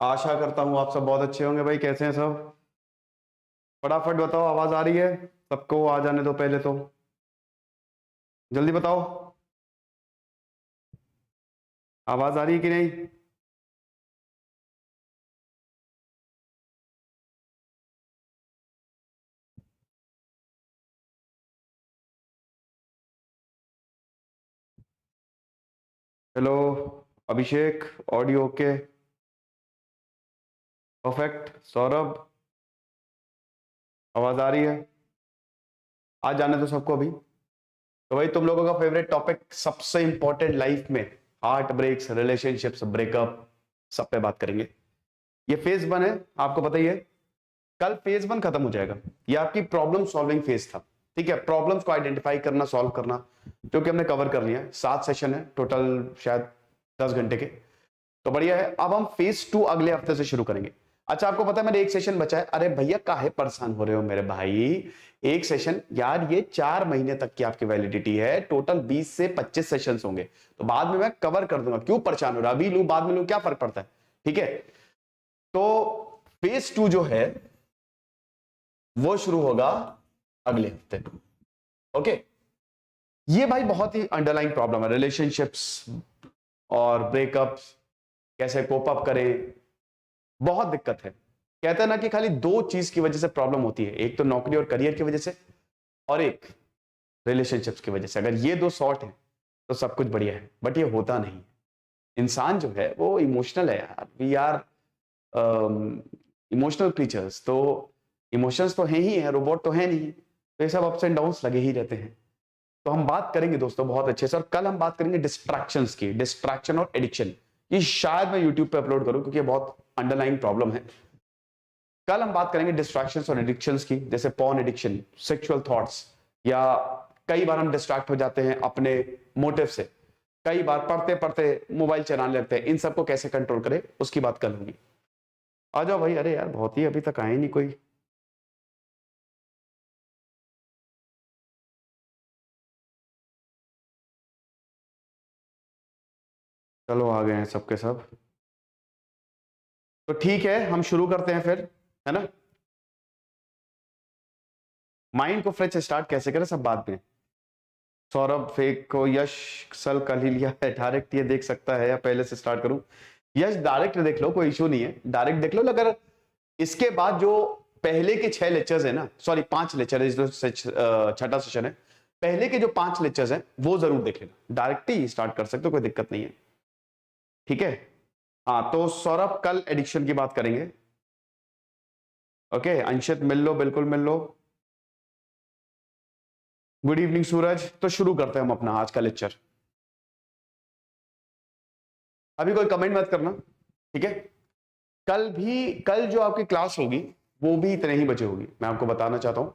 आशा करता हूँ आप सब बहुत अच्छे होंगे। भाई कैसे हैं सब? फटाफट बताओ, आवाज आ रही है? सबको आ जाने दो पहले तो, जल्दी बताओ। आवाज आ रही है कि नहीं? हेलो अभिषेक, ऑडियो ओके? परफेक्ट। सौरभ, आवाज आ रही है? आ जाने दो सबको अभी। तो भाई तुम लोगों का फेवरेट टॉपिक, सबसे इंपॉर्टेंट लाइफ में, हार्ट ब्रेक्स, रिलेशनशिप्स, ब्रेकअप, सब पे बात करेंगे। ये फेज 1 है, आपको पता ही है। कल फेज 1 खत्म हो जाएगा। ये आपकी प्रॉब्लम सॉल्विंग फेज था। ठीक है, प्रॉब्लम्स को आइडेंटिफाई करना, सॉल्व करना, जो कि हमने कवर कर लिया है। 7 सेशन है टोटल, शायद 10 घंटे के। तो बढ़िया है। अब हम फेज 2 अगले हफ्ते से शुरू करेंगे। अच्छा, आपको पता है मेरे एक सेशन बचा है। अरे भैया काहे परेशान हो रहे हो मेरे भाई? एक सेशन यार, ये 4 महीने तक की आपकी वैलिडिटी है। टोटल 20 से 25 सेशंस होंगे। तो बाद में मैं कवर कर दूंगा। क्यों परेशान हो रहा? अभी लू बाद में लू, क्या फर्क पड़ता है? ठीक है। तो फेज 2 जो है वो शुरू होगा अगले हफ्ते। ओके। ये भाई बहुत ही अंडरलाइन प्रॉब्लम है, रिलेशनशिप्स और ब्रेकअप्स, कैसे कोप अप करें। बहुत दिक्कत है। कहते हैं ना कि खाली 2 चीज की वजह से प्रॉब्लम होती है, एक तो नौकरी और करियर की वजह से, और एक रिलेशनशिप्स की वजह से। अगर ये 2 सॉर्ट है तो सब कुछ बढ़िया है, बट ये होता नहीं है। इंसान जो है वो इमोशनल है यार। We are emotional creatures. तो इमोशंस तो है ही है, रोबोट तो है नहीं। तो ये सब अप्स एंड डाउन्स लगे ही रहते हैं। तो हम बात करेंगे दोस्तों बहुत अच्छे से। और कल हम बात करेंगे डिस्ट्रैक्शंस की, डिस्ट्रैक्शन और एडिक्शन। ये शायद मैं यूट्यूब पे अपलोड करूं, क्योंकि ये बहुत अंडरलाइन प्रॉब्लम है। कल हम बात करेंगे डिस्ट्रैक्शंस और एडिक्शंस की, जैसे पॉर्न एडिक्शन, सेक्सुअल थॉट्स, या कई बार हम डिस्ट्रैक्ट हो जाते हैं अपने मोटिव से। कई बार पढ़ते पढ़ते मोबाइल चलाने लगते हैं। इन सबको कैसे कंट्रोल करें, उसकी बात कल होगी। आ जाओ भाई। अरे यार बहुत ही अभी तक आए नहीं कोई। चलो आ गए हैं सबके सब। तो ठीक है, हम शुरू करते हैं फिर, है ना? माइंड को फ्रेश स्टार्ट कैसे करें, सब बात में। सौरभ फेक को यश सल कल ही लिया है डायरेक्ट, ये देख सकता है, या पहले से स्टार्ट करूं? यश डायरेक्ट देख लो, कोई इशू नहीं है, डायरेक्ट देख लो। अगर इसके बाद जो पहले के 6 लेक्चर्स है ना, सॉरी 5 लेक्चर है, जो छठा सेशन है, पहले के जो 5 लेक्चर्स हैं वो जरूर देख लेना। डायरेक्ट ही स्टार्ट कर सकते हो, कोई दिक्कत नहीं है। ठीक है। हाँ, तो सौरभ कल एडिक्शन की बात करेंगे। ओके, अंशित मिल लो, बिल्कुल मिल लो। गुड इवनिंग सूरज। तो शुरू करते हैं हम अपना आज का लेक्चर। अभी कोई कमेंट मत करना, ठीक है? कल जो आपकी क्लास होगी वो भी इतने ही बजे होगी। मैं आपको बताना चाहता हूं,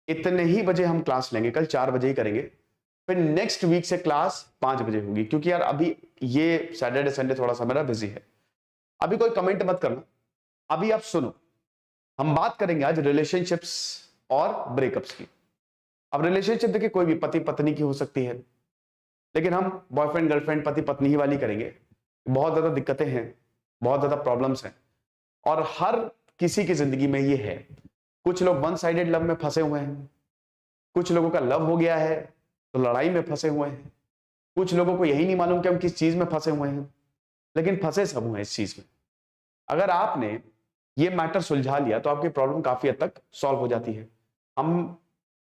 इतने ही बजे हम क्लास लेंगे। कल 4 बजे ही करेंगे। फिर नेक्स्ट वीक से क्लास 5 बजे होगी, क्योंकि यार अभी ये सैटरडे संडे थोड़ा सा मेरा बिजी है। अभी कोई कमेंट मत करना, अभी आप सुनो। हम बात करेंगे आज रिलेशनशिप्स और ब्रेकअप्स की। अब रिलेशनशिप देखिए, कोई भी पति पत्नी की हो सकती है, लेकिन हम बॉयफ्रेंड गर्लफ्रेंड पति पत्नी ही वाली करेंगे। बहुत ज्यादा दिक्कतें हैं, बहुत ज्यादा प्रॉब्लम्स हैं, और हर किसी की जिंदगी में ये है। कुछ लोग वन साइडेड लव में फंसे हुए हैं, कुछ लोगों का लव हो गया है तो लड़ाई में फंसे हुए हैं, कुछ लोगों को यही नहीं मालूम कि हम किस चीज में फंसे हुए हैं, लेकिन फंसे सब हुए इस चीज में। अगर आपने ये मैटर सुलझा लिया तो आपकी प्रॉब्लम काफी हद तक सॉल्व हो जाती है। हम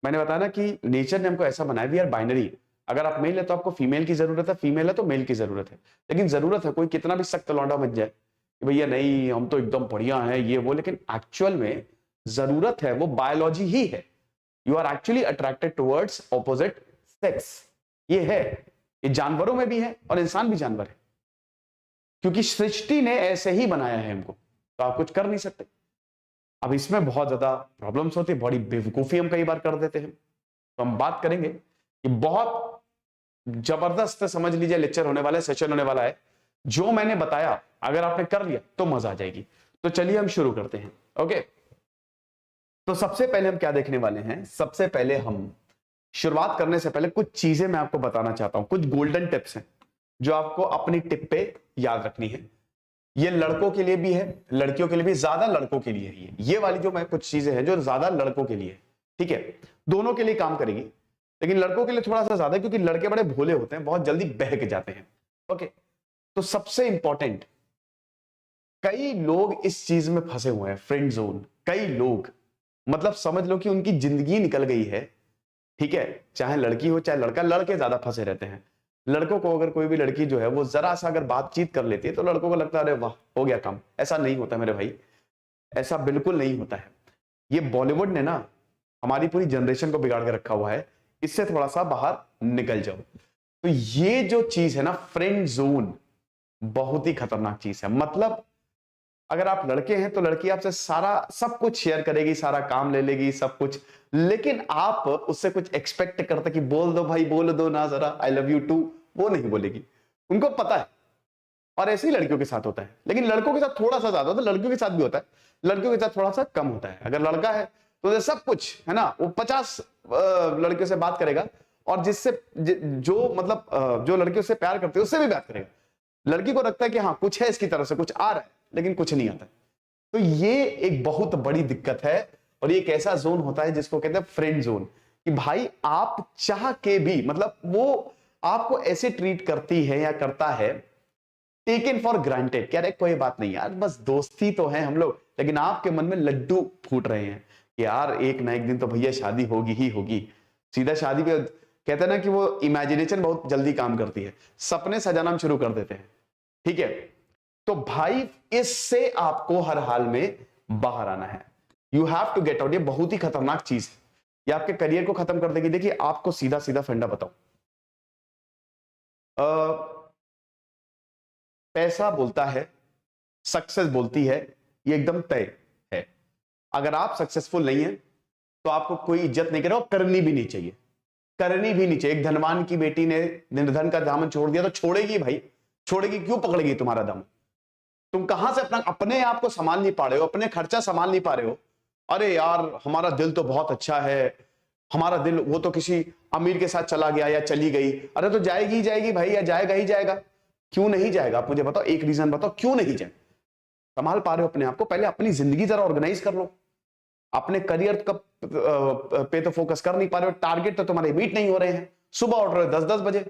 मैंने बताया ना कि नेचर ने हमको ऐसा बनाया, वी आर बाइनरी। अगर आप मेल है तो आपको फीमेल की जरूरत है, फीमेल है तो मेल की जरूरत है। लेकिन जरूरत है, कोई कितना भी सख्त लौंडा बन जाए कि भैया नहीं हम तो एकदम बढ़िया हैं ये वो, लेकिन एक्चुअल में जरूरत है वो बायोलॉजी ही है। You are actually attracted towards opposite sex. ये है, ये जानवरों में भी है और इंसान भी जानवर है, क्योंकि सृष्टि ने ऐसे ही बनाया है हमको। तो आप कुछ कर नहीं सकते। अब इसमें बहुत ज्यादा प्रॉब्लम्स होती है, बड़ी बेवकूफी हम कई बार कर देते हैं। तो हम बात करेंगे कि बहुत जबरदस्त समझ लीजिए लेक्चर होने वाला है, सेशन होने वाला है। जो मैंने बताया अगर आपने कर लिया तो मजा आ जाएगी। तो चलिए हम शुरू करते हैं। ओके, तो सबसे पहले हम क्या देखने वाले हैं? सबसे पहले हम शुरुआत करने से पहले कुछ चीजें मैं आपको बताना चाहता हूं, कुछ गोल्डन टिप्स हैं जो आपको अपनी टिप पे याद रखनी है। ये लड़कों के लिए भी है, लड़कियों के लिए भी, ज्यादा लड़कों के लिए है ये वाली जो मैं कुछ चीजें हैं जो ज्यादा लड़कों के लिए है, ठीक है, दोनों के लिए काम करेगी, लेकिन लड़कों के लिए थोड़ा सा ज्यादा, क्योंकि लड़के बड़े भोले होते हैं, बहुत जल्दी बहक जाते हैं। ओके, तो सबसे इंपॉर्टेंट, कई लोग इस चीज में फंसे हुए हैं, फ्रेंड जोन। कई लोग, मतलब समझ लो कि उनकी जिंदगी निकल गई है, ठीक है, चाहे लड़की हो चाहे लड़का, लड़के ज्यादा फंसे रहते हैं। लड़कों को अगर कोई भी लड़की जो है वो जरा सा अगर बातचीत कर लेती है तो लड़कों को लगता है अरे वाह हो गया काम। ऐसा नहीं होता मेरे भाई, ऐसा बिल्कुल नहीं होता है। ये बॉलीवुड ने ना हमारी पूरी जनरेशन को बिगाड़ के रखा हुआ है, इससे थोड़ा सा बाहर निकल जाओ। तो ये जो चीज है ना फ्रेंड जोन, बहुत ही खतरनाक चीज है। मतलब अगर आप लड़के हैं तो लड़की आपसे सारा सब कुछ शेयर करेगी, सारा काम ले लेगी, सब कुछ, लेकिन आप उससे कुछ एक्सपेक्ट करते कि बोल दो भाई, बोल दो ना जरा आई लव यू टू, वो नहीं बोलेगी, उनको पता है। और ऐसे ही लड़कियों के साथ होता है, लेकिन लड़कों के साथ थोड़ा सा ज्यादा होता है, लड़कियों के साथ भी होता है, लड़कियों के साथ थोड़ा सा कम होता है। अगर लड़का है तो सब कुछ है ना, वो 50 लड़कियों से बात करेगा, और जिससे जो मतलब जो लड़कियों से प्यार करते हैं उससे भी बात करेगा। लड़की को लगता है कि हाँ कुछ है इसकी तरफ से, कुछ आ रहा है, लेकिन कुछ नहीं आता। तो ये एक बहुत बड़ी दिक्कत है, और ये एक ऐसा जोन होता है जिसको कहते हैं फ्रेंड जोन, कि भाई आप चाह के भी, मतलब वो आपको ऐसे ट्रीट करती है या करता है, टेकन फॉर ग्रांटेड, कह रहे कोई बात नहीं यार, बस दोस्ती तो है हम लोग, लेकिन आपके मन में लड्डू फूट रहे हैं कि यार एक ना एक दिन तो भैया शादी होगी ही होगी। सीधा शादी पे कहते हैं ना कि वो इमेजिनेशन बहुत जल्दी काम करती है, सपने सजाना शुरू कर देते हैं, ठीक है। तो भाई इससे आपको हर हाल में बाहर आना है, you have to get out. ये बहुत ही खतरनाक चीज है, ये आपके करियर को खत्म कर देगी। देखिए आपको सीधा सीधा फंडा बताऊं, पैसा बोलता है, सक्सेस बोलती है, ये एकदम तय है। अगर आप सक्सेसफुल नहीं है तो आपको कोई इज्जत नहीं करे, और करनी भी नहीं चाहिए, करनी भी नहीं चाहिए। एक धनवान की बेटी ने निर्धन का दामन छोड़ दिया तो छोड़ेगी भाई, छोड़ेगी क्यों, पकड़ेगी तुम्हारा दामन। तुम कहां से अपने आप को संभाल नहीं पा रहे हो, अपने खर्चा संभाल नहीं पा रहे हो, अरे यार हमारा दिल तो बहुत अच्छा है, हमारा दिल वो तो किसी अमीर के साथ चला गया या चली गई, अरे तो जाएगी ही जाएगी भाई, या जाएगा ही जाएगा। क्यों नहीं जाएगा, आप मुझे बताओ, एक रीजन बताओ क्यों नहीं जाए। संभाल पा रहे हो अपने आप को, पहले अपनी जिंदगी जरा ऑर्गेनाइज कर लो। अपने करियर का पे तो फोकस कर नहीं पा रहे हो, टारगेट तो तुम्हारे मीट नहीं हो रहे हैं, सुबह उठ रहे हो 10-10 बजे,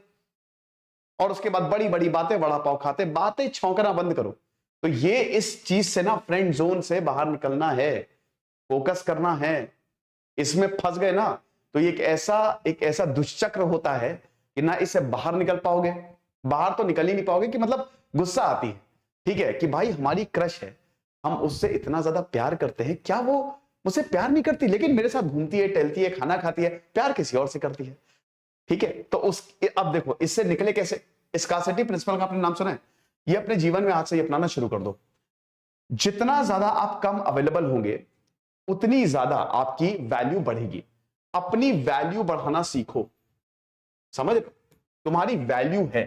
और उसके बाद बड़ी बड़ी बातें, वड़ा पाव खाते, बातें छौंकना बंद करो। तो ये इस चीज से ना, फ्रेंड जोन से बाहर निकलना है, फोकस करना है। इसमें फंस गए ना तो ये एक ऐसा दुष्चक्र होता है कि ना इससे बाहर निकल पाओगे, बाहर तो निकल ही नहीं पाओगे, कि मतलब गुस्सा आती है, ठीक है, कि भाई हमारी क्रश है, हम उससे इतना ज्यादा प्यार करते हैं, क्या वो मुझसे प्यार नहीं करती, लेकिन मेरे साथ घूमती है, टहलती है, खाना खाती है, प्यार किसी और से करती है, ठीक है। तो अब देखो इससे निकले कैसे। स्कार्सिटी प्रिंसिपल का आपने नाम सुना है, ये अपने जीवन में आज से अपनाना शुरू कर दो। जितना ज्यादा आप कम अवेलेबल होंगे उतनी ज्यादा आपकी वैल्यू बढ़ेगी। अपनी वैल्यू बढ़ाना सीखो, समझ लो, तुम्हारी वैल्यू है,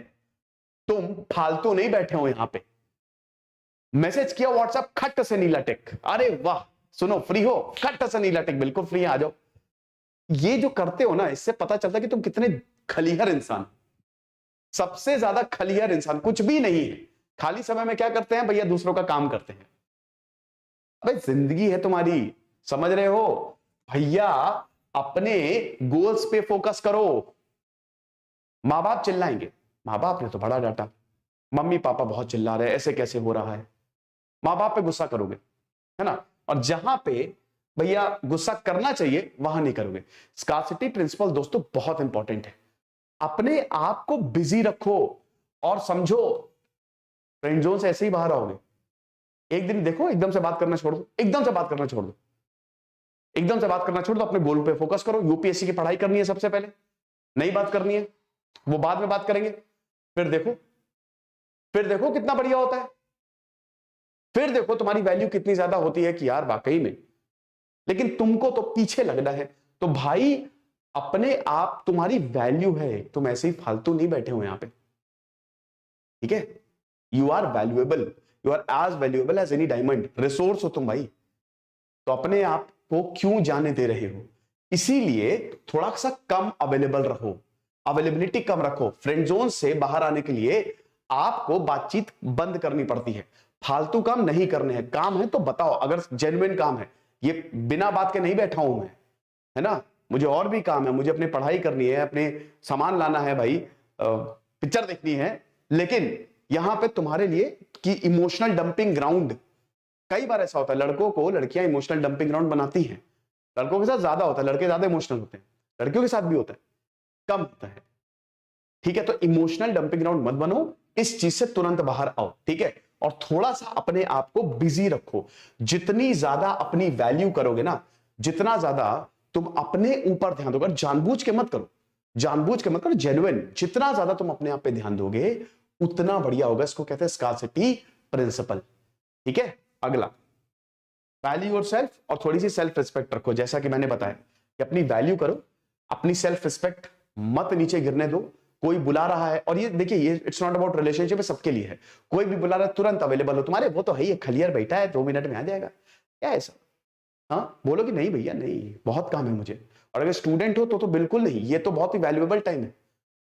तुम फालतू नहीं बैठे हो यहां पे। मैसेज किया व्हाट्सएप, खट से नीला टिक, अरे वाह सुनो फ्री हो, खट से नीला टिक, बिल्कुल फ्री है आ जाओ। ये जो करते हो ना, इससे पता चलता है कि तुम कितने खलीहर इंसान, सबसे ज्यादा खलीहर इंसान कुछ भी नहीं है। खाली समय में क्या करते हैं भैया, दूसरों का काम करते हैं। अबे जिंदगी है तुम्हारी, समझ रहे हो भैया, अपने गोल्स पे फोकस करो। मां बाप चिल्लाएंगे, मां बाप ने तो बड़ा डांटा, मम्मी पापा बहुत चिल्ला रहे हैं, ऐसे कैसे हो रहा है, मां बाप पे गुस्सा करोगे, है ना, और जहां पे भैया गुस्सा करना चाहिए वहां नहीं करोगे। स्कार्सिटी प्रिंसिपल दोस्तों बहुत इंपॉर्टेंट है, अपने आप को बिजी रखो, और समझो फ्रेंड जोन से ऐसे ही बाहर आओगे। एक दिन देखो एकदम से बात करना छोड़ दो, एकदम से बात करना छोड़ दो, एकदम से बात करना छोड़ दो, अपने गोल पे फोकस करो। यूपीएससी की पढ़ाई करनी है सबसे पहले, नहीं बात करनी है वो बाद में बात करेंगे। फिर देखो कितना बढ़िया होता है, फिर देखो तुम्हारी वैल्यू कितनी ज्यादा होती है कि यार वाकई में। लेकिन तुमको तो पीछे लगना है, तो भाई अपने आप, तुम्हारी वैल्यू है, तुम ऐसे ही फालतू नहीं बैठे हो यहां पे, ठीक है। You are valuable, you are as valuable as any diamond, resource हो तुम भाई। तो अपने आप को क्यों जाने दे रहे हो, इसीलिए थोड़ा सा कम अवेलेबल रहो, अवेलेबिलिटी कम रखो। फ्रेंड जोन से बाहर आने के लिए आपको बातचीत बंद करनी पड़ती है, फालतू काम नहीं करने हैं। काम है तो बताओ, अगर जेन्युइन काम है, ये बिना बात के नहीं बैठा हूं मैं, है ना, मुझे और भी काम है, मुझे अपनी पढ़ाई करनी है, अपने सामान लाना है भाई, पिक्चर देखनी है, लेकिन यहां पे तुम्हारे लिए कि इमोशनल डंपिंग ग्राउंड, कई बार ऐसा होता है लड़कों को लड़कियां इमोशनल डंपिंग ग्राउंड बनाती हैं। लड़कों के साथ ज्यादा होता है, लड़के ज्यादा इमोशनल होते हैं, लड़कियों के साथ भी होता है, कम होता है, ठीक है। तो इमोशनल डंपिंग ग्राउंड मत बनो, इस चीज से तुरंत बाहर आओ, ठीक है। और थोड़ा सा अपने आप को बिजी रखो। जितनी ज्यादा अपनी वैल्यू करोगे ना, जितना ज्यादा तुम अपने ऊपर ध्यान दोगे, जानबूझ के मत करो, जानबूझ के मत करो, जेन्युइन, जितना ज्यादा तुम अपने आप पे ध्यान दोगे उतना बढ़िया होगा। इसको कहते हैं स्कार्सिटी प्रिंसिपल, ठीक है। अगला, वैल्यू योरसेल्फ, और थोड़ी सी सेल्फ रिस्पेक्ट रखो। जैसा कि मैंने बताया कि अपनी वैल्यू करो, अपनी सेल्फ रिस्पेक्ट मत नीचे गिरने दो। कोई बुला रहा है, और ये देखिए, ये इट्स नॉट अबाउट रिलेशनशिप, सबके लिए है। कोई भी बुला रहा है तुरंत अवेलेबल हो, तुम्हारे वो तो है ही, खलियर बैठा है, 2 मिनट में आ जाएगा, क्या ऐसा, हाँ बोलो कि नहीं भैया नहीं, बहुत काम है मुझे। और अगर स्टूडेंट हो तो बिल्कुल नहीं, ये तो बहुत ही वैल्यूएबल टाइम है,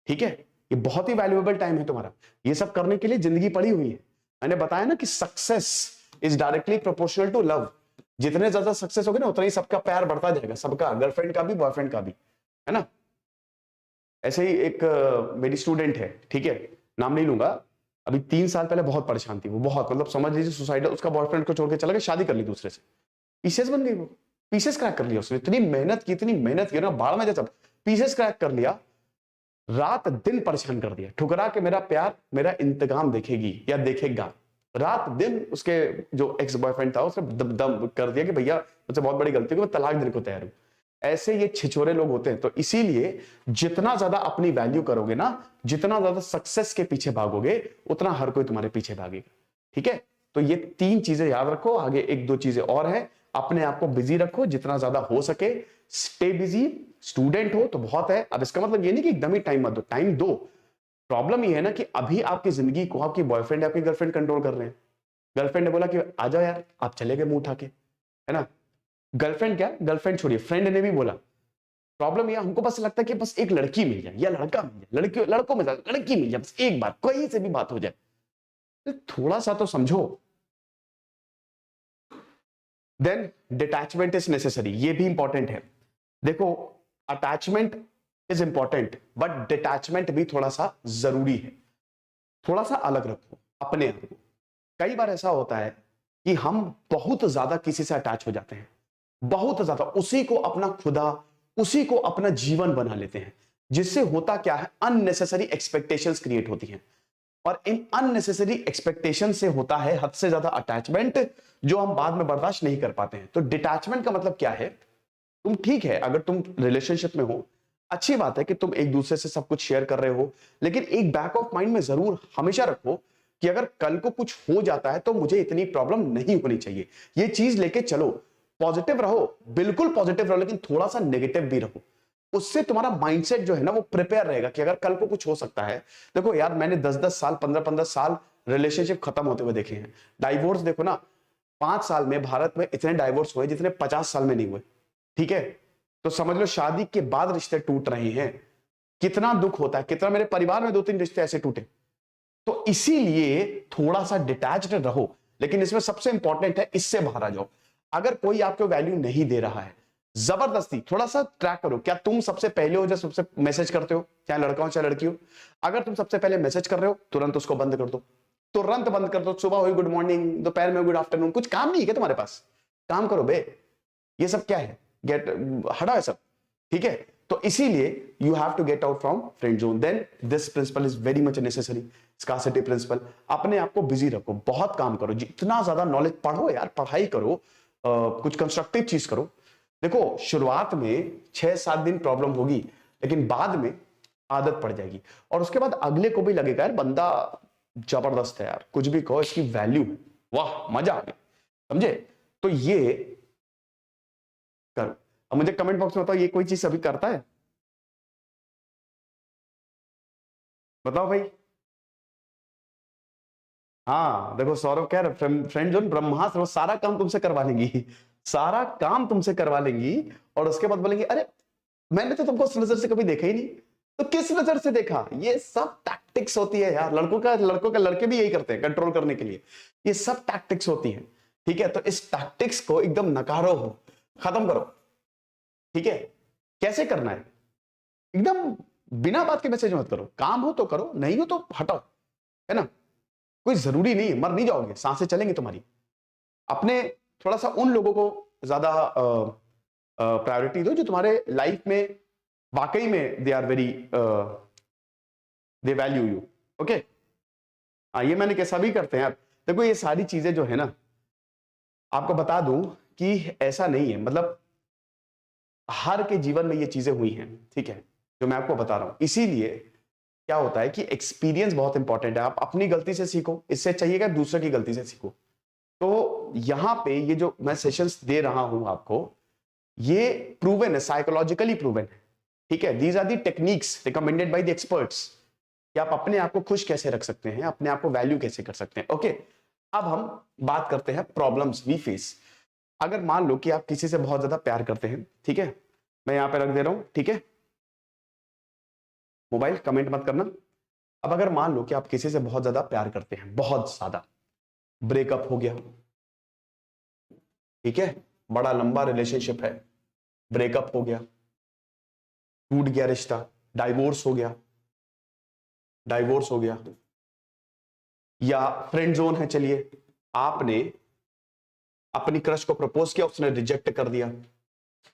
ठीक है, ये बहुत ही वैल्यूएबल टाइम है तुम्हारा। ये सब करने के लिए जिंदगी पड़ी हुई है। मैंने बताया ना कि success is directly proportional to love. जितने ज्यादा सक्सेस होगे ना, उतना ही सबका प्यार बढ़ता जाएगा, सबका, गर्लफ्रेंड का भी, बॉयफ्रेंड का भी, है ना। ऐसे ही एक मेरी स्टूडेंट है, ठीक है, नाम नहीं लूंगा, अभी 3 साल पहले बहुत परेशान थी वो, बहुत, मतलब समझ लीजिए सुसाइडल, उसका बॉयफ्रेंड को छोड़ के चला गया, शादी कर ली दूसरे से, पीसेस बन गई वो, पीसेस क्रैक कर लिया उसने। इतनी मेहनत की ना, बाढ़ में जब पीसेस क्रैक कर लिया, रात दिन परेशान कर दिया, ठुकरा के मेरा प्यार मेरा इंतकाम देखेगी या देखेगा। रात दिन उसके जो एक्स बॉयफ्रेंड था उसने दम कर दिया कि भैया मुझसे बहुत बड़ी गलती हुई, मैं तलाक देने को तैयार हूं। ऐसे ये छिछोरे लोग होते हैं। तो इसीलिए जितना ज्यादा अपनी वैल्यू करोगे ना, जितना ज्यादा सक्सेस के पीछे भागोगे, उतना हर कोई तुम्हारे पीछे भागेगा, ठीक है। तो ये 3 चीजें याद रखो। आगे 1-2 चीजें और है, अपने आप को बिजी रखो जितना ज्यादा हो सके, स्टे बिजी। स्टूडेंट हो तो बहुत है, अब इसका मतलब ये नहीं कि एकदम ही टाइम मत दो, टाइम दो। प्रॉब्लम ये है ना कि अभी आपकी जिंदगी को आपकी बॉयफ्रेंड, आपकी गर्लफ्रेंड कंट्रोल कर रहे हैं। गर्लफ्रेंड ने बोला कि आ जाओ यार, आप चले गए मुंह उठा के, है ना। गर्लफ्रेंड क्या, गर्लफ्रेंड छोड़िए, फ्रेंड ने भी बोला। प्रॉब्लम ये, हमको बस लगता है कि बस एक लड़की मिल जाए या लड़का मिल जाए, लड़कों में लड़की मिल जाए, बस एक बार कहीं से भी बात हो जाए। तो थोड़ा सा तो समझो। देन डिटैचमेंट इज नेसेसरी, ये भी इंपॉर्टेंट है। देखो, attachment is important, but detachment भी थोड़ा सा जरूरी है। थोड़ा सा अलग रखो अपने आप को। कई बार ऐसा होता है कि हम बहुत ज्यादा किसी से अटैच हो जाते हैं, बहुत ज्यादा, उसी को अपना खुदा, उसी को अपना जीवन बना लेते हैं, जिससे होता क्या है, अननेसेसरी एक्सपेक्टेशंस क्रिएट होती हैं। और इन अननेसेसरी एक्सपेक्टेशन से होता है हद से ज्यादा अटैचमेंट, जो हम बाद में बर्दाश्त नहीं कर पाते हैं। तो डिटैचमेंट का मतलब क्या है, तुम ठीक है, अगर तुम रिलेशनशिप में हो, अच्छी बात है कि तुम एक दूसरे से सब कुछ शेयर कर रहे हो, लेकिन एक बैक ऑफ माइंड में जरूर हमेशा रखो कि अगर कल को कुछ हो जाता है तो मुझे इतनी प्रॉब्लम नहीं होनी चाहिए। ये चीज लेके चलो, पॉजिटिव रहो, बिल्कुल पॉजिटिव रहो, लेकिन थोड़ा सा नेगेटिव भी रहो। उससे तुम्हारा माइंडसेट जो है ना, वो प्रिपेयर रहेगा कि अगर कल को कुछ हो सकता है। देखो यार, मैंने 10-10 साल, 15-15 साल रिलेशनशिप खत्म होते हुए देखे हैं। डाइवोर्स देखो ना, 5 साल में भारत में इतने डाइवोर्स हुए जितने 50 साल में नहीं हुए, ठीक है। तो समझ लो, शादी के बाद रिश्ते टूट रहे हैं, कितना दुख होता है। कितना, मेरे परिवार में 2-3 रिश्ते ऐसे टूटे। तो इसीलिए थोड़ा सा डिटैच्ड रहो, लेकिन इसमें सबसे इंपॉर्टेंट है, इससे बाहर आ जाओ। अगर कोई आपको वैल्यू नहीं दे रहा है, जबरदस्ती थोड़ा सा ट्रैक करो, क्या तुम सबसे पहले हो जो सबसे मैसेज करते हो, चाहे लड़का हो चाहे लड़की हो। अगर तुम सबसे पहले मैसेज कर रहे हो, तुरंत उसको बंद कर दो, तुरंत बंद कर दो। सुबह हुई गुड मॉर्निंग, दोपहर में गुड आफ्टरनून, कुछ काम नहीं है क्या तुम्हारे पास, काम करो बे। ये सब क्या है, गेट, हटा है सब, ठीक है। तो इसीलिए you have to get out from friend zone. Then this principle is very much necessary, scarcity principle. अपने आप को बिजी रखो, बहुत काम करो, जितना ज्यादा नॉलेज पढ़ो यार, पढ़ाई करो, कुछ कंस्ट्रक्टिव चीज करो। देखो, शुरुआत में 6-7 दिन प्रॉब्लम होगी, लेकिन बाद में आदत पड़ जाएगी, और उसके बाद अगले को भी लगेगा यार बंदा जबरदस्त है यार, कुछ भी कहो इसकी वैल्यू है, वाह मजा आ गया, समझे। तो ये करो। अब मुझे कमेंट बॉक्स में बताओ, ये कोई चीज अभी करता है, बताओ भाई। हाँ देखो, सौरभ कह रहे फ्रेंड जोन ब्रह्मास्त्र, वो सारा काम तुमसे करवा लेंगी, सारा काम तुमसे करवा लेंगी, और उसके बाद बोलेंगी अरे मैंने तो तुमको उस नजर से कभी देखा ही नहीं, तो किस नजर से देखा? ये सब टैक्टिक्स होती है यार, लड़कों का लड़के भी यही करते हैं कंट्रोल करने के लिए। ये सब टैक्टिक्स होती है, ठीक है? तो इस टैक्टिक्स को एकदम नकारो, हो खत्म करो, ठीक है? कैसे करना है? एकदम बिना बात के मैसेज मत करो। काम हो तो करो, नहीं हो तो हटाओ, है ना? कोई जरूरी नहीं है, मर नहीं जाओगे, सांसें चलेंगी तुम्हारी। अपने थोड़ा सा उन लोगों को ज्यादा प्रायोरिटी दो जो तुम्हारे लाइफ में वाकई में they are very they value you. Okay, ये मैंने कैसा भी करते हैं यार। देखो ये सारी चीजें जो है ना, आपको बता दूं कि ऐसा नहीं है, मतलब हर के जीवन में ये चीजें हुई हैं, ठीक है, जो मैं आपको बता रहा हूं। इसीलिए क्या होता है कि एक्सपीरियंस बहुत इंपॉर्टेंट है। आप अपनी गलती से सीखो, इससे चाहिएगा दूसरे की गलती से सीखो। तो यहां पे ये जो मैं सेशंस दे रहा हूं आपको, ये प्रूवन है, साइकोलॉजिकली प्रूवन है, ठीक है? These are the techniques recommended by the experts कि आप अपने आप को खुश कैसे रख सकते हैं, अपने आप को वैल्यू कैसे कर सकते हैं। ओके, अब हम बात करते हैं प्रॉब्लम्स वी फेस। अगर मान लो कि आप किसी से बहुत ज्यादा प्यार करते हैं, ठीक है, मैं यहां पे रख दे रहा हूं, ठीक है, मोबाइल कमेंट मत करना। अब अगर मान लो कि आप किसी से बहुत ज्यादा प्यार करते हैं, बहुत ज्यादा, ब्रेकअप हो गया, ठीक है, बड़ा लंबा रिलेशनशिप है, ब्रेकअप हो गया, टूट गया रिश्ता, डाइवोर्स हो गया, डाइवोर्स हो गया, या फ्रेंड जोन है, चलिए आपने अपनी क्रश को प्रपोज किया, उसने रिजेक्ट कर दिया।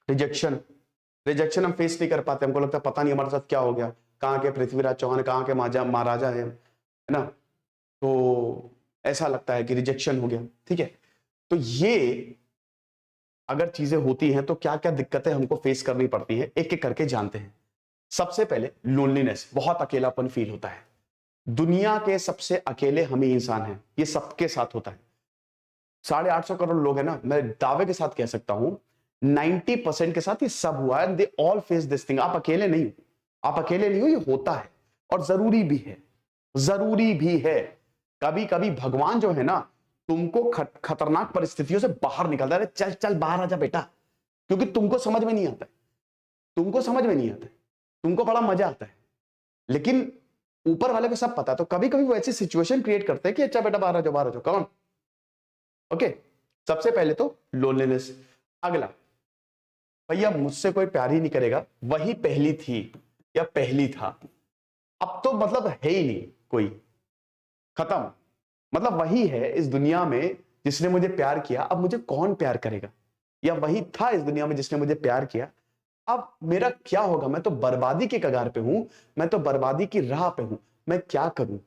रिजेक्शन रिजेक्शन हम फेस नहीं कर पाते, हमको लगता है पता नहीं हमारे साथ क्या हो गया, कहाँ के पृथ्वीराज चौहान, कहाँ के महाराजा है ना? तो ऐसा लगता है कि रिजेक्शन हो गया, ठीक है? तो ये अगर चीजें होती हैं तो क्या क्या दिक्कतें हमको फेस करनी पड़ती है, एक एक करके जानते हैं। सबसे पहले लोनलीनेस, बहुत अकेलापन फील होता है। दुनिया के सबसे अकेले हम ही इंसान हैं, ये सबके साथ होता है। 850 करोड़ लोग हैं ना, मैं दावे के साथ कह सकता हूं 90% के साथ ये सब हुआ है। They all face this thing. आप अकेले नहीं हो, आप अकेले नहीं हो, ये होता है और जरूरी भी है, जरूरी भी है। कभी कभी भगवान जो है ना, तुमको खतरनाक परिस्थितियों से बाहर निकालता है। चल चल बाहर आजा बेटा, क्योंकि तुमको समझ में नहीं आता है, तुमको समझ में नहीं आता है, तुमको बड़ा मजा आता है, लेकिन ऊपर वाले को सब पता है। तो कभी कभी वो ऐसी सिचुएशन क्रिएट करते हैं कि अच्छा बेटा बाहर आ जाओ, बाहर आ जाओ, कौन? ओके, सबसे पहले तो लोनलीनेस। अगला, भैया मुझसे कोई प्यार ही नहीं करेगा, वही पहली थी या पहली था, अब तो मतलब है ही नहीं कोई, खत्म। मतलब वही है इस दुनिया में जिसने मुझे प्यार किया, अब मुझे कौन प्यार करेगा? या वही था इस दुनिया में जिसने मुझे प्यार किया, अब मेरा क्या होगा? मैं तो बर्बादी के कगार पे हूं, मैं तो बर्बादी की राह पे हूं, मैं क्या करूं?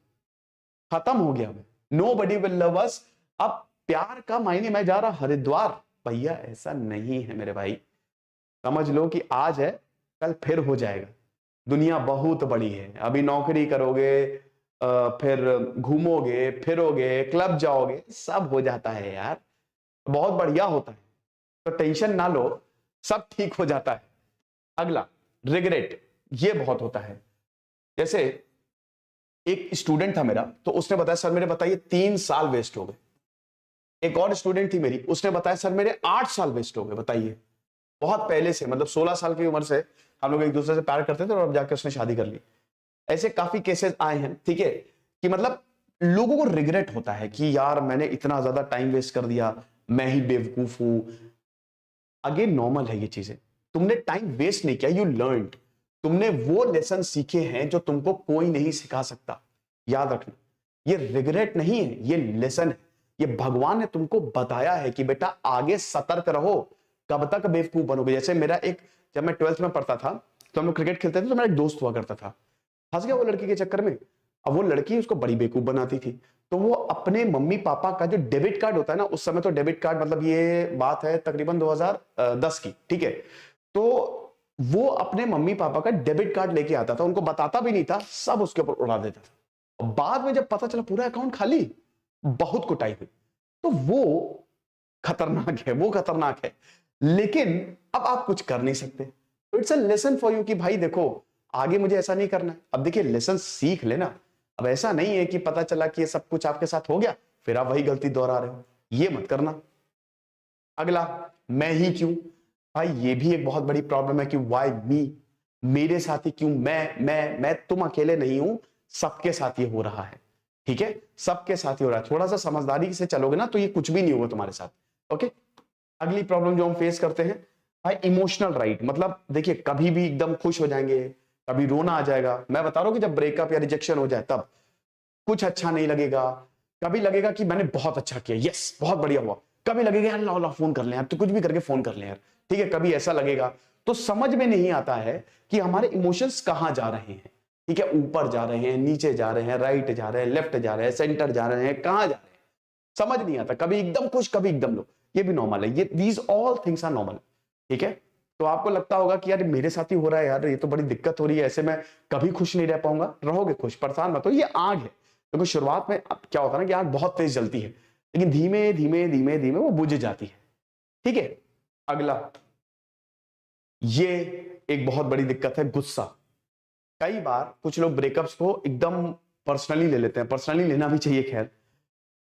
खत्म हो गया मैं। Nobody will love us। अब प्यार का मायने मैं जा रहा हरिद्वार, भैया ऐसा नहीं है मेरे भाई। समझ लो कि आज है, कल फिर हो जाएगा। दुनिया बहुत बड़ी है, अभी नौकरी करोगे, फिर घूमोगे फिरोगे, क्लब जाओगे, सब हो जाता है यार, बहुत बढ़िया होता है। तो टेंशन ना लो, सब ठीक हो जाता है। अगला, रिग्रेट, ये बहुत होता है। जैसे एक स्टूडेंट था मेरा, तो उसने बताया सर मेरे बताइए 3 साल वेस्ट हो गए। एक और स्टूडेंट थी मेरी, उसने बताया सर मेरे 8 साल वेस्ट हो गए, बताइए। बहुत पहले से, मतलब 16 साल की उम्र से हम लोग एक दूसरे से प्यार करते थे और अब जाके उसने शादी कर ली। ऐसे काफी केसेस आए हैं, ठीक है, कि मतलब लोगों को रिग्रेट होता है कि यार मैंने इतना ज्यादा टाइम वेस्ट कर दिया, मैं ही बेवकूफ हूं। अगेन नॉर्मल है ये चीजें, तुमने टाइम वेस्ट नहीं किया, यू लर्नड। तुमने वो लेसन सीखे हैं जो तुमको कोई नहीं सिखा सकता, याद रखना। ये रिग्रेट नहीं है, ये लेसन है। ये भगवान ने तुमको बताया है कि बेटा आगे सतर्क रहो, कब तक बेवकूफ बनोगे। जैसे मेरा एक, जब मैं 12th में पढ़ता था तो हम लोग क्रिकेट खेलते थे, तो मेरा एक दोस्त हुआ करता था, फंस गया वो लड़की के चक्कर में। अब वो लड़की उसको बड़ी बेवकूफ बनाती थी, तो वो अपने मम्मी पापा का जो डेबिट कार्ड होता है ना, उस समय तो डेबिट कार्ड, मतलब ये बात है तकरीबन 2010 की, ठीक है, तो वो अपने मम्मी पापा का डेबिट कार्ड लेके आता था, उनको बताता भी नहीं था, सब उसके ऊपर उड़ा देता था। और बाद में जब पता चला पूरा अकाउंट खाली, बहुत कुटाई हुई। तो वो खतरनाक है, वो खतरनाक है, लेकिन अब आप कुछ कर नहीं सकते। तो it's a lesson for you कि भाई देखो आगे मुझे ऐसा नहीं करना है। अब देखिए लेसन सीख लेना। अब ऐसा नहीं है कि पता चला कि ये सब कुछ आपके साथ हो गया फिर आप वही गलती दोहरा रहे हो, ये मत करना। अगला, मैं ही क्यों। भाई ये भी एक बहुत बड़ी प्रॉब्लम है कि व्हाई मी। मेरे साथ ही क्यों, मैं तुम अकेले नहीं हूं, सबके साथ ये हो रहा है, ठीक है, सबके साथ ही हो रहा है। थोड़ा सा समझदारी से चलोगे ना तो ये कुछ भी नहीं होगा तुम्हारे साथ। ओके, अगली प्रॉब्लम जो हम फेस करते हैं भाई, इमोशनल राइट। मतलब देखिए, कभी भी एकदम खुश हो जाएंगे, कभी रोना आ जाएगा। मैं बता रहा हूं कि जब ब्रेकअप या रिजेक्शन हो जाए तब कुछ अच्छा नहीं लगेगा। कभी लगेगा कि मैंने बहुत अच्छा किया, यस बहुत बढ़िया हुआ। कभी लगेगा यार ला फोन कर ले यार, तो कुछ भी करके फोन कर ले यार, ठीक है। कभी ऐसा लगेगा। तो समझ में नहीं आता है कि हमारे इमोशंस कहां जा रहे हैं, ठीक है। ऊपर जा रहे हैं, नीचे जा रहे हैं, राइट जा रहे हैं, लेफ्ट जा रहे हैं, सेंटर जा रहे हैं, कहां जा रहे हैं समझ नहीं आता। कभी एकदम खुश, कभी एकदम लो, ये भी नॉर्मल है। ये these all things are normal, ठीक है। तो आपको लगता होगा कि यार मेरे साथ ही हो रहा है यार, ये तो बड़ी दिक्कत हो रही है, ऐसे मैं कभी खुश नहीं रह पाऊंगा। रहोगे खुश, परेशान मत हो, ये आग है। क्योंकि शुरुआत में क्या होता है ना कि आग बहुत तेज जलती है, लेकिन धीमे धीमे धीमे धीमे वो बुझ जाती है, ठीक है। अगला, ये एक बहुत बड़ी दिक्कत है, गुस्सा। कई बार कुछ लोग ब्रेकअप्स को एकदम पर्सनली ले लेते हैं, पर्सनली लेना भी चाहिए खैर।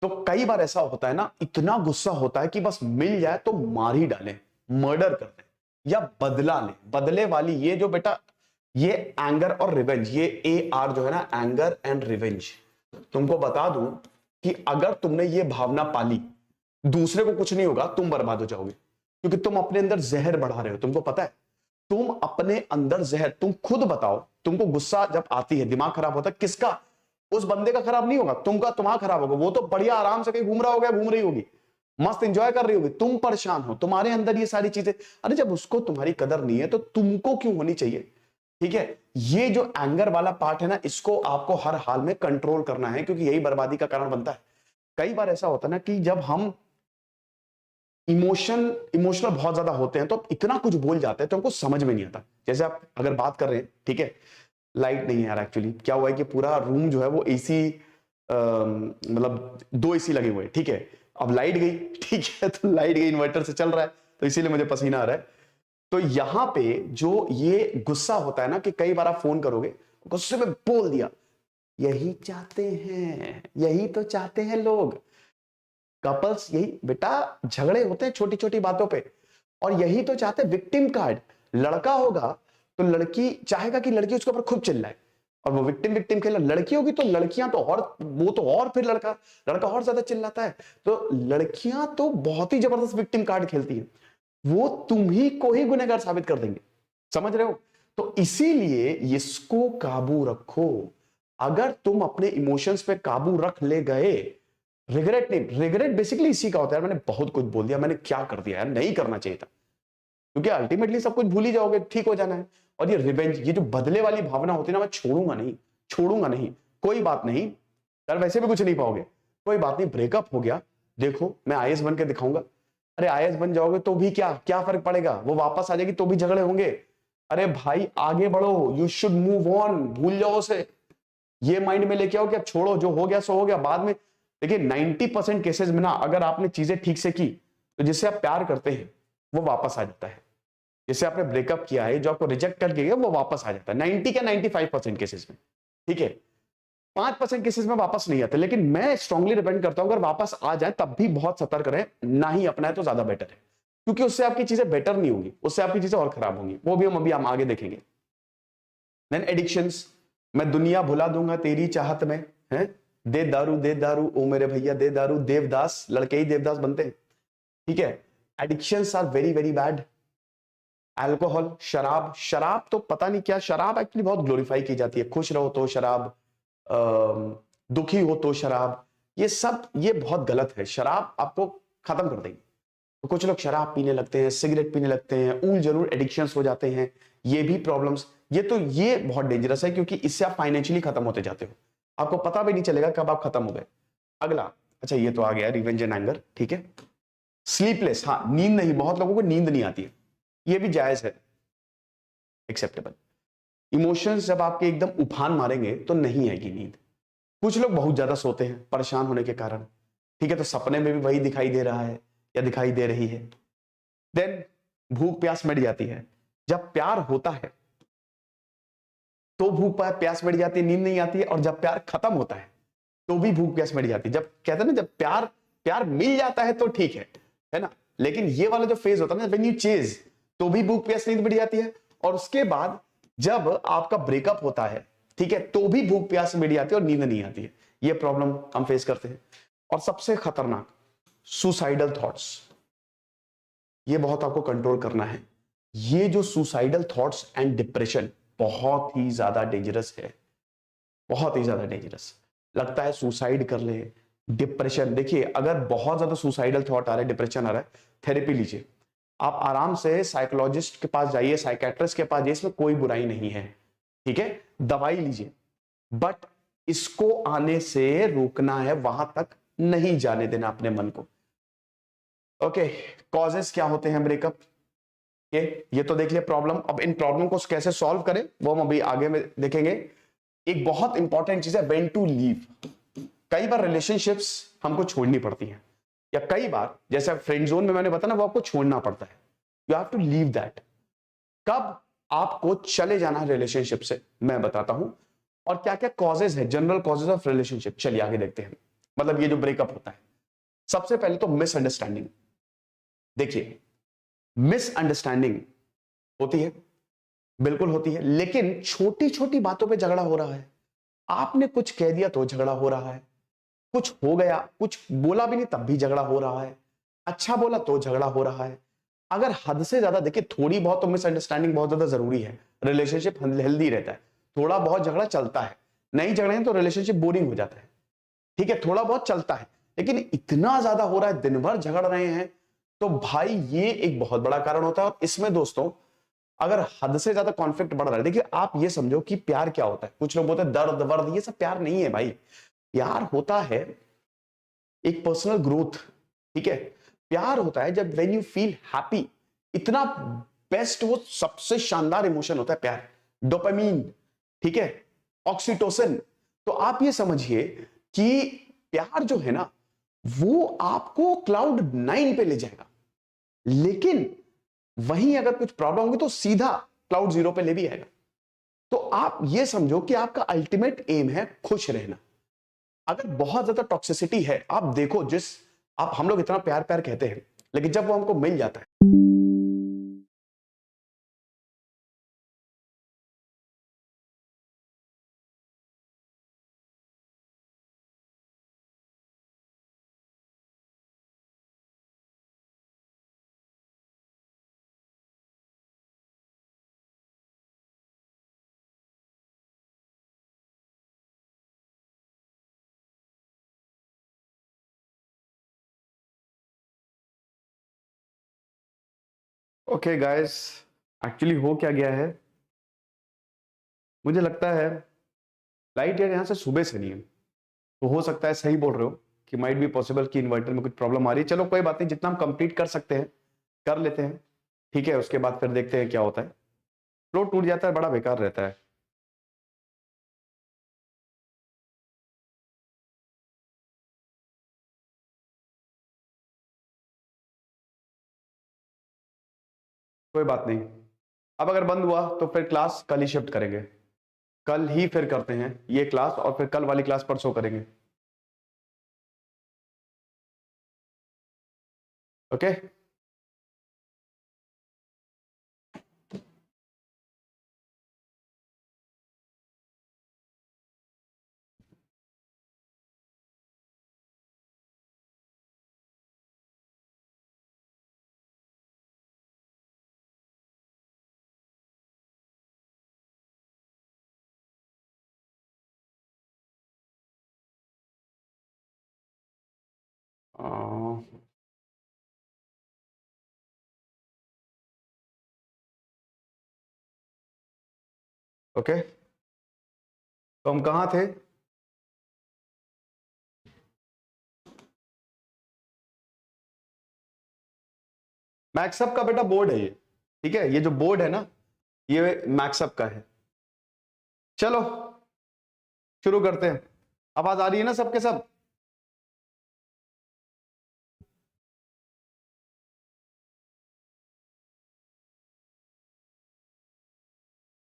तो कई बार ऐसा होता है ना, इतना गुस्सा होता है कि बस मिल जाए तो मार ही डालें, मर्डर कर दें या बदला लें। बदले वाली ये जो बेटा, ये एंगर और रिवेंज, ये AR जो है ना, एंगर एंड रिवेंज। तुमको बता दूं कि अगर तुमने ये भावना पाली, दूसरे को कुछ नहीं होगा, तुम बर्बाद हो जाओगे। क्योंकि तुम अपने अंदर जहर बढ़ा रहे हो। तुमको पता है, तुम अपने अंदर जहर, तुम खुद बताओ, तुमको गुस्सा जब आती है, दिमाग खराब होता है, किसका? उस बंदे का खराब नहीं होगा, तुम्हारा खराब होगा। वो तो बढ़िया आराम से कहीं घूम रहा होगा, घूम रही होगी, मस्त एंजॉय कर रही होगी, तुम परेशान हो, तुम्हारे अंदर ये सारी चीजें। अरे जब उसको तुम्हारी कदर नहीं है तो तुमको क्यों होनी चाहिए, ठीक है। ये जो एंगर वाला पार्ट है ना, इसको आपको हर हाल में कंट्रोल करना है, क्योंकि यही बर्बादी का कारण बनता है। कई बार ऐसा होता है ना कि जब हम इमोशनल बहुत ज्यादा होते हैं तो इतना कुछ बोल जाते हैं तो हमको समझ में नहीं आता। जैसे आप अगर बात कर रहे हैं, ठीक है, लाइट नहीं है यार, एक्चुअली क्या हुआ है कि पूरा रूम जो है वो AC, मतलब 2 AC लगे हुए हैं, ठीक है। अब लाइट गई, ठीक है, तो लाइट गई, इन्वर्टर से चल रहा है, तो इसीलिए मुझे पसीना आ रहा है। तो यहां पे जो ये गुस्सा होता है ना, कि कई बार आप फोन करोगे, गुस्से में बोल दिया, यही चाहते हैं, यही तो चाहते हैं लोग। कपल्स यही बेटा, झगड़े होते हैं छोटी छोटी बातों पे, और यही तो चाहते हैं विक्टिम कार्ड। लड़का होगा तो लड़की चाहेगा कि लड़की उसके ऊपर खूब चिल्लाए, और वो विक्टिम खेले। लड़की होगी तो लड़कियां तो और, वो तो और, फिर लड़का और ज्यादा चिल्लाता है। तो लड़कियां तो बहुत ही जबरदस्त विक्टिम कार्ड खेलती हैं, वो तुम ही को ही गुनहगार साबित कर देंगे, समझ रहे हो। तो इसीलिए इसको काबू रखो। अगर तुम अपने इमोशंस पे काबू रख ले गए, रिग्रेट नहीं, रिग्रेट बेसिकली इसी का होता है, मैंने बहुत कुछ बोल दिया, मैंने क्या कर दिया यार, नहीं करना चाहिए था। क्योंकि अल्टीमेटली सब कुछ भूल ही जाओगे, ठीक हो जाना है। और ये रिवेंज, ये जो बदले वाली भावना होती है ना, मैं छोड़ूंगा नहीं, कोई बात नहीं यार, वैसे भी कुछ नहीं पाओगे, कोई बात नहीं, ब्रेकअप हो गया, देखो मैं IAS बन के दिखाऊंगा। अरे IAS बन जाओगे तो भी क्या क्या फर्क पड़ेगा, वो वापस आ जाएगी तो भी झगड़े होंगे। अरे भाई आगे बढ़ो, यू शुड मूव ऑन, भूल जाओ उसे। ये माइंड में लेके आओ कि अब छोड़ो, जो हो गया सो हो गया, बाद में। देखिए 90% केसेस में ना, अगर आपने चीजें ठीक से की तो जिससे आप प्यार करते हैं वो वापस आ जाता है। जिससे आपने ब्रेकअप किया है, जो आपको रिजेक्ट करके गया, वो वापस आ जाता है 90 या 95% केसेस में, ठीक है। 5% केसेस में वापस नहीं आते, लेकिन मैं स्ट्रांगली रिकमेंड करता हूं अगर वापस आ जाए तब भी बहुत सतर्क रहे, ना ही अपनाए तो ज्यादा बेटर है। क्योंकि उससे आपकी चीजें बेटर नहीं होंगी, उससे आपकी चीजें और खराब होंगी, वो भी हम आगे देखेंगे। देन एडिक्शंस, मैं दुनिया भुला दूंगा तेरी चाहत में, है दे दारू ओ मेरे भैया दे दारू। देवदास, लड़के ही देवदास बनते हैं, ठीक है। Addictions are very very bad. Alcohol, शराब तो पता नहीं क्या, शराब एक्चुअली बहुत ग्लोरीफाई की जाती है, खुश रहो तो शराब, दुखी हो तो शराब, ये सब ये बहुत गलत है। शराब आपको खत्म कर देगी। तो कुछ लोग शराब पीने लगते हैं, सिगरेट पीने लगते हैं, ऊल जरूर एडिक्शंस हो जाते हैं, ये भी प्रॉब्लम्स। ये बहुत डेंजरस है, क्योंकि इससे आप फाइनेंशियली खत्म होते जाते हो, आपको पता भी नहीं चलेगा कब आप खत्म हो गए। अगला, अच्छा ये तो आ गया रिवेंज एंड एंगर, ठीक है। स्लीपलेस, हाँ नींद नहीं, बहुत लोगों को नींद नहीं आती है, ये भी जायज है, एक्सेप्टेबल। इमोशंस जब आपके एकदम उफान मारेंगे तो नहीं आएगी नींद। कुछ लोग बहुत ज्यादा सोते हैं परेशान होने के कारण, ठीक है, तो सपने में भी वही दिखाई दे रहा है या दिखाई दे रही है। देन भूख प्यास मिट जाती है। जब प्यार होता है तो भूख प्यास मिट जाती है, नींद नहीं आती है, और जब प्यार खत्म होता है तो भी भूख प्यास मिट जाती है। जब कहते हैं ना, जब प्यार मिल जाता है तो ठीक है ना, लेकिन ये वाला जो फेज होता है ना, व्हेन यू चेज, तो भी भूख प्यास नींद मिट जाती है, और उसके बाद जब आपका ब्रेकअप होता है, ठीक है, तो भी भूख प्यास मेरी आती है और नींद नहीं आती है। ये प्रॉब्लम हम फेस करते हैं। और सबसे खतरनाक, सुसाइडल थॉट्स, ये बहुत आपको कंट्रोल करना है। ये जो सुसाइडल थॉट्स एंड डिप्रेशन बहुत ही ज्यादा डेंजरस है, बहुत ही ज्यादा डेंजरस। लगता है सुसाइड कर ले। डिप्रेशन, देखिए अगर बहुत ज्यादा सुसाइडल थॉट आ रहा है, डिप्रेशन आ रहा है, थेरेपी लीजिए। आप आराम से साइकोलॉजिस्ट के पास जाइए, साइकेट्रिस्ट के पास जाइए, इसमें कोई बुराई नहीं है, ठीक है, दवाई लीजिए। बट इसको आने से रोकना है, वहां तक नहीं जाने देना अपने मन को। ओके, कॉजेस क्या होते हैं ब्रेकअप ये तो देख लिया प्रॉब्लम। अब इन प्रॉब्लम को कैसे सॉल्व करें वो हम अभी आगे में देखेंगे। एक बहुत इंपॉर्टेंट चीज है व्हेन टू लीव। कई बार रिलेशनशिप्स हमको छोड़नी पड़ती हैं, या कई बार जैसे फ्रेंड जोन में मैंने बताया ना, वो आपको छोड़ना पड़ता है। You have to leave that. कब आपको चले जाना है रिलेशनशिप से, मैं बताता हूं। और क्या क्या कॉजेज है, जनरल कॉजेज ऑफ रिलेशनशिप, चलिए आगे देखते हैं। मतलब ये जो ब्रेकअप होता है, सबसे पहले तो मिसअंडरस्टैंडिंग। देखिए, मिसअंडरस्टैंडिंग होती है, बिल्कुल होती है, लेकिन छोटी छोटी बातों पे झगड़ा हो रहा है। आपने कुछ कह दिया तो झगड़ा हो रहा है, कुछ हो गया, कुछ बोला भी नहीं तब भी झगड़ा हो रहा है, अच्छा बोला तो झगड़ा हो रहा है। अगर हद से ज्यादा, देखिए थोड़ी बहुत तो मिसअंडरस्टैंडिंग बहुत ज्यादा जरूरी है, रिलेशनशिप हेल्दी रहता है। थोड़ा बहुत झगड़ा चलता है, नहीं झगड़े तो रिलेशनशिप बोरिंग हो जाता है, ठीक है, थोड़ा बहुत चलता है। लेकिन इतना ज्यादा हो रहा है, दिन भर झगड़ रहे हैं, तो भाई ये एक बहुत बड़ा कारण होता है। और इसमें दोस्तों, अगर हद से ज्यादा कॉन्फ्लिक्ट बढ़ रहा है, देखिए आप ये समझो कि प्यार क्या होता है। कुछ लोग बोलते हैं दर्द वर्द, ये सब प्यार नहीं है भाई। प्यार होता है एक पर्सनल ग्रोथ, ठीक है। प्यार होता है जब व्हेन यू फील हैप्पी, इतना बेस्ट, वो सबसे शानदार इमोशन होता है प्यार। डोपामीन, ठीक है, ऑक्सीटोसिन। तो आप ये समझिए कि प्यार जो है ना, वो आपको क्लाउड 9 पे ले जाएगा। लेकिन वहीं अगर कुछ प्रॉब्लम होगी तो सीधा क्लाउड 0 पे ले भी आएगा। तो आप ये समझो कि आपका अल्टीमेट एम है खुश रहना। अगर बहुत ज्यादा टॉक्सिसिटी है, आप देखो, आप हम लोग इतना प्यार प्यार कहते हैं, लेकिन जब वो हमको मिल जाता है, ओके गाइस, एक्चुअली हो क्या गया है, मुझे लगता है लाइट यार यहाँ से सुबह से नहीं है। तो हो सकता है सही बोल रहे हो कि माइट बी पॉसिबल कि इन्वर्टर में कुछ प्रॉब्लम आ रही है। चलो कोई बात नहीं, जितना हम कंप्लीट कर सकते हैं कर लेते हैं, ठीक है। उसके बाद फिर देखते हैं क्या होता है। फ्लो टूट जाता है, बड़ा बेकार रहता है। कोई बात नहीं, अब अगर बंद हुआ तो फिर क्लास कल ही शिफ्ट करेंगे। कल ही फिर करते हैं ये क्लास, और फिर कल वाली क्लास परसों करेंगे। ओके। ओके, तो हम कहाँ थे? मैक्सअप का बेटा बोर्ड है ये, ठीक है, ये जो बोर्ड है ना, ये मैक्सअप का है। चलो शुरू करते हैं। आवाज आ रही है ना सबके सब?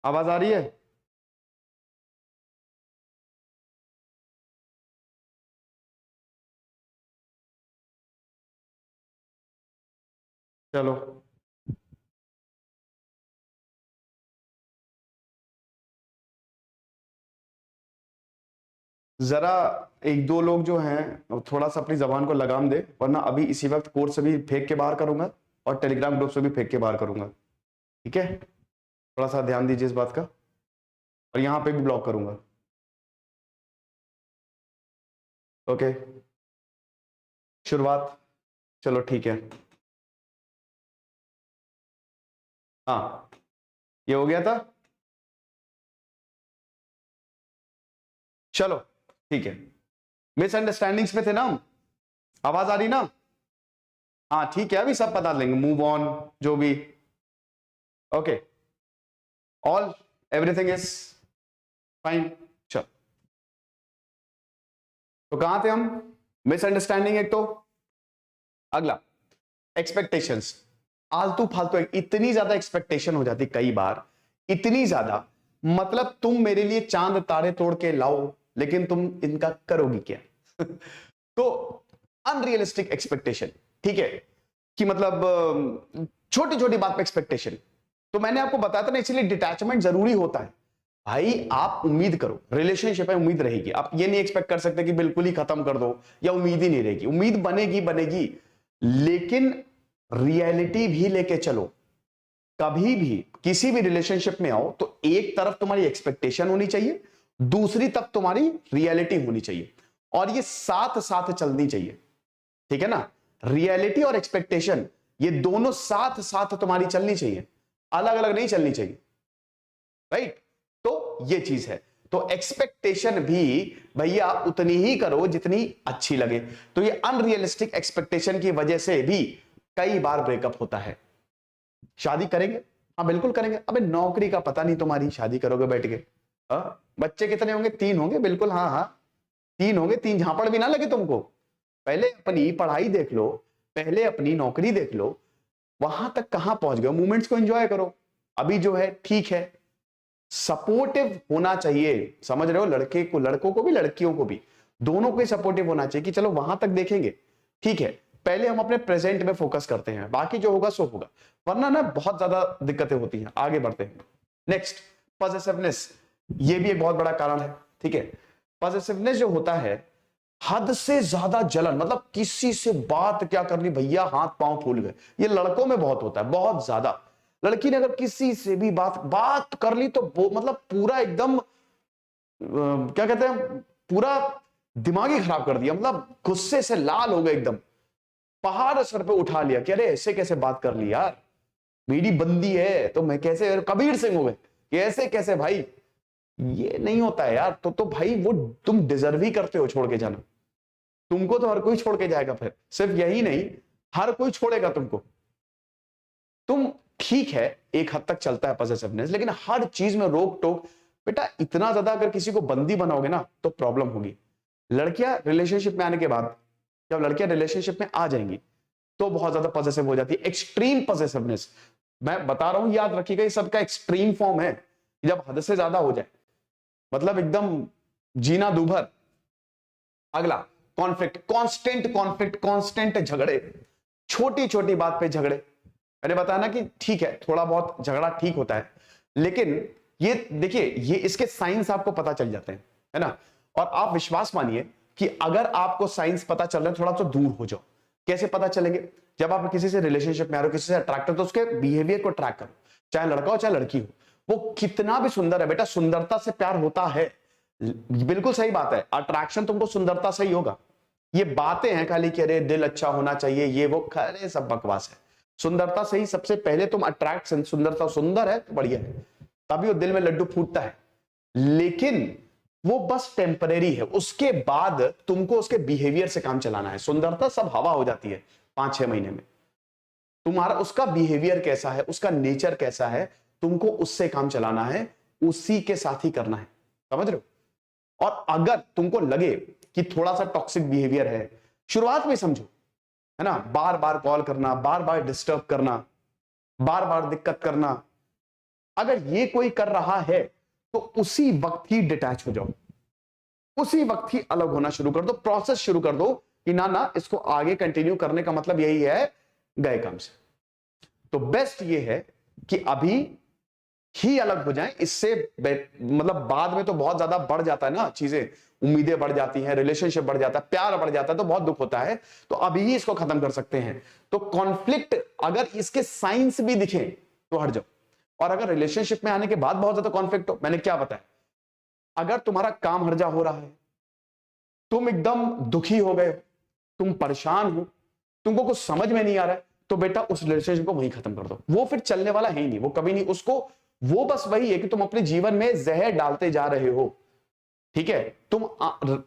आवाज आ रही है? चलो। जरा एक दो लोग जो हैं थोड़ा सा अपनी जबान को लगाम दे, वरना अभी इसी वक्त कोर्स से भी फेंक के बाहर करूंगा और टेलीग्राम ग्रुप से भी फेंक के बाहर करूंगा। ठीक है, थोड़ा सा ध्यान दीजिए इस बात का, और यहां पे भी ब्लॉक करूंगा। ओके, शुरुआत, चलो ठीक है। हाँ, ये हो गया था, चलो ठीक है। मिसअंडरस्टैंडिंग्स में थे ना हम, आवाज आ रही ना? हाँ ठीक है, अभी सब बता लेंगे, मूव ऑन जो भी। Okay, all everything is fine. चलो, तो कहां थे हम? मिसअंडरस्टैंडिंग एक, तो अगला एक्सपेक्टेशंस। आलतू फालतू इतनी ज्यादा एक्सपेक्टेशन हो जाती कई बार, इतनी ज्यादा, मतलब तुम मेरे लिए चांद तारे तोड़ के लाओ, लेकिन तुम इनका करोगी क्या? तो अनरियलिस्टिक एक्सपेक्टेशन, ठीक है, कि मतलब छोटी छोटी बात पे एक्सपेक्टेशन। तो मैंने आपको बताया था ना, इसलिए डिटैचमेंट जरूरी होता है भाई। आप उम्मीद करो, रिलेशनशिप में उम्मीद रहेगी, आप ये नहीं एक्सपेक्ट कर सकते कि बिल्कुल ही खत्म कर दो या उम्मीद ही नहीं रहेगी। उम्मीद बनेगी बनेगी, लेकिन रियलिटी भी लेके चलो। कभी भी किसी भी रिलेशनशिप में आओ तो एक तरफ तुम्हारी एक्सपेक्टेशन होनी चाहिए, दूसरी तरफ तुम्हारी रियलिटी होनी चाहिए, और ये साथ साथ चलनी चाहिए। ठीक है ना? रियलिटी और एक्सपेक्टेशन ये दोनों साथ साथ तुम्हारी चलनी चाहिए, अलग अलग नहीं चलनी चाहिए। राइट? तो ये चीज है। तो एक्सपेक्टेशन भी भैया उतनी ही करो जितनी अच्छी लगे। तो ये अनरियलिस्टिक एक्सपेक्टेशन की वजह से भी कई बार ब्रेकअप होता है। शादी करेंगे? हाँ बिल्कुल करेंगे। अबे नौकरी का पता नहीं तुम्हारी, शादी करोगे बैठ के? बच्चे कितने होंगे? 3 होंगे, बिल्कुल, हाँ हाँ 3 होंगे। 3 झापड़ भी ना लगे तुमको। पहले अपनी पढ़ाई देख लो, पहले अपनी नौकरी देख लो, वहां तक कहां पहुंच गए, मोमेंट्स को एंजॉय करो। अभी जो है ठीक है, सपोर्टिव होना चाहिए, समझ रहे हो? लड़के को, लड़कों को भी लड़कियों को भी, दोनों को सपोर्टिव होना चाहिए कि चलो वहां तक देखेंगे, ठीक है, पहले हम अपने प्रेजेंट में फोकस करते हैं, बाकी जो होगा सो होगा, वरना ना बहुत ज्यादा दिक्कतें होती हैं। आगे बढ़ते हैं। नेक्स्ट, पॉसेसिवनेस, ये भी एक बहुत बड़ा कारण है। ठीक है, पॉसेसिवनेस जो होता है, हद से ज्यादा जलन, मतलब किसी से बात क्या करनी भैया, हाथ पांव फूल गए। ये लड़कों में बहुत होता है, बहुत ज्यादा। लड़की ने अगर किसी से भी बात कर ली तो मतलब पूरा एकदम क्या कहते हैं, पूरा दिमाग ही खराब कर दिया, मतलब गुस्से से लाल हो गए एकदम, पहाड़ सर पे उठा लिया कि अरे ऐसे कैसे बात कर ली यार, मेरी बंदी है तो मैं कैसे, कबीर सिंह हो गए कि ऐसे कैसे भाई। ये नहीं होता है यार। तो भाई वो तुम डिजर्व ही करते हो छोड़ के जाना। तुमको तो हर कोई छोड़ के जाएगा, फिर सिर्फ यही नहीं, हर कोई छोड़ेगा तुमको। तुम ठीक है, एक हद तक चलता है पॉसेसिवनेस, लेकिन हर चीज में रोक टोक, बेटा इतना ज्यादा अगर किसी को बंदी बनाओगे ना तो प्रॉब्लम होगी। लड़कियां रिलेशनशिप में आने के बाद, जब लड़कियां रिलेशनशिप में आ जाएंगी तो बहुत ज्यादा पॉसेसिव हो जाती है, एक्सट्रीम पॉसेसिवनेस। मैं बता रहा हूं, याद रखिएगा, ये सबका एक्सट्रीम फॉर्म है, जब हद से ज्यादा हो जाए, मतलब एकदम जीना दूभर। अगला, कॉन्फ्लिक्ट, कांस्टेंट कॉन्फ्लिक्ट, कांस्टेंट झगड़े, छोटी छोटी बात पे झगड़े। मैंने बताया ना कि ठीक है, थोड़ा बहुत झगड़ा ठीक होता है, लेकिन ये देखिए, ये इसके साइंस आपको पता चल जाते हैं, है ना? और आप विश्वास मानिए कि अगर आपको साइंस पता चल रहे हैं, थोड़ा सा दूर हो जाओ। कैसे पता चलेंगे? जब आप किसी से रिलेशनशिप में आ रहे हो, किसी से अट्रैक्ट हो, तो उसके बिहेवियर को ट्रैक करो, चाहे लड़का हो चाहे लड़की हो। वो कितना भी सुंदर है, बेटा सुंदरता से प्यार होता है, बिल्कुल सही बात है, अट्रैक्शन तुमको सुंदरता से ही होगा। ये बातें हैं खाली कि अरे दिल अच्छा होना चाहिए, ये वो, खरे सब बकवास है। सुंदरता से ही सबसे पहले तुम अट्रैक्ट, सुंदरता सुंदर है तो बढ़िया है, तभी वो दिल में लड्डू फूटता है। लेकिन वो बस टेम्परेरी है, उसके बाद तुमको उसके बिहेवियर से काम चलाना है। सुंदरता सब हवा हो जाती है 5-6 महीने में। तुम्हारा उसका बिहेवियर कैसा है, उसका नेचर कैसा है, तुमको उससे काम चलाना है, उसी के साथ ही करना है, समझ रहे हो? और अगर तुमको लगे कि थोड़ा सा टॉक्सिक बिहेवियर है, शुरुआत में समझो, है ना, बार बार कॉल करना, बार बार डिस्टर्ब करना, बार बार दिक्कत करना, अगर ये कोई कर रहा है तो उसी वक्त ही डिटैच हो जाओ, उसी वक्त ही अलग होना शुरू कर दो, प्रोसेस शुरू कर दो कि ना ना इसको आगे कंटिन्यू करने का मतलब यही है, गए काम से। तो बेस्ट ये है कि अभी ही अलग हो जाएं, इससे मतलब बाद में तो बहुत ज्यादा बढ़ जाता है ना चीजें, उम्मीदें बढ़ जाती हैं, रिलेशनशिप बढ़ जाता है, प्यार बढ़ जाता है, तो बहुत दुख होता है। तो अभी ही इसको खत्म कर सकते हैं। तो कॉन्फ्लिक्ट अगर इसके साइंस भी दिखे तो हट जाओ। और अगर रिलेशनशिप में आने के बाद बहुत ज्यादा कॉन्फ्लिक्ट हो, मैंने क्या बताया, अगर तुम्हारा काम हर्जा हो रहा है, तुम एकदम दुखी हो गए, तुम परेशान हो, तुमको कुछ समझ में नहीं आ रहा है, तो बेटा उस रिलेशनशिप को वहीं खत्म कर दो। वो फिर चलने वाला है ही नहीं, वो कभी नहीं। उसको वो बस वही है कि तुम अपने जीवन में जहर डालते जा रहे हो। ठीक है, तुम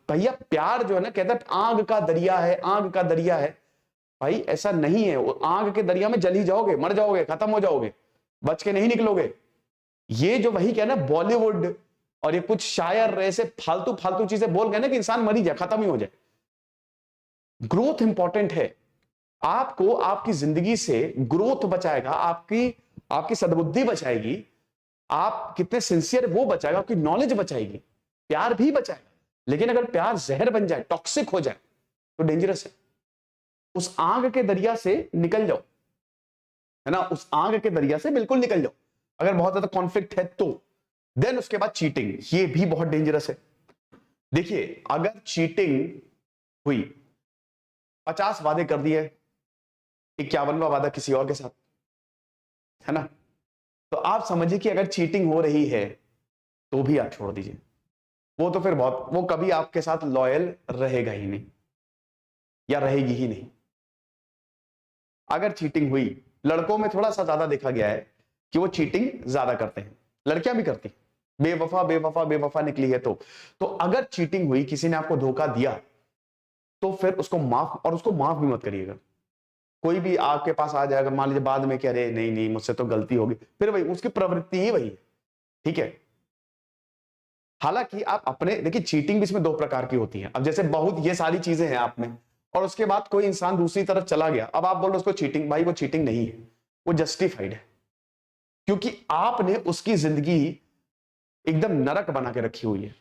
भैया प्यार जो है ना, कहता है आग का दरिया है, आग का दरिया है। भाई ऐसा नहीं है, वो आग के दरिया में जल ही जाओगे, मर जाओगे, खत्म हो जाओगे, बच के नहीं निकलोगे। ये जो वही कहना बॉलीवुड और ये कुछ शायर ऐसे फालतू फालतू चीजें बोल गए ना कि इंसान मर ही जाए, खत्म ही हो जाए। ग्रोथ इंपॉर्टेंट है। आपको आपकी जिंदगी से ग्रोथ बचाएगा, आपकी सद्बुद्धि बचाएगी, आप कितने सिंसियर वो बचाएगा, आपकी नॉलेज बचाएगी, प्यार भी बचाएगा। लेकिन अगर प्यार जहर बन जाए, टॉक्सिक हो जाए, तो डेंजरस है। उस आग के दरिया से निकल जाओ, है ना, उस आग के दरिया से बिल्कुल निकल जाओ। अगर बहुत ज्यादा कॉन्फ्लिक्ट है तो देन उसके बाद चीटिंग, ये भी बहुत डेंजरस है। देखिए अगर चीटिंग हुई, 50 वादे कर दिए, 51वां वादा किसी और के साथ, है ना, तो आप समझिए कि अगर चीटिंग हो रही है तो भी आप छोड़ दीजिए। वो तो फिर बहुत, वो कभी आपके साथ लॉयल रहेगा ही नहीं या रहेगी ही नहीं। अगर चीटिंग हुई, लड़कों में थोड़ा सा ज्यादा देखा गया है कि वो चीटिंग ज्यादा करते हैं, लड़कियां भी करती, बेवफा बेवफा बेवफा निकली है तो अगर चीटिंग हुई, किसी ने आपको धोखा दिया, तो फिर उसको माफ, और उसको माफ भी मत करिएगा। कोई भी आपके पास आ जाएगा, मान लीजिए बाद में कह रहे नहीं नहीं मुझसे तो गलती होगी, फिर वही उसकी प्रवृत्ति ही वही है। ठीक है, हालांकि आप अपने देखिए, चीटिंग भी इसमें 2 प्रकार की होती है। अब जैसे बहुत ये सारी चीजें हैं आप में, और उसके बाद कोई इंसान दूसरी तरफ चला गया, अब आप बोल रहे उसको चीटिंग, भाई वो चीटिंग नहीं है, वो जस्टिफाइड है, क्योंकि आपने उसकी जिंदगी एकदम नरक बना के रखी हुई है।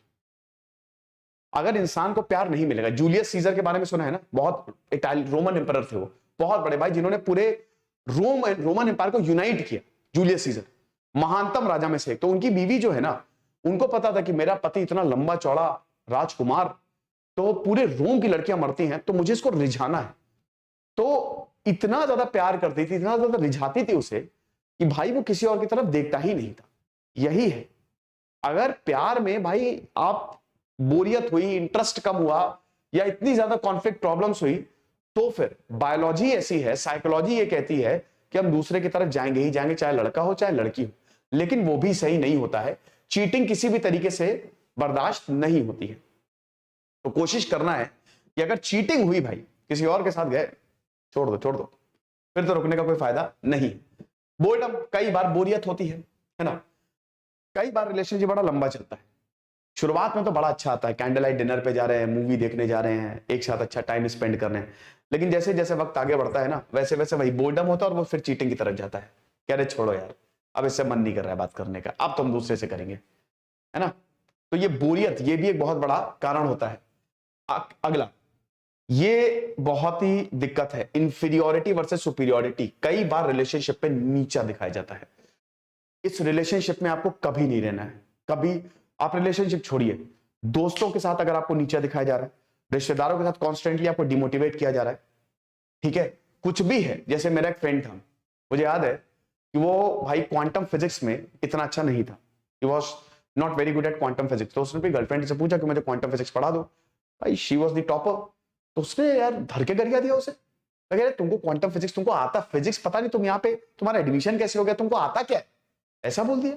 अगर इंसान को प्यार नहीं मिलेगा, जूलियस सीजर के बारे में सुना है ना, बहुत रोमन एम्परर थे वो, बहुत बड़े भाई, जिन्होंने पूरे रोमन एम्पायर को यूनाइट किया। जूलियस सीजर महानतम राजा में से एक। तो उनकी बीवी जो है ना, उनको पता था कि मेरा पति इतना लंबा चौड़ा राजकुमार, तो पूरे रोम की लड़कियां मरती हैं, तो मुझे इसको रिझाना है। तो इतना ज्यादा प्यार करती थी, इतना ज्यादा रिझाती थी उसे, कि भाई वो किसी और की तरफ देखता ही नहीं था। यही है, अगर प्यार में भाई आप बोरियत हुई, इंटरेस्ट कम हुआ, या इतनी ज्यादा कॉन्फ्लिक्ट प्रॉब्लम्स हुई, तो फिर बायोलॉजी ऐसी है, साइकोलॉजी ये कहती है कि हम दूसरे की तरफ जाएंगे ही जाएंगे, चाहे लड़का हो चाहे लड़की हो। लेकिन वो भी सही नहीं होता है, चीटिंग किसी भी तरीके से बर्दाश्त नहीं होती है। तो कोशिश करना है कि अगर चीटिंग हुई भाई, किसी और के साथ गए, छोड़ दो छोड़ दो, फिर तो रुकने का कोई फायदा नहीं। बोर्डम, कई बार बोरियत होती है ना, कई बार रिलेशनशिप बड़ा लंबा चलता है। शुरुआत में तो बड़ा अच्छा आता है, कैंडल लाइट डिनर पे जा रहे हैं, मूवी देखने जा रहे हैं, एक साथ अच्छा टाइम स्पेंड कर रहे हैं। लेकिन जैसे जैसे वक्त आगे बढ़ता है ना, वैसे वैसे वही बोर्डम होता है, और वो फिर चीटिंग की तरफ जाता है। कह रहे छोड़ो यार, अब इससे मन नहीं कर रहा है बात करने का, अब तुम दूसरे से करेंगे, है ना। तो ये बोरियत, ये भी एक बहुत बड़ा कारण होता है। अगला, ये बहुत ही दिक्कत है, इंफीरियोरिटी वर्सेस सुपीरियोरिटी। कई बार रिलेशनशिप पे नीचा दिखाया जाता है। इस रिलेशनशिप में आपको कभी नहीं रहना है, कभी। आप रिलेशनशिप छोड़िए, दोस्तों के साथ अगर आपको नीचा दिखाया जा रहा है, रिश्तेदारों के साथ कॉन्स्टेंटली आपको डिमोटिवेट किया जा रहा है, ठीक है, कुछ भी है। जैसे मेरा एक फ्रेंड था, मुझे याद है कि वो भाई क्वांटम फिजिक्स में इतना अच्छा नहीं था, he was not very good at quantum physics. तो उसने अपनी गर्लफ्रेंड से पूछा कि मुझे क्वांटम फिजिक्स पढ़ा दो, भाई शी वाज द टॉपर। तो उसने यार धर के गरिया दिया उसे, अरे तुमको क्वांटम फिजिक्स, तुमको आता फिजिक्स, पता नहीं तुम यहाँ पे, तुम्हारा एडमिशन कैसे हो गया, तुमको आता क्या है, ऐसा बोल दिया।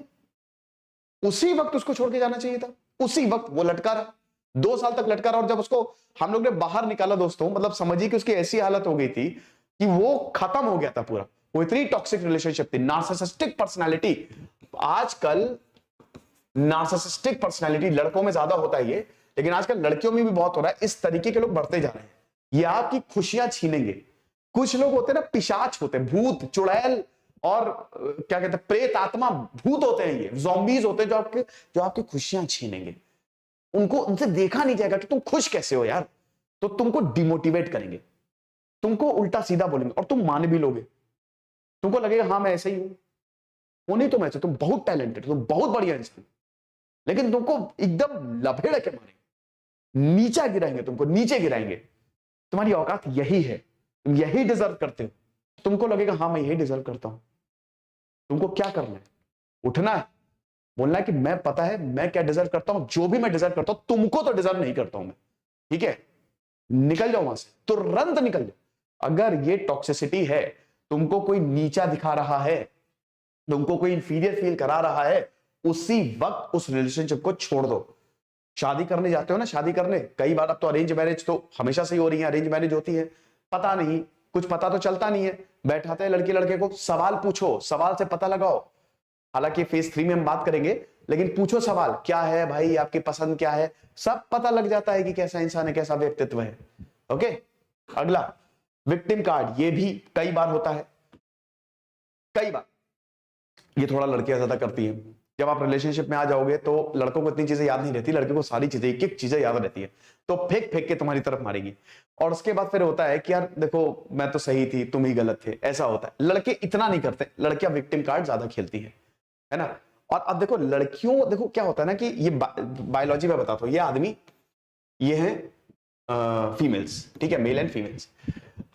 उसी वक्त उसको छोड़ के जाना चाहिए था, उसी वक्त। वो लटका रहा, 2 साल तक लटका रहा, और जब उसको हम लोग ने बाहर निकाला दोस्तों, मतलब समझिए कि उसकी ऐसी हालत हो गई थी कि वो खत्म हो गया था पूरा। वो इतनी टॉक्सिक रिलेशनशिप थी, नार्सिसिस्टिक पर्सनालिटी। आजकल नार्सिसिस्टिक पर्सनालिटी लड़कों में ज्यादा होता है ये, लेकिन आजकल लड़कियों में भी बहुत हो रहा है। इस तरीके के लोग बढ़ते जा रहे हैं, ये आपकी खुशियां छीनेंगे। कुछ लोग होते हैं ना, पिशाच होते हैं, भूत चुड़ैल, और क्या कहते हैं, प्रेत आत्मा, भूत होते हैं, ये ज़ॉम्बीज होते हैं, जो आपकी खुशियां छीनेंगे। उनको, उनसे देखा नहीं जाएगा कि तुम खुश कैसे हो यार, तो तुमको डिमोटिवेट करेंगे, तुमको उल्टा सीधा बोलेंगे, और तुम मान भी लोगे। तुमको लगेगा हाँ मैं ऐसे ही हूं, वो नहीं, तुम ऐसे, तुम बहुत टैलेंटेड, तुम बहुत बढ़िया इंसान, लेकिन तुमको एकदम लपेड़ के मारेंगे, नीचा गिराएंगे, तुमको नीचे गिराएंगे। तुम्हारी औकात यही है, तुम यही डिजर्व करते हो। तुमको लगेगा हाँ मैं यही डिजर्व करता हूं। तुमको क्या करना है? उठना है, बोलना है कि मैं पता है मैं क्या डिजर्व करता हूं, जो भी मैं डिजर्व करता हूं तुमको तो डिजर्व नहीं करता हूं मैं, ठीक है? निकल जाओ वहां से, तुरंत निकल जाओ। अगर ये टॉक्सिसिटी है, तुमको कोई नीचा दिखा रहा है, तुमको कोई इंफीरियर फील करा रहा है, उसी वक्त उस रिलेशनशिप को छोड़ दो। शादी करने जाते हो ना, शादी करने, कई बार अब तो अरेंज मैरिज तो हमेशा से ही हो रही है, अरेंज मैरिज होती है, पता नहीं, कुछ पता तो चलता नहीं है, बैठाते हैं लड़की लड़के को, सवाल पूछो, सवाल से पता लगाओ। हालांकि फेज 3 में हम बात करेंगे, लेकिन पूछो सवाल, क्या है भाई आपकी पसंद क्या है, सब पता लग जाता है कि कैसा इंसान है, कैसा व्यक्तित्व है। ओके, अगला विक्टिम कार्ड, ये भी कई बार होता है, कई बार। ये थोड़ा लड़कियां ज्यादा करती हैं। जब आप रिलेशनशिप में आ जाओगे तो लड़कों को इतनी चीजें याद नहीं रहती, लड़के को सारी चीजें, एक एक चीजें याद रहती है, तो फेंक फेंक के तुम्हारी तरफ मारेगी। और उसके बाद फिर होता है कि यार देखो मैं तो सही थी, तुम ही गलत थे, ऐसा होता है। लड़के इतना नहीं करते, लड़कियां विक्टिम कार्ड ज्यादा खेलती है ना। और अब देखो लड़कियों, देखो क्या होता है ना कि ये बायोलॉजी में बताता हूं, ये आदमी, ये है फीमेल्स, ठीक है, मेल एंड फीमेल्स।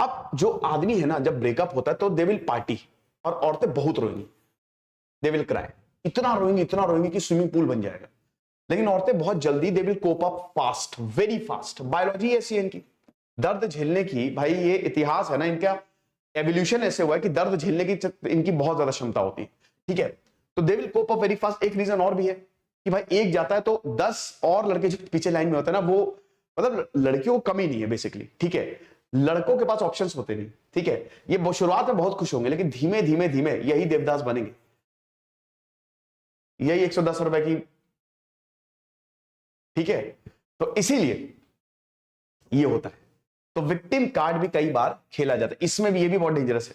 अब जो आदमी है ना, जब ब्रेकअप होता है तो दे विल पार्टी, और औरतें बहुत रोएंगी, दे विल क्राई, इतना रोएंगी कि स्विमिंग पूल बन जाएगा। लेकिन औरतें बहुत जल्दी, they will cope up fast, very fast. Biology ऐसी है इनकी, दर्द झेलने की, भाई ये इतिहास है ना इनका, एवोल्यूशन ऐसे हुआ है कि दर्द झेलने की इनकी बहुत ज्यादा क्षमता होती है, ठीक है। तो they will cope up very fast. एक रीजन और भी है कि भाई एक जाता है तो 10 और लड़के जो पीछे लाइन में होते हैं ना, वो मतलब लड़कियों को कमी नहीं है बेसिकली, ठीक है। लड़कों के पास ऑप्शंस होते नहीं, ठीक है। ये शुरुआत में बहुत खुश होंगे, लेकिन धीमे धीमे धीमे यही देवदास बनेंगे, यही 110 रुपए की, ठीक है। तो इसीलिए ये होता है। तो विक्टिम कार्ड भी कई बार खेला जाता है, इसमें भी, ये भी बहुत डेंजरस है,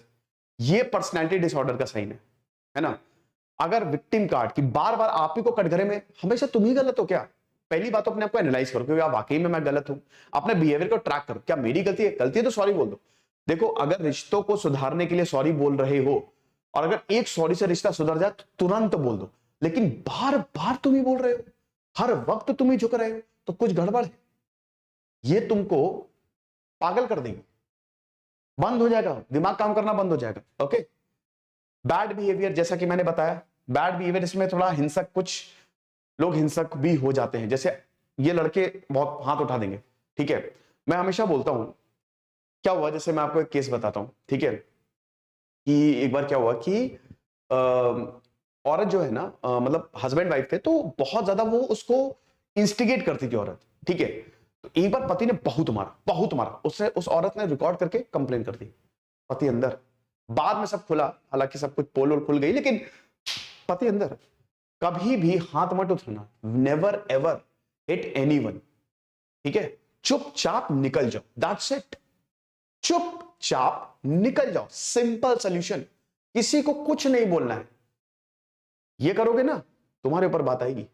ये पर्सनैलिटी डिसऑर्डर का साइन है ना। अगर विक्टिम कार्ड की बार बार आप ही को कटघरे में, हमेशा तुम ही गलत हो क्या, पहली बात तो अपने आपको एनालाइज करो कि वाकई में मैं गलत हूं, अपने बिहेवियर को ट्रैक करो, क्या मेरी गलती है, गलती है तो सॉरी बोल दो। देखो अगर रिश्तों को सुधारने के लिए सॉरी बोल रहे हो, और अगर एक सॉरी से रिश्ता सुधर जाए तो तुरंत बोल दो, लेकिन बार बार तुम ही बोल रहे हो, हर वक्त तुम ही झुक रहे हो, तो कुछ गड़बड़ है, ये तुमको पागल कर देगी, बंद हो जाएगा, दिमाग काम करना बंद हो जाएगा। ओके, बैड बिहेवियर, जैसा कि मैंने बताया, बैड बिहेवियर, इसमें थोड़ा हिंसक, कुछ लोग हिंसक भी हो जाते हैं, जैसे ये लड़के बहुत हाथ उठा देंगे, ठीक है। मैं हमेशा बोलता हूं, क्या हुआ, जैसे मैं आपको एक केस बताता हूं, ठीक है, कि एक बार क्या हुआ कि औरत जो है ना, मतलब हस्बैंड वाइफ थे, तो बहुत ज्यादा वो उसको इंस्टिगेट करती थी औरत, ठीक है। तो एक बार पति ने बहुत मारा, उसने, उस औरत ने रिकॉर्ड करके कंप्लेन कर दी, पति अंदर। बाद में सब खुला, हालांकि सब कुछ पोल वोल खुल गई, लेकिन पति अंदर। कभी भी हाथ मत उठाना, नेवर एवर हिट एनीवन, ठीक है। चुपचाप निकल जाओ, दैट्स इट, चुपचाप निकल जाओ, सिंपल सॉल्यूशन, किसी को कुछ नहीं बोलना है। ये करोगे ना, तुम्हारे ऊपर बात आएगी।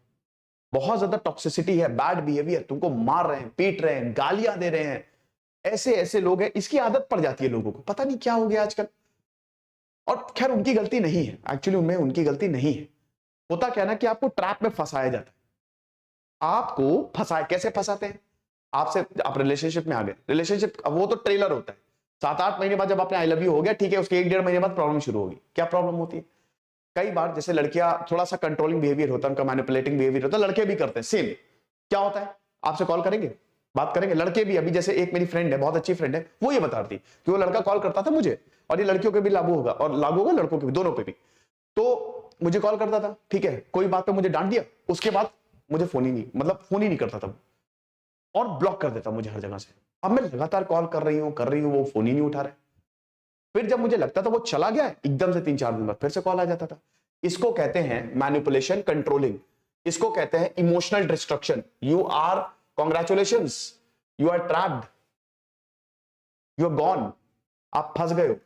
बहुत ज्यादा टॉक्सिसिटी है, बैड बिहेवियर, तुमको मार रहे हैं, पीट रहे हैं, गालियां दे रहे हैं, ऐसे ऐसे लोग हैं, इसकी आदत पड़ जाती है लोगों को, पता नहीं क्या हो गया आजकल। और खैर उनकी गलती नहीं है, एक्चुअली उनमें उनकी गलती नहीं है। होता क्या ना कि आपको ट्रैप में फंसाया जाता है, आपको फंसाए, कैसे फंसाते हैं, आपसे, आप रिलेशनशिप में आ गए, रिलेशनशिप वो तो ट्रेलर होता है, 7-8 महीने बाद जब आपने आई लव यू हो गया, ठीक है, उसके 1-1.5 महीने बाद प्रॉब्लम शुरू होगी। क्या प्रॉब्लम होती है, कई बार जैसे लड़कियां थोड़ा सा कंट्रोलिंग बिहेवियर होता है, उनका मैनिपुलेटिंग बिहेवियर होता है, लड़के भी करते हैं सेम। क्या होता है, आपसे कॉल करेंगे, बात करेंगे, लड़के भी। अभी जैसे एक मेरी फ्रेंड है, बहुत अच्छी फ्रेंड है, वो ये बता रही थी कि वो लड़का कॉल करता था मुझे, और ये लड़कियों के भी लागू होगा, और लागू होगा लड़कों के भी, दोनों पे भी। तो मुझे कॉल करता था, ठीक है, कोई बात पे मुझे डांट दिया, उसके बाद मुझे फोन ही नहीं करता था, और ब्लॉक कर देता मुझे हर जगह से। अब मैं लगातार कॉल कर रही हूँ, वो फोन ही नहीं उठा रहा है। फिर जब मुझे लगता था वो चला गया, एकदम से 3-4 दिन बाद फिर से कॉल आ जाता था। इसको कहते हैं मैनिपुलेशन, कंट्रोलिंग, इसको कहते हैं emotional destruction. You are, congratulations, you are trapped, you are gone, आप फंस गए हो।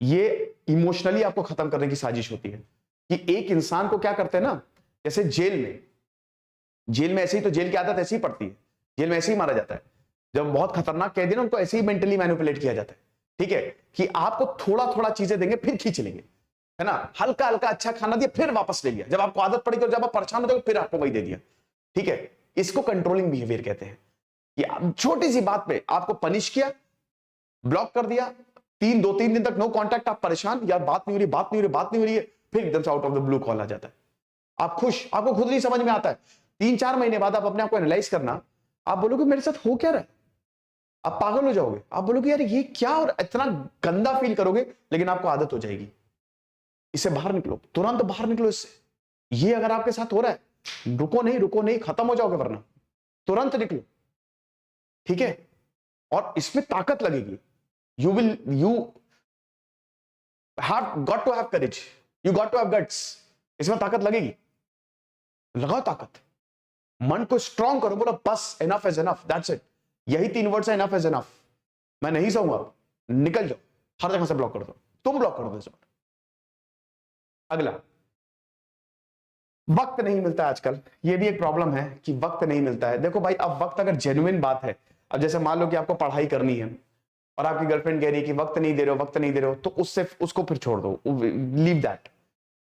ये इमोशनली आपको खत्म करने की साजिश होती है कि एक इंसान को क्या करते हैं ना, जैसे जेल में ऐसे ही, तो जेल की आदत ऐसी ही पड़ती है, जेल में ऐसे ही मारा जाता है। जब बहुत खतरनाक कैदी ना, उनको ऐसे ही मेंटली मैनिपुलेट किया जाता है, ठीक है, कि आपको थोड़ा थोड़ा चीजें देंगे, फिर खींच लेंगे, है ना, हल्का हल्का अच्छा खाना दिया, फिर वापस ले लिया, जब आपको आदत पड़ेगी और जब आप परेशान हो जाओगे फिर आपको वही दे दिया, ठीक है। इसको कंट्रोलिंग बिहेवियर कहते हैं कि छोटी सी बात पे आपको पनिश किया, ब्लॉक कर दिया, 2-3 दिन तक नो कांटेक्ट, आप परेशान, यार बात नहीं हो रही, बात नहीं हो रही, बात नहीं हो रही है, फिर एकदम से out of the blue call आ जाता है, आप खुश, आपको खुद नहीं समझ में आता है। 3-4 महीने बाद आप अपने आप को एनालाइज करना, आप बोलोगे मेरे साथ हो क्या रहा है, आप पागल हो जाओगे, आप बोलोगे यार ये क्या, और इतना गंदा फील करोगे, लेकिन आपको आदत हो जाएगी। इससे बाहर निकलो, तुरंत बाहर निकलो इससे। ये अगर आपके साथ हो रहा है, रुको नहीं, खत्म हो जाओगे, वरना तुरंत निकलो, ठीक है। और इसमें ताकत लगेगी, you have got to have courage, you got to have guts, इसमें ताकत लगेगी, लगाओ ताकत, मन को स्ट्रॉन्ग करो, बोलो बस enough is enough, that's it, यही 3 वर्ड है, enough is enough, मैं नहीं सहूंगा, निकल जाओ, हर जगह से ब्लॉक कर दो, तुम ब्लॉक कर दो। अगला, वक्त नहीं मिलता आजकल, ये भी एक प्रॉब्लम है कि वक्त नहीं मिलता है। देखो भाई, अब वक्त अगर जेन्युइन बात है, अब जैसे मान लो कि आपको पढ़ाई करनी है और आपकी गर्लफ्रेंड कह रही है कि वक्त नहीं दे रहे हो, तो उसको फिर छोड़ दो, लीव दैट।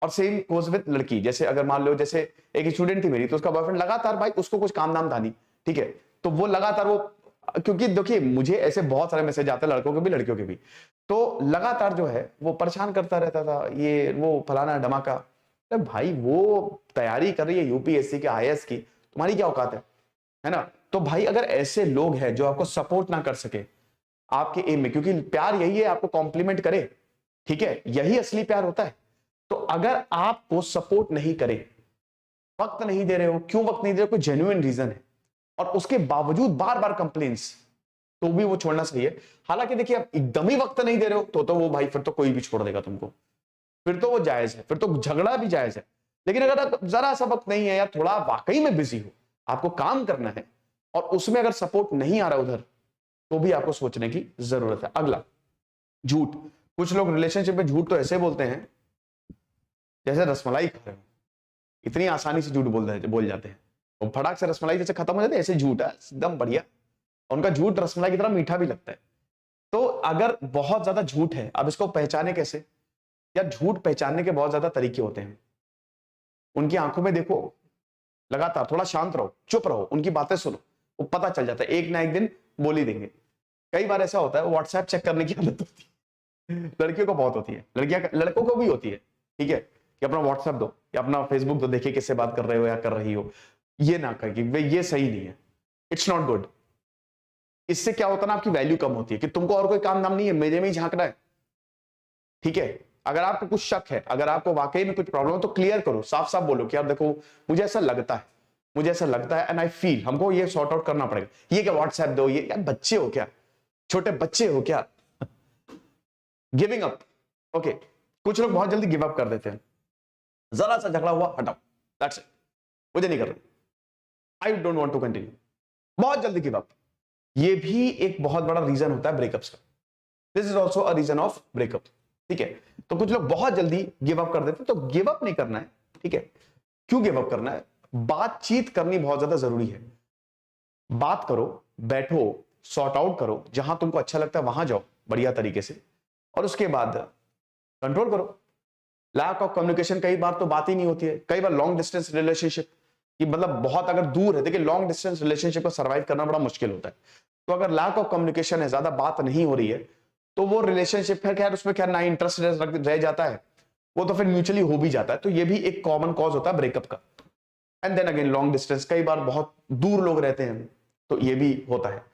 और सेम गोज विद लड़की, जैसे अगर मान लो जैसे एक स्टूडेंट थी मेरी, तो उसका बॉयफ्रेंड लगातार, भाई उसको कुछ काम नाम था नहीं, ठीक है, तो वो लगातार वो, क्योंकि देखिए मुझे ऐसे बहुत सारे मैसेज आते हैं लड़कों के भी लड़कियों के भी, तो लगातार जो है वो परेशान करता रहता था, ये वो फलाना धमाका। भाई वो तैयारी कर रही है यूपीएससी के, आईएएस की, तुम्हारी क्या औकात है ना। तो भाई अगर ऐसे लोग हैं जो आपको सपोर्ट ना कर सके आपके एम में, क्योंकि प्यार यही है आपको कॉम्प्लीमेंट करे, ठीक है, यही असली प्यार होता है। तो अगर आपको सपोर्ट नहीं करे, वक्त नहीं दे रहे हो, क्यों वक्त नहीं दे रहे हो, कोई जेन्युइन रीजन है, और उसके बावजूद बार बार कंप्लेंट्स, तो भी वो छोड़ना सही है। हालांकि देखिए आप एकदम ही वक्त नहीं दे रहे हो तो वो भाई फिर तो कोई भी छोड़ देगा तुमको, फिर तो वो जायज है, फिर तो झगड़ा भी जायज है। लेकिन अगर जरा सा वक्त नहीं है यार, थोड़ा वाकई में बिजी हो, आपको काम करना है, और उसमें अगर सपोर्ट नहीं आ रहा उधर, तो भी आपको सोचने की जरूरत है। अगला, झूठ। कुछ लोग रिलेशनशिप में झूठ तो ऐसे बोलते हैं जैसे रसमलाई खा रहे हो, इतनी आसानी से झूठ बोल जाते हैं, और फटाक से रसमलाई जैसे खत्म हो जाते हैं, ऐसे झूठ है एकदम बढ़िया, उनका झूठ रसमलाई की तरह मीठा भी लगता है। तो अगर बहुत ज्यादा झूठ है, अब इसको पहचाने कैसे, या झूठ पहचानने के बहुत ज्यादा तरीके होते हैं। उनकी आंखों में देखो, लगातार थोड़ा शांत रहो, चुप रहो, उनकी बातें सुनो, वो पता चल जाता है, एक ना एक दिन बोल ही देंगे। कई बार ऐसा होता है व्हाट्सएप चेक करने की आदत होती है, लड़कियों को बहुत होती है, लड़कों को भी होती है, ठीक है, कि अपना व्हाट्सएप दो या अपना फेसबुक दो, देखिए किससे बात कर रहे हो या कर रही हो। ये ना करके भाई, ये सही नहीं है, इट्स नॉट गुड। इससे क्या होता है ना, आपकी वैल्यू कम होती है कि तुमको और कोई काम नाम नहीं है, मेरे में ही झांकना है, ठीक है। अगर आपको कुछ शक है, अगर आपको वाकई में कुछ प्रॉब्लम है, तो क्लियर करो, साफ साफ बोलो कि यार देखो मुझे ऐसा लगता है एंड आई फील, हमको ये सॉर्ट आउट करना पड़ेगा। ये क्या व्हाट्सएप दो, ये यार बच्चे हो क्या, छोटे बच्चे हो क्या। गिविंग अप, ओके, कुछ लोग बहुत जल्दी गिव अप कर देते हैं, जरा सा झगड़ा हुआ हटाओ, दैट्स इट, मुझे नहीं करना, I don't want to continue, बहुत जल्दी गिव अप। ये भी एक बहुत बड़ा रीजन होता है ब्रेकअप्स का, this is also a reason of breakup, ठीक है। तो कुछ लोग बहुत जल्दी गिव अप कर देते हैं, तो गिव अप नहीं करना है, ठीक है। क्यों गिव अप करना है, बातचीत करनी बहुत ज्यादा जरूरी है। बात करो, बैठो, सॉर्ट आउट करो, जहां तुमको अच्छा लगता है वहां जाओ बढ़िया तरीके से, और उसके बाद कंट्रोल करो। लैक ऑफ कम्युनिकेशन, कई बार तो बात ही नहीं होती है, कई बार लॉन्ग डिस्टेंस रिलेशनशिप कि मतलब बहुत अगर दूर है, देखिए लॉन्ग डिस्टेंस रिलेशनशिप को सर्वाइव करना बड़ा मुश्किल होता है। तो अगर लैक ऑफ कम्युनिकेशन है, ज्यादा बात नहीं हो रही है, तो वो रिलेशनशिप है खैर, उसमें खैर ना इंटरेस्ट रह जाता है, वो तो फिर म्यूचुअली हो भी जाता है। तो ये भी एक कॉमन कॉज होता है ब्रेकअप का। And then again long distance, कई बार बहुत दूर लोग रहते हैं, तो ये भी होता है।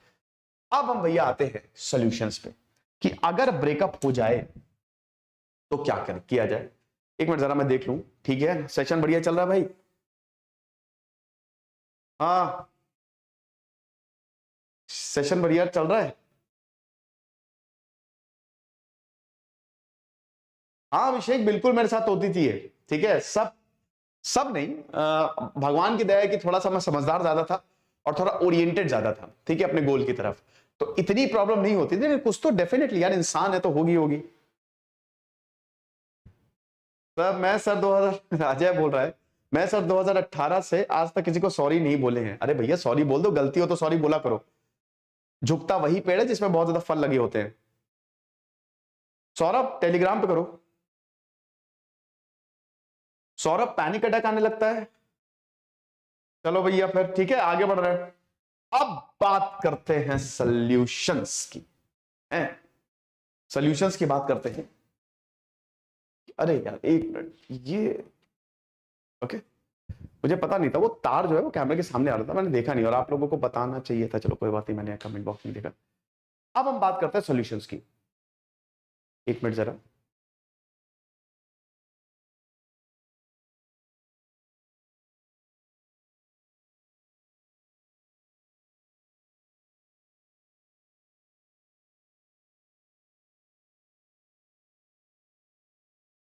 अब हम भैया आते हैं सॉल्यूशंस पे कि अगर ब्रेकअप हो जाए तो क्या किया जाए। एक मिनट जरा मैं देख लूं, ठीक है, सेशन बढ़िया चल रहा है भाई। हाँ, सेशन बढ़िया चल रहा है। हाँ अभिषेक, बिल्कुल मेरे साथ होती थी ये, ठीक है, सब सब नहीं, भगवान की दया है कि थोड़ा सा मैं समझदार ज्यादा था और थोड़ा ओरिएंटेड ज्यादा था, ठीक है, अपने गोल की तरफ, तो इतनी प्रॉब्लम नहीं होती थी। लेकिन कुछ तो डेफिनेटली यार, इंसान है तो होगी होगी। सर 2000 अजय बोल रहा है, मैं सर 2018 से आज तक किसी को सॉरी नहीं बोले हैं। अरे भैया सॉरी बोल दो, गलती हो तो सॉरी बोला करो, झुकता वही पेड़ है जिसमें बहुत ज्यादा फल लगे होते हैं। सौरभ टेलीग्राम पे करो। सौरभ पैनिक अटैक आने लगता है, चलो भैया फिर ठीक है, आगे बढ़ रहे हैं। अब बात करते हैं सॉल्यूशंस की, सॉल्यूशंस की बात करते हैं। अरे यार एक मिनट, ये ओके, मुझे पता नहीं था वो तार जो है वो कैमरे के सामने आ रहा था, मैंने देखा नहीं और आप लोगों को बताना चाहिए था। चलो कोई बात नहीं, मैंने कमेंट बॉक्स में देखा। अब हम बात करते हैं सॉल्यूशंस की। एक मिनट जरा,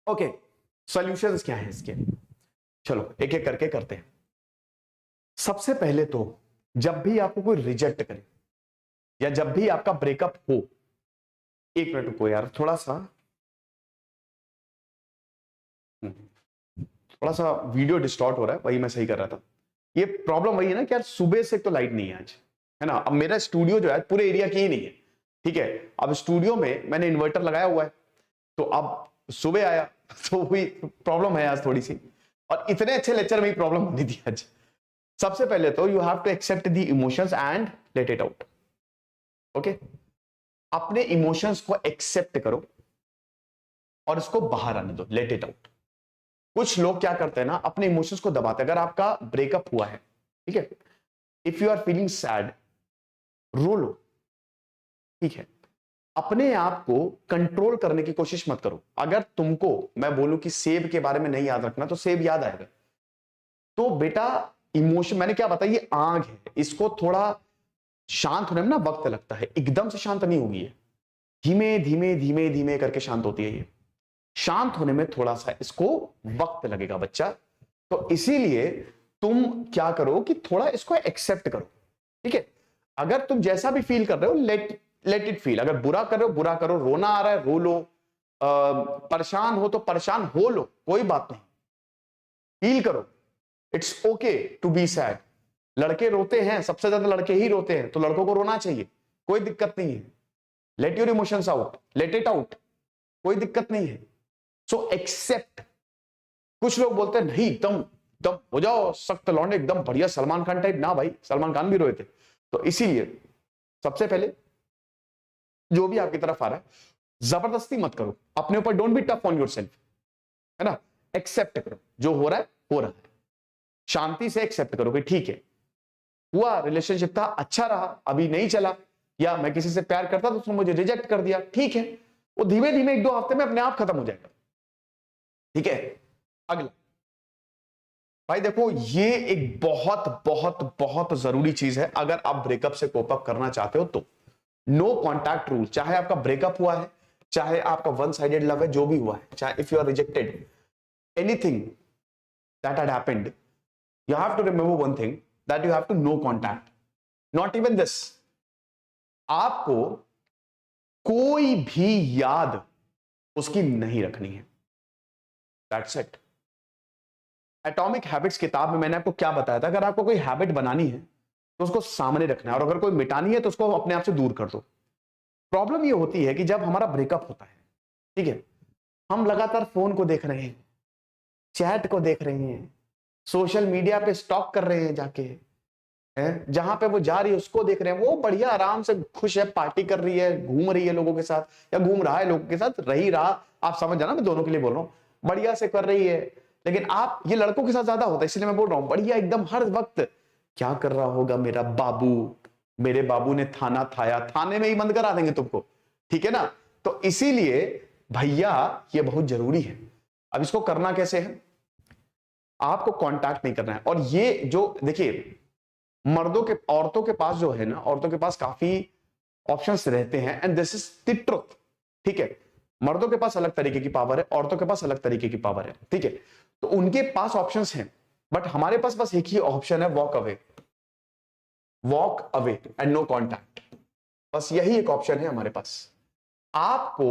ओके सॉल्यूशंस क्या है इसके, चलो एक एक करके करते हैं। सबसे पहले तो जब भी आपको कोई रिजेक्ट करे या जब भी आपका ब्रेकअप हो, एक मिनट रुको यार, थोड़ा सा वीडियो डिस्टॉर्ट हो रहा है, वही मैं सही कर रहा था। ये प्रॉब्लम वही है ना कि यार सुबह से तो लाइट नहीं है आज, है ना। अब मेरा स्टूडियो जो है पूरे एरिया की ही नहीं है, ठीक है। अब स्टूडियो में मैंने इन्वर्टर लगाया हुआ है, तो अब सुबह आया तो वही प्रॉब्लम है आज थोड़ी सी, और इतने अच्छे लेक्चर में ही प्रॉब्लम होनी थी आज। सबसे पहले तो you have to accept the emotions and let it out, okay. अपने इमोशंस को एक्सेप्ट करो और इसको बाहर आने दो, लेट इट आउट। कुछ लोग क्या करते हैं ना, अपने इमोशंस को दबाते हैं। अगर आपका ब्रेकअप हुआ है, ठीक है, if you are feeling sad, रो लो, ठीक है। अपने आप को कंट्रोल करने की कोशिश मत करो। अगर तुमको मैं बोलूं कि सेब के बारे में नहीं याद रखना, तो सेब याद आएगा। तो बेटा इमोशन मैंने क्या बताया, ये आग है, इसको थोड़ा शांत होने में ना वक्त लगता है, एकदम से शांत नहीं होगी ये, धीमे धीमे धीमे धीमे करके शांत होती है ये। शांत होने में थोड़ा सा इसको वक्त लगेगा बच्चा। तो इसीलिए तुम क्या करो कि थोड़ा इसको एक्सेप्ट करो, ठीक है। अगर तुम जैसा भी फील कर रहे हो, लेट इट फील। अगर बुरा कर रहे हो बुरा करो, रोना आ रहा है रो लो, परेशान हो तो परेशान हो लो, कोई बात नहीं, फील करो। It's okay to be sad. लड़के रोते हैं, सबसे ज्यादा लड़के ही रोते हैं, तो लड़कों को रोना चाहिए, कोई दिक्कत नहीं है। Let your emotions out, late it out, कोई दिक्कत नहीं है। So except. कुछ लोग बोलते हैं नहीं एकदम एकदम हो जाओ सख्त लौंडे, एकदम बढ़िया सलमान खान टाइप। ना भाई, सलमान खान भी रोए थे। तो इसीलिए सबसे पहले जो भी आपकी तरफ आ रहा है जबरदस्ती मत करो अपने ऊपर, don't be tough on yourself, है ना। एक्सेप्ट करो, जो हो रहा है हो रहा है, शांति से एक्सेप्ट करो कि ठीक है, हुआ, रिलेशनशिप था, अच्छा रहा, अभी नहीं चला, या मैं किसी से प्यार करता तो उसने मुझे रिजेक्ट कर दिया, ठीक है, वो धीमे धीमे 1-2 हफ्ते में अपने आप खत्म हो जाएगा, ठीक है। अगला भाई देखो, ये एक बहुत बहुत बहुत जरूरी चीज है अगर आप ब्रेकअप से कोप अप करना चाहते हो तो। No contact rule. चाहे आपका ब्रेकअप हुआ है, चाहे आपका वन साइडेड लव है, जो भी हुआ है, चाहे if you are rejected, anything that had happened, you have to remember one thing, that you have to no contact, not even this। आपको कोई भी याद उसकी नहीं रखनी है, that's it। एटॉमिक हैबिट्स किताब में मैंने आपको क्या बताया था, अगर आपको कोई हैबिट बनानी है तो उसको सामने रखना है, और अगर कोई मिटानी है तो उसको अपने आप से दूर कर दो। प्रॉब्लम ये होती है कि जब हमारा ब्रेकअप होता है, ठीक है, हम लगातार फोन को देख रहे हैं, चैट को देख रहे हैं, सोशल मीडिया पे स्टॉक कर रहे हैं जाके, है जहां पे वो जा रही है उसको देख रहे हैं, वो बढ़िया आराम से खुश है, पार्टी कर रही है, घूम रही है लोगों के साथ, या घूम रहा है लोगों के साथ, रही रहा, आप समझ जाना, मैं दोनों के लिए बोल रहा हूं, बढ़िया से कर रही है। लेकिन आप, ये लड़कों के साथ ज्यादा होता है इसलिए मैं बोल रहा हूं, बढ़िया एकदम हर वक्त क्या कर रहा होगा मेरा बाबू, मेरे बाबू ने थाना थाया, थाने में ही बंद करा देंगे तुमको, ठीक है ना। तो इसीलिए भैया ये बहुत जरूरी है। अब इसको करना कैसे है, आपको कांटेक्ट नहीं करना है। और ये जो देखिए, मर्दों के, औरतों के पास जो है ना, औरतों के पास काफी ऑप्शंस रहते हैं, and this is the truth, ठीक है। मर्दों के पास अलग तरीके की पावर है, औरतों के पास अलग तरीके की पावर है, ठीक है। तो उनके पास ऑप्शंस हैं, बट हमारे पास बस एक ही ऑप्शन है, walk away, walk away and no contact. बस यही एक ऑप्शन है हमारे पास। आपको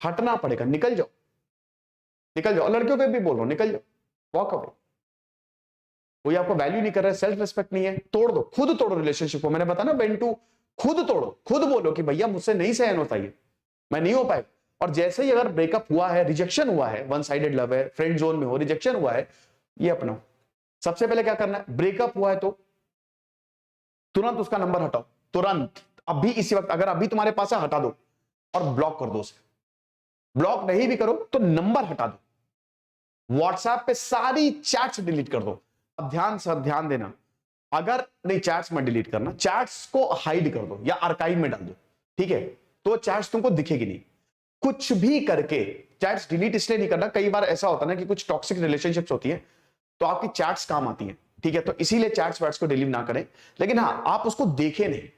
हटना पड़ेगा, निकल जाओ, निकल जाओ। लड़कियों को भी बोल रहा हूं, निकल जाओ, वॉक अवे। कोई आपको वैल्यू नहीं कर रहा है, सेल्फ रिस्पेक्ट नहीं है, तोड़ दो, खुद तोड़ो रिलेशनशिप को। मैंने बताया ना बेंटू, खुद तोड़ो, खुद बोलो कि भैया मुझसे नहीं सहन होता ये, मैं नहीं हो पाए। और जैसे ही अगर ब्रेकअप हुआ है, रिजेक्शन हुआ है, वन साइडेड लव है, फ्रेंड जोन में हो, रिजेक्शन हुआ है, ये अपनाओ, सबसे पहले क्या करना है, ब्रेकअप हुआ है तो तुरंत उसका नंबर हटाओ, तुरंत, अभी इसी वक्त, अगर अभी तुम्हारे पास है हटा दो और ब्लॉक कर दो उसे। ब्लॉक नहीं भी करो तो नंबर हटा दो, व्हाट्सएप पे सारी चैट्स डिलीट कर दो। अब ध्यान देना, अगर नहीं चैट्स मत डिलीट करना, चैट्स को हाइड कर दो या आर्काइव में डाल दो, ठीक है, तो चैट्स तुमको दिखेगी नहीं। कुछ भी करके चैट्स डिलीट इसलिए नहीं करना, कई बार ऐसा होता है ना कि कुछ टॉक्सिक रिलेशनशिप्स होती है तो आपकी चैट्स काम आती हैं, ठीक है, तो इसीलिए चैट्स वैट्स को डिलीट ना करें, लेकिन हाँ आप उसको देखें नहीं।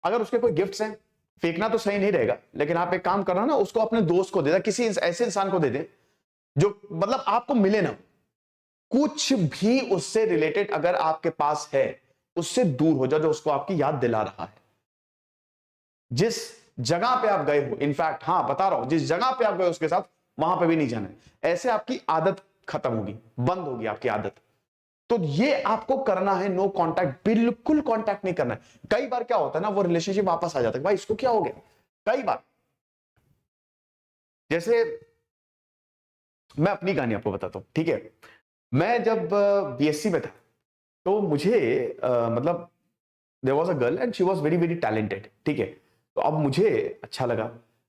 अगर उसके कोई गिफ्ट्स हैं, फेंकना तो सही नहीं रहेगा, लेकिन आप एक काम करना ना, उसको अपने दोस्त को दे दे, किसी ऐसे इंसान को दे दे जो मतलब आपको मिले ना, कुछ भी उससे रिलेटेड अगर आपके पास है उससे दूर हो जाओ, जो उसको आपकी याद दिला रहा है। जिस जगह पे आप गए हो, इनफैक्ट हाँ बता रहा हूं, जिस जगह पे आप गए उसके साथ वहां पे भी नहीं जाना है। ऐसे आपकी आदत खत्म होगी, बंद होगी आपकी आदत। तो ये आपको करना है, नो कांटेक्ट, बिल्कुल कांटेक्ट नहीं करना है। कई बार क्या होता है ना, वो रिलेशनशिप वापस आ जाता है, भाई इसको क्या हो गया। कई बार, जैसे मैं अपनी कहानी आपको बताता हूं, ठीक है, मैं जब बीएससी में था तो मुझे मतलब there was a girl and she was very very talented, ठीक है, तो अब मुझे अच्छा लगा।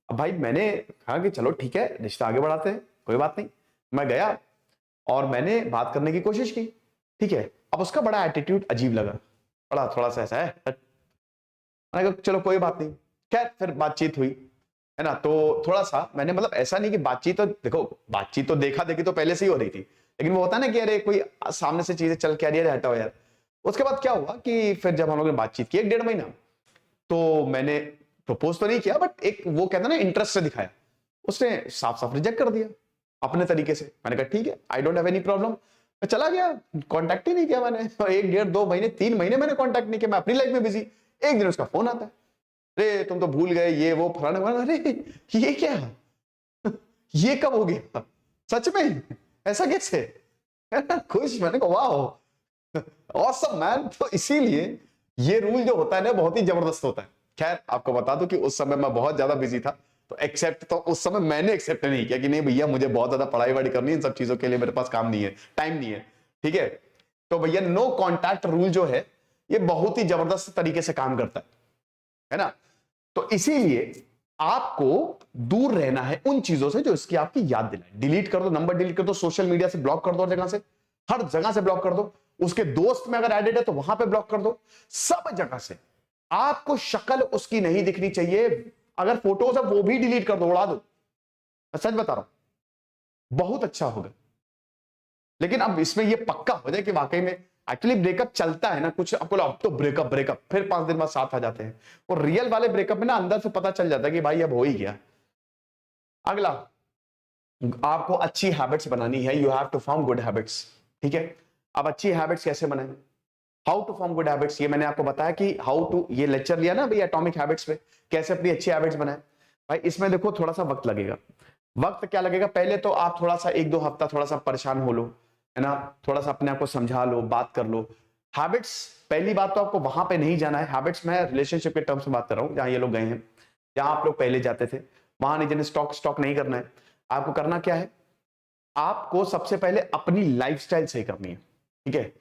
अब भाई मैंने कहा कि चलो ठीक है, रिश्ता आगे बढ़ाते हैं, कोई बात नहीं। मैं गया और मैंने बात करने की कोशिश की, ठीक है, अब उसका बड़ा एटीट्यूड अजीब लगा, बड़ा थोड़ा सा ऐसा है, मैंने कहा चलो कोई बात नहीं। खैर फिर बातचीत हुई, है ना, तो थोड़ा सा मैंने, मतलब ऐसा नहीं कि बातचीत तो देखो, बातचीत तो देखा देखी तो पहले से ही हो रही थी, लेकिन वो होता है ना कि अरे कोई सामने से चीजें चल के आ रही है, हटाओ यार। उसके बाद क्या हुआ कि फिर जब हम लोगों ने बातचीत की 1-1.5 महीना, तो मैंने प्रपोज तो नहीं किया, बट एक वो कहता ना इंटरेस्ट से दिखाया, उसने साफ साफ रिजेक्ट कर दिया अपने तरीके से। मैंने कहा ठीक है, I don't have any problem, मैं चला गया, कांटेक्ट ही नहीं किया मैंने। 1-1.5-2 महीने 3 महीने मैंने कांटेक्ट नहीं किया, मैं अपनी लाइफ में बिजी। एक दिन उसका फोन आता है, अरे तुम तो भूल गए ये वो फलाना फलाना। अरे ये क्या, ये कब हो गया, सच में ऐसा कैसे। खुश, मैंने कहा वाह ऑसम मैन। तो इसीलिए ये रूल जो होता है ना बहुत ही जबरदस्त होता है। खैर आपको बता दूं कि उस समय मैं बहुत ज्यादा बिजी था, तो एक्सेप्ट, तो उस समय मैंने एक्सेप्ट नहीं किया कि नहीं भैया मुझे बहुत ज्यादा पढ़ाई वढ़ाई करनी है, इन सब चीजों के लिए मेरे पास काम नहीं है, टाइम नहीं है, ठीक है। तो भैया नो कॉन्टैक्ट रूल जो है ये बहुत ही जबरदस्त तरीके से काम करता है ना। तो इसीलिए आपको दूर रहना है उन चीजों से जो इसकी आपकी याद दिलाए। डिलीट कर दो, नंबर डिलीट कर दो, सोशल मीडिया से ब्लॉक कर दो, हर जगह से ब्लॉक कर दो। उसके दोस्त में अगर एडेड है तो वहां पे ब्लॉक कर दो, सब जगह से। आपको शक्ल उसकी नहीं दिखनी चाहिए, अगर फोटोज है वो भी डिलीट कर दो, उड़ा दो, मैं सच बता रहा हूं, बहुत अच्छा होगा। लेकिन अब इसमें ये पक्का हो जाए कि वाकई में एक्चुअली ब्रेकअप चलता है ना, कुछ आपको अब तो ब्रेकअप ब्रेकअप फिर 5 दिन बाद साथ आ जाते हैं, और रियल वाले ब्रेकअप में ना अंदर से पता चल जाता है कि भाई अब हो ही गया। अगला, आपको अच्छी हैबिट्स बनानी है, you have to form good habits, ठीक है। अब अच्छी हैबिट्स कैसे बनाएं, how to form good habits, ये मैंने आपको बताया कि हाउ टू, ये लेक्चर लिया ना भाई एटॉमिक हैबिट्स पे, कैसे अपनी अच्छी हैबिट्स बनाएं। भाई इसमें देखो थोड़ा सा वक्त लगेगा। वक्त क्या लगेगा, पहले तो आप थोड़ा सा 1-2 हफ्ता थोड़ा सा परेशान हो लो, है ना, थोड़ा सा अपने आप को समझा लो, बात कर लो। हैबिट्स, पहली बात तो आपको वहां पे नहीं जाना है। हैबिट्स मैं रिलेशनशिप के टर्म्स में बात कर रहा हूँ, जहां ये लोग गए हैं, जहां आप लोग पहले जाते थे वहां नहीं, जिन्हें स्टॉक नहीं करना है। आपको करना क्या है, आपको सबसे पहले अपनी लाइफस्टाइल सही करनी है, ठीक है।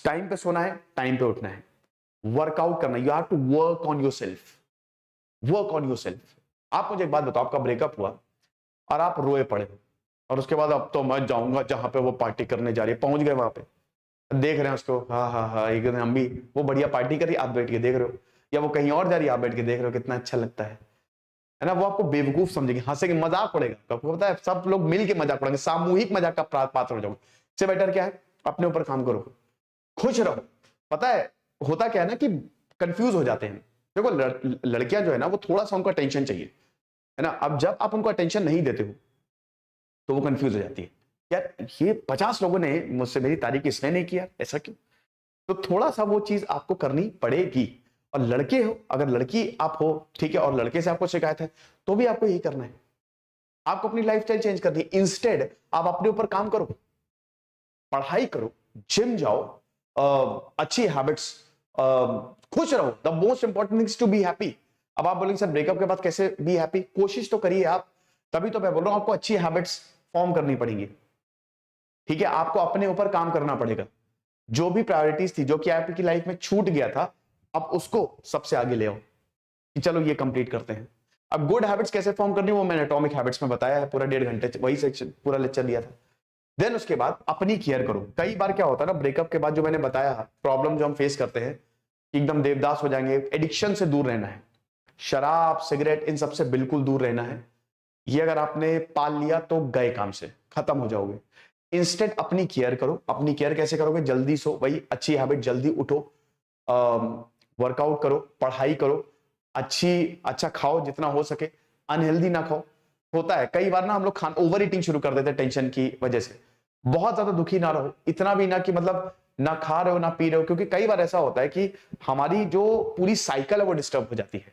टाइम पे सोना है, टाइम पे उठना है, वर्कआउट करना, you have to work on yourself, work on yourself. आप मुझे एक बात बताओ, आपका ब्रेकअप हुआ और आप रोए पड़े, और उसके बाद अब तो मैं जाऊंगा जहां पे वो पार्टी करने जा रही है, पहुंच गए वहां पे, देख रहे हैं उसको, हाँ हाँ हाँ एक दिन हम भी, वो बढ़िया पार्टी करी, आप बैठ के देख रहे हो, या वो कहीं और जा रही है, आप बैठ के देख रहे हो, कितना अच्छा लगता है ना। वो आपको बेवकूफ समझेगी, हंसेगी, मजाक उड़ेगा, आपको पता है सब लोग मिलके मजाक उड़ेंगे, सामूहिक मजाक का पात्र हो जाओगे। इससे बेटर क्या है, अपने ऊपर काम करो, खुश रहो। पता है होता क्या है ना कि कंफ्यूज हो जाते हैं। देखो लड़कियां जो है ना, वो थोड़ा सा उनको अटेंशन चाहिए, है ना। अब जब आप उनको अटेंशन नहीं देते हो तो वो कंफ्यूज हो जाती है, यार ये 50 लोगों ने मुझसे मेरी तारीफ इसने नहीं किया, ऐसा क्यों। तो थोड़ा सा वो चीज आपको करनी पड़ेगी। और लड़के हो, अगर लड़की आप हो, ठीक है, और लड़के से आपको शिकायत है, तो भी आपको यही करना है, आपको अपनी लाइफस्टाइल चेंज करनी है। इंस्टेड आप अपने ऊपर काम करो, पढ़ाई करो, जिम जाओ, अच्छी हैबिट्स, खुश रहो। The most important thing to be happy. अब आप बोलेंगे सर ब्रेकअप के बाद कैसे बी हैप्पी, कोशिश तो करिए आप, तभी तो मैं बोल रहा हूं आपको अच्छी हैबिट्स फॉर्म करनी पड़ेंगी, ठीक है, आपको अपने ऊपर काम करना पड़ेगा। जो भी प्रायोरिटीज थी, जो कि आपकी लाइफ में छूट गया था, अब उसको सबसे आगे ले आओ कि चलो ये कंप्लीट करते हैं। अब गुड हैबिट्स कैसे फॉर्म करनी, वो मैंने एटॉमिक हैबिट्स में बताया है, पूरा 1.5 घंटे वही सेक्शन पूरा लेक्चर दिया था। देन उसके बाद अपनी केयर करो। कई बार क्या होता है ना, ब्रेकअप के बाद जो मैंने बताया प्रॉब्लम जो हम फेस करते हैं, एकदम देवदास हो जाएंगे। एडिक्शन से दूर रहना है, शराब सिगरेट इन सब से बिल्कुल दूर रहना है। ये अगर आपने पाल लिया तो गए काम से, खत्म हो जाओगे। इंस्टेंट अपनी केयर करो। अपनी केयर कैसे करोगे, जल्दी सो, वही अच्छी हैबिट, जल्दी उठो, वर्कआउट करो, पढ़ाई करो, अच्छा खाओ जितना हो सके, अनहेल्दी ना खाओ। होता है कई बार ना हम लोग ओवर ईटिंग शुरू कर देते हैं टेंशन की वजह से। बहुत ज्यादा दुखी ना रहो, इतना भी ना कि मतलब ना खा रहे हो ना पी रहे हो, क्योंकि कई बार ऐसा होता है कि हमारी जो पूरी साइकिल है वो डिस्टर्ब हो जाती है।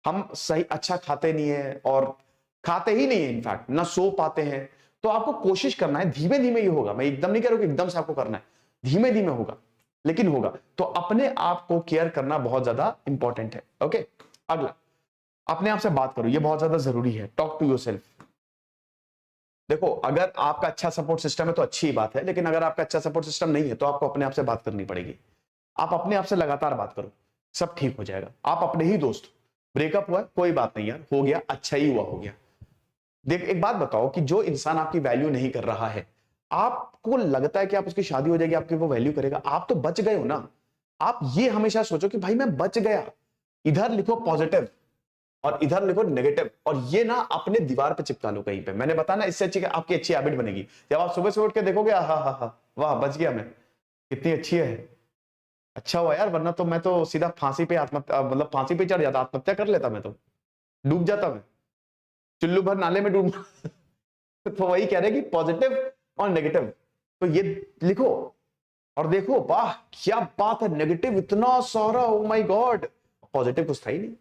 हम सही अच्छा खाते नहीं है, और खाते ही नहीं है इनफैक्ट, ना सो पाते हैं। तो आपको कोशिश करना है, धीमे धीमे ये होगा। मैं एकदम नहीं कह रहा हूं कि एकदम से आपको करना है, धीमे धीमे होगा, लेकिन होगा। तो अपने आप को केयर करना बहुत ज्यादा इंपॉर्टेंट है। ओके, अगला, अपने आप से बात करो, ये बहुत ज्यादा जरूरी है। Talk to yourself. देखो, अगर आपका अच्छा सपोर्ट सिस्टम है तो अच्छी बात है, लेकिन अगर आपका अच्छा सपोर्ट सिस्टम नहीं है तो आपको अपने आप से बात करनी पड़ेगी। आप अपने आप से लगातार बात करो, सब ठीक हो जाएगा। आप अपने ही दोस्त, ब्रेकअप हुआ कोई बात नहीं यार, हो गया, अच्छा ही हुआ, हो गया। देख, एक बात बताओ कि जो इंसान आपकी वैल्यू नहीं कर रहा है, आपको लगता है कि आप उसकी शादी हो जाएगी आपकी वो वैल्यू करेगा? आप तो बच गए हो ना। आप ये हमेशा सोचो कि भाई मैं बच गया। इधर लिखो पॉजिटिव और इधर लिखो नेगेटिव, और ये ना अपने दीवार पे चिपका लो कहीं पे। मैंने बताया ना, इससे अच्छी आपकी अच्छी हैबिट बनेगी। जब आप सुबह सुबह उठ के देखोगे, हा हा हा, वाह बच गया मैं, कितनी अच्छी है, अच्छा हुआ यार, वरना तो मैं तो सीधा फांसी पे आत्महत्या, मतलब फांसी पे चढ़ जाता, आत्महत्या कर लेता, मैं तो डूब जाता, मैं चुल्लू भर नाले में डूब। तो वही कह रहे हैं कि पॉजिटिव और नेगेटिव, तो ये लिखो और देखो, वाह क्या बात है, नेगेटिव इतना सारा, ओ माय गॉड, पॉजिटिव कुछ था ही नहीं।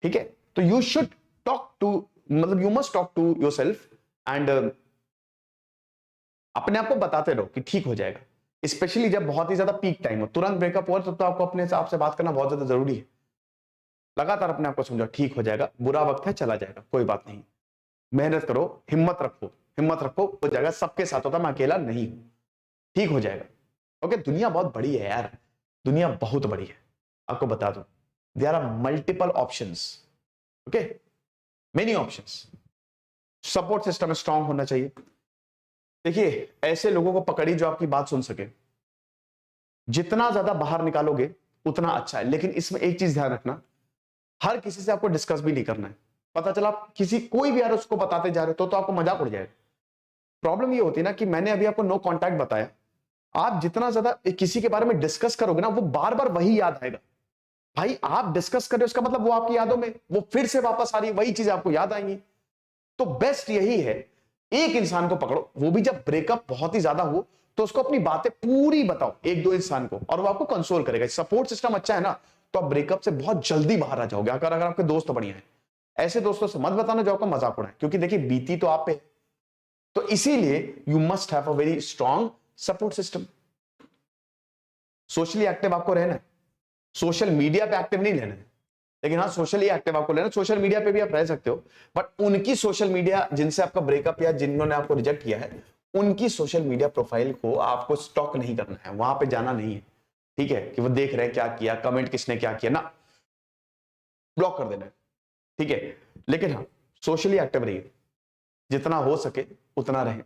ठीक है, तो यू शुड टॉक टू, मतलब you must talk to yourself and अपने आप को बताते रहो कि ठीक हो जाएगा। स्पेशली जब बहुत ही ज्यादा पीक टाइम हो, तुरंत ब्रेकअप हो, तब तो आपको अपने हिसाब से बात करना बहुत ज्यादा जरूरी है। लगातार अपने आप को समझो, ठीक हो जाएगा, बुरा वक्त है, चला जाएगा, कोई बात नहीं। मेहनत करो, हिम्मत रखो, हिम्मत रखो, हो जाएगा, सबके साथ होता, मैं अकेला नहीं हूं, ठीक हो जाएगा। ओके, दुनिया बहुत बड़ी है यार, दुनिया बहुत बड़ी है, आपको बता दूं, there are multiple options. Okay, many options. Support system strong होना चाहिए। देखिए, ऐसे लोगों को पकड़िए जो आपकी बात सुन सके। जितना ज्यादा बाहर निकालोगे उतना अच्छा है, लेकिन इसमें एक चीज ध्यान रखना, हर किसी से आपको डिस्कस भी नहीं करना है। पता चला आप किसी कोई भी यार उसको बताते जा रहे हो तो आपको मजाक उड़ जाएगा। प्रॉब्लम ये होती है ना कि मैंने अभी आपको नो कांटेक्ट बताया, आप जितना ज्यादा किसी के बारे में डिस्कस करोगे ना, वो बार बार वही याद आएगा। भाई आप डिस्कस कर रहे हो, उसका मतलब वो आपकी यादों में वो फिर से वापस आ रही है, वही चीज आपको याद आएंगी। तो बेस्ट यही है, एक इंसान को पकड़ो, वो भी जब ब्रेकअप बहुत ही ज्यादा हो तो उसको अपनी बातें पूरी बताओ, एक दो इंसान को, और वो आपको कंसोल करेगा। सपोर्ट सिस्टम अच्छा है ना, तो आप ब्रेकअप से बहुत जल्दी बाहर आ जाओगे। अगर आपके दोस्त बढ़िया है, ऐसे दोस्तों से मत बताना जो आपका मजाक उड़ाए, क्योंकि देखिए बीती तो आप पे। तो इसीलिए you must have a very strong support system. Socially active आपको रहना है, सोशल मीडिया पे एक्टिव नहीं रहना है, लेकिन हाँ सोशली एक्टिव आपको लेना। सोशल मीडिया पे भी आप रह सकते हो, बट उनकी सोशल मीडिया जिनसे आपका ब्रेकअप या जिन्होंने आपको रिजेक्ट किया है, उनकी सोशल मीडिया प्रोफाइल को आपको स्टॉक नहीं करना है, वहां पे जाना नहीं है। ठीक है, कि वो देख रहे हैं क्या किया, कमेंट किसने क्या किया, ना ब्लॉक कर देना है। ठीक है, लेकिन हाँ सोशली एक्टिव रहिए, जितना हो सके उतना रहे,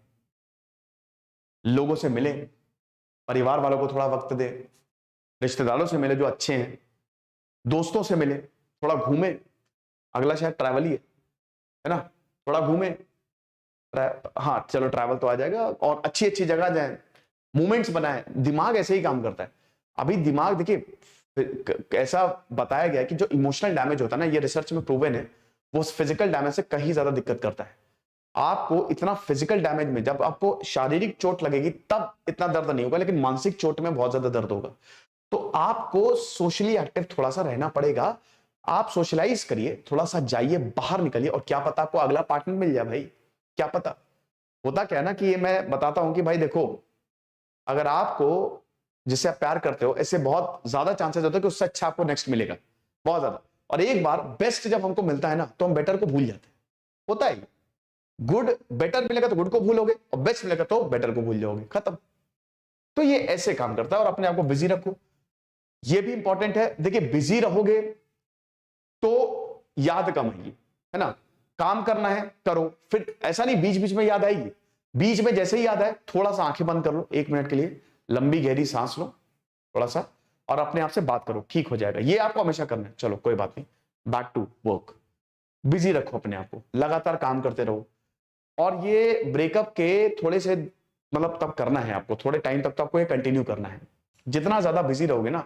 लोगों से मिले, परिवार वालों को थोड़ा वक्त दे, रिश्तेदारों से मिले जो अच्छे हैं, दोस्तों से मिले, थोड़ा घूमे। अगला शायद ट्रैवल ही है ना, थोड़ा घूमे। हाँ चलो ट्रैवल तो आ जाएगा, और अच्छी अच्छी जगह जाए, मूवमेंट्स बनाए। दिमाग ऐसे ही काम करता है। अभी दिमाग देखिए, ऐसा बताया गया है कि जो इमोशनल डैमेज होता है ना, ये रिसर्च में प्रूवन है, वो फिजिकल डैमेज से कहीं ज्यादा दिक्कत करता है। आपको इतना फिजिकल डैमेज में, जब आपको शारीरिक चोट लगेगी तब इतना दर्द नहीं होगा, लेकिन मानसिक चोट में बहुत ज्यादा दर्द होगा। तो आपको सोशली एक्टिव थोड़ा सा रहना पड़ेगा। आप सोशलाइज करिए, थोड़ा सा जाइए, बाहर निकलिए, और क्या पता आपको अगला पार्टनर मिल जाए भाई, क्या पता। होता क्या है ना कि ये मैं बताता हूं कि भाई देखो, अगर आपको जिससे आप प्यार करते हो, ऐसे बहुत ज्यादा चांसेस होते हैं कि उससे अच्छा आपको नेक्स्ट मिलेगा, बहुत ज्यादा। और एक बार बेस्ट जब हमको मिलता है ना, तो हम बेटर को भूल जाते हैं, होता है। गुड बेटर मिलेगा तो गुड को भूलोगे, और बेस्ट मिलेगा तो बेटर को भूल जाओगे, खत्म। तो ये ऐसे काम करता है, और अपने आप को बिजी रखो, ये भी इंपॉर्टेंट है। देखिए बिजी रहोगे तो याद कम आएगी, है ना। काम करना है करो, फिर ऐसा नहीं बीच बीच में याद आएगी, बीच में जैसे ही याद आए थोड़ा सा आंखें बंद कर लो, 1 मिनट के लिए लंबी गहरी सांस लो थोड़ा सा, और अपने आप से बात करो, ठीक हो जाएगा। ये आपको हमेशा करना है। चलो कोई बात नहीं, बैक टू वर्क। बिजी रखो अपने आप को, लगातार काम करते रहो। और ये ब्रेकअप के थोड़े से मतलब तब करना है आपको, थोड़े टाइम तक तो आपको ये कंटिन्यू करना है। जितना ज्यादा बिजी रहोगे ना,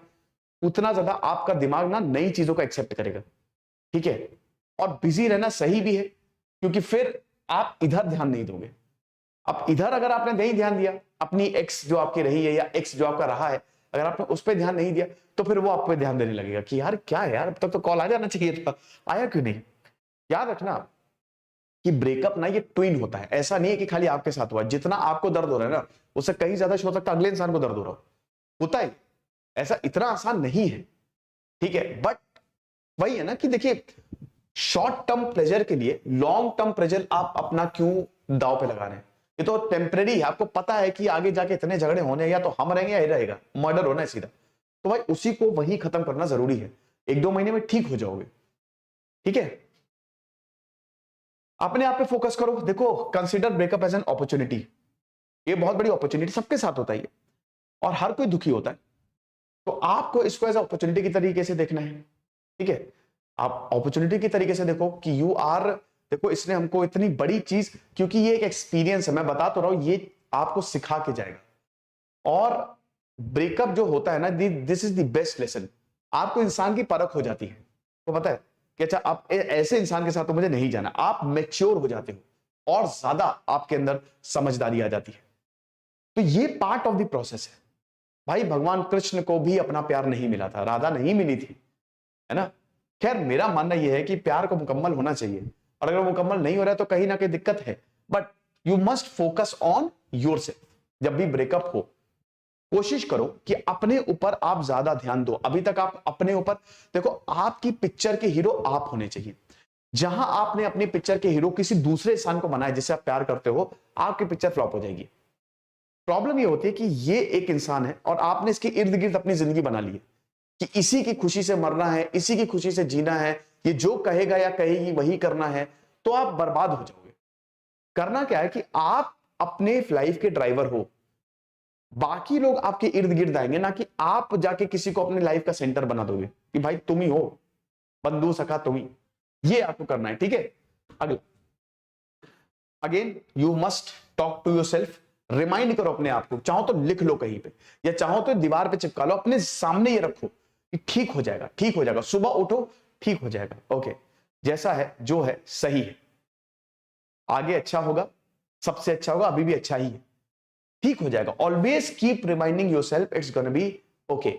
उतना ज्यादा आपका दिमाग ना नई चीजों का एक्सेप्ट करेगा, ठीक है। और बिजी रहना सही भी है, क्योंकि फिर आप इधर ध्यान नहीं दोगे। अब इधर अगर आपने नहीं ध्यान दिया, अपनी एक्स जो आपकी रही है या एक्स जो आपका रहा है, अगर आपने उस पर ध्यान नहीं दिया तो फिर वो आप पे ध्यान देने लगेगा कि यार क्या है यार, अब तक तो कॉल आ जाना चाहिए था, आया क्यों नहीं। याद रखना कि ब्रेकअप ना ये ट्विन होता है, ऐसा नहीं है कि खाली आपके साथ हुआ। जितना आपको दर्द हो रहा है ना, उससे कहीं ज्यादा हो सकता है अगले इंसान को दर्द हो रहा होता है। ऐसा इतना आसान नहीं है, ठीक है। बट वही है ना कि देखिए, शॉर्ट टर्म प्लेजर के लिए लॉन्ग टर्म प्लेजर आप अपना क्यों दांव पे लगा रहे हैं। ये तो टेम्परेरी है, आपको पता है कि आगे जाके इतने झगड़े होने, या तो हम रहेंगे या ये रहेगा, मर्डर होना है सीधा। तो भाई उसी को वही खत्म करना जरूरी है। 1-2 महीने में ठीक हो जाओगे, ठीक है। अपने आप पे फोकस करो। देखो, consider breakup as an opportunity. ये बहुत बड़ी अपॉर्चुनिटी, सबके साथ होता है और हर कोई दुखी होता है। तो आपको इसको एज अपॉर्चुनिटी की तरीके से देखना है, ठीक है। आप अपॉर्चुनिटी की तरीके से देखो कि यू आर, देखो इसने हमको इतनी बड़ी चीज, क्योंकि ये एक एक्सपीरियंस है, मैं बता तो रहा हूं, ये आपको सिखा के जाएगा। और ब्रेकअप जो होता है ना, this is the best lesson. आपको इंसान की परख हो जाती है, तो पता है कि अच्छा आप ऐसे इंसान के साथ तो मुझे नहीं जाना। आप मैच्योर हो जाते हो और ज्यादा आपके अंदर समझदारी आ जाती है। तो ये पार्ट ऑफ द प्रोसेस है भाई। भगवान कृष्ण को भी अपना प्यार नहीं मिला था, राधा नहीं मिली थी, है ना। खैर मेरा मानना यह है कि प्यार को मुकम्मल होना चाहिए, और अगर मुकम्मल नहीं हो रहा है तो कहीं ना कहीं दिक्कत है। But you must focus on yourself. जब भी ब्रेकअप हो, कोशिश करो कि अपने ऊपर आप ज्यादा ध्यान दो। अभी तक आप अपने ऊपर, देखो आपकी पिक्चर के हीरो आप होने चाहिए। जहां आपने अपनी पिक्चर के हीरो किसी दूसरे इंसान को बनाया जिससे आप प्यार करते हो, आपकी पिक्चर फ्लॉप हो जाएगी। प्रॉब्लम ये होती है कि ये एक इंसान है और आपने इसके इर्द गिर्द अपनी जिंदगी बना ली है कि इसी की खुशी से मरना है, इसी की खुशी से जीना है, ये जो कहेगा या कहेगी वही करना है। तो आप बर्बाद हो जाओगे। करना क्या है कि आप अपने लाइफ के ड्राइवर हो, बाकी लोग आपके इर्द गिर्द आएंगे, ना कि आप जाके किसी को अपने लाइफ का सेंटर बना दोगे कि भाई तुम ही हो, बंधु सखा तुम ही। ये आपको करना है, ठीक है। अगला, again you must talk to yourself. Remind करो अपने आप को, चाहो तो लिख लो कहीं पे, या चाहो तो दीवार पे चिपका लो, अपने सामने ये रखो कि ठीक हो जाएगा, ठीक हो जाएगा। सुबह उठो, ठीक हो जाएगा, ओके, जैसा है जो है सही है, आगे अच्छा होगा, सबसे अच्छा होगा, अभी भी अच्छा ही है, ठीक हो जाएगा। Always keep reminding yourself it's gonna be okay.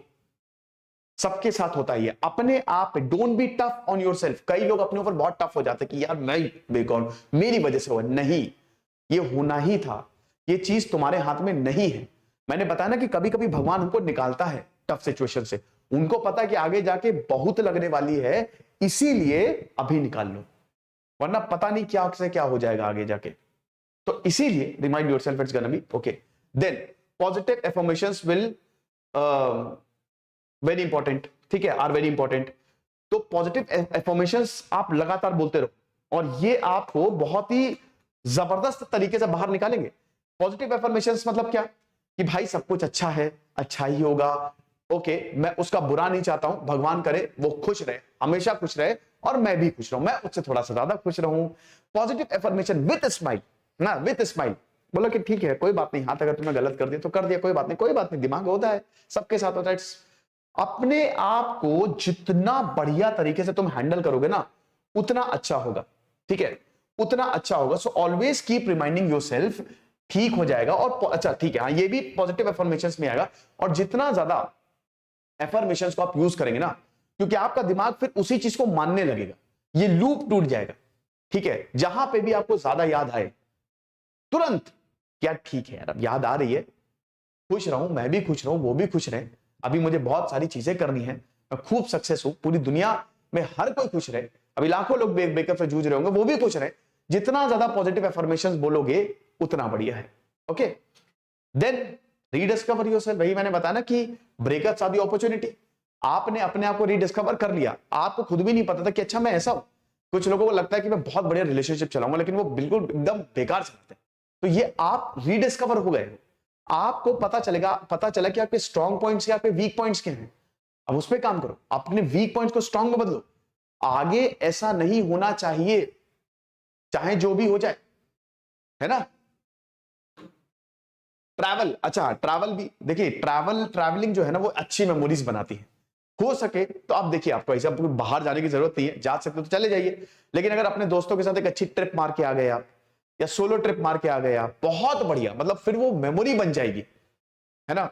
सबके साथ होता ही है। अपने आप don't be tough on yourself. कई लोग अपने ऊपर बहुत टफ हो जाते हैं कि यार मैं बेकौन, मेरी वजह से हुआ। नहीं, ये होना ही था, ये चीज तुम्हारे हाथ में नहीं है। मैंने बताया ना कि कभी कभी भगवान हमको निकालता है टफ सिचुएशन से। उनको पता है कि आगे जाके बहुत लगने वाली है, इसीलिए अभी निकाल लो, वरना पता नहीं क्या से क्या हो जाएगा आगे जाके। तो इसीलिए remind yourself it's gonna be okay. Then positive affirmations will very important, ठीक है, आर वेरी इंपॉर्टेंट। तो पॉजिटिव अफर्मेशंस आप लगातार बोलते रहो और ये आपको बहुत ही जबरदस्त तरीके से बाहर निकालेंगे। पॉजिटिव अफर्मेशंस मतलब क्या कि भाई सब कुछ अच्छा है, अच्छा ही होगा, ओके, मैं उसका बुरा नहीं चाहता हूं, भगवान करे वो खुश रहे, हमेशा खुश रहे, और मैं भी खुश रहूं, मैं उससे थोड़ा सा ज्यादा खुश रहूं। पॉजिटिव अफर्मेशन विद स्माइल ना, विद स्माइल। बोलो कि ठीक है कोई बात नहीं, हाथ अगर तुमने गलत कर दिया तो कर दिया, कोई बात नहीं, कोई बात नहीं, दिमाग होता है, सबके साथ होता है। अपने आप को जितना बढ़िया तरीके से तुम हैंडल करोगे ना, उतना अच्छा होगा, ठीक है, उतना अच्छा होगा। So always keep reminding yourself, ठीक हो जाएगा। और अच्छा ठीक है, हाँ, ये भी पॉजिटिव अफर्मेशंस में आएगा। और जितना ज्यादा अफर्मेशंस को आप यूज करेंगे ना, क्योंकि आपका दिमाग फिर उसी चीज को मानने लगेगा, ये लूप टूट जाएगा, ठीक है। जहां पे भी आपको ज्यादा याद आए, तुरंत क्या ठीक है यार, अब याद आ रही है, खुश रहूं, मैं भी खुश रहूं, वो भी खुश रहे, अभी मुझे बहुत सारी चीजें करनी है, मैं खूब सक्सेस हूं, पूरी दुनिया में हर कोई खुश रहे, अभी लाखों लोग ब्रेकअप से जूझ रहे होंगे, वो भी खुश रहे, जितना ज्यादा पॉजिटिव एफर्मेशंस बोलोगे उतना बढ़िया है। Okay, then rediscover yourself. वही मैंने बताया ना कि ब्रेकअप्स आर द अपॉर्चुनिटी। आपने अपने आप को रीडिस्कवर कर लिया, आपको खुद भी नहीं पता था कि अच्छा मैं ऐसा हूं। कुछ लोगों को लगता है कि मैं बहुत बढ़िया रिलेशनशिप चलाऊंगा, लेकिन वो बिल्कुल एकदम बेकार चलाते हैं। तो ये आप रीडिस्कवर हो गए, आपको पता चला कि आपके स्ट्रॉन्ग पॉइंट्स क्या, आपके वीक पॉइंट्स क्या हैं। अब उस पर काम करो, अपने वीक पॉइंट्स को स्ट्रॉन्ग में बदलो। आगे ऐसा नहीं होना चाहिए, चाहे जो भी हो जाए, है ना। ट्रैवल, अच्छा ट्रैवल भी देखिए, ट्रैवलिंग जो है ना वो अच्छी मेमोरीज बनाती है। हो सके तो आप देखिए, आपको ऐसा बाहर जाने की जरूरत नहीं है, जा सकते तो चले जाइए, लेकिन अगर अपने दोस्तों के साथ एक अच्छी ट्रिप मार के आ गए आप, या सोलो ट्रिप मार के आ गए आप, बहुत बढ़िया, मतलब फिर वो मेमोरी बन जाएगी, है ना।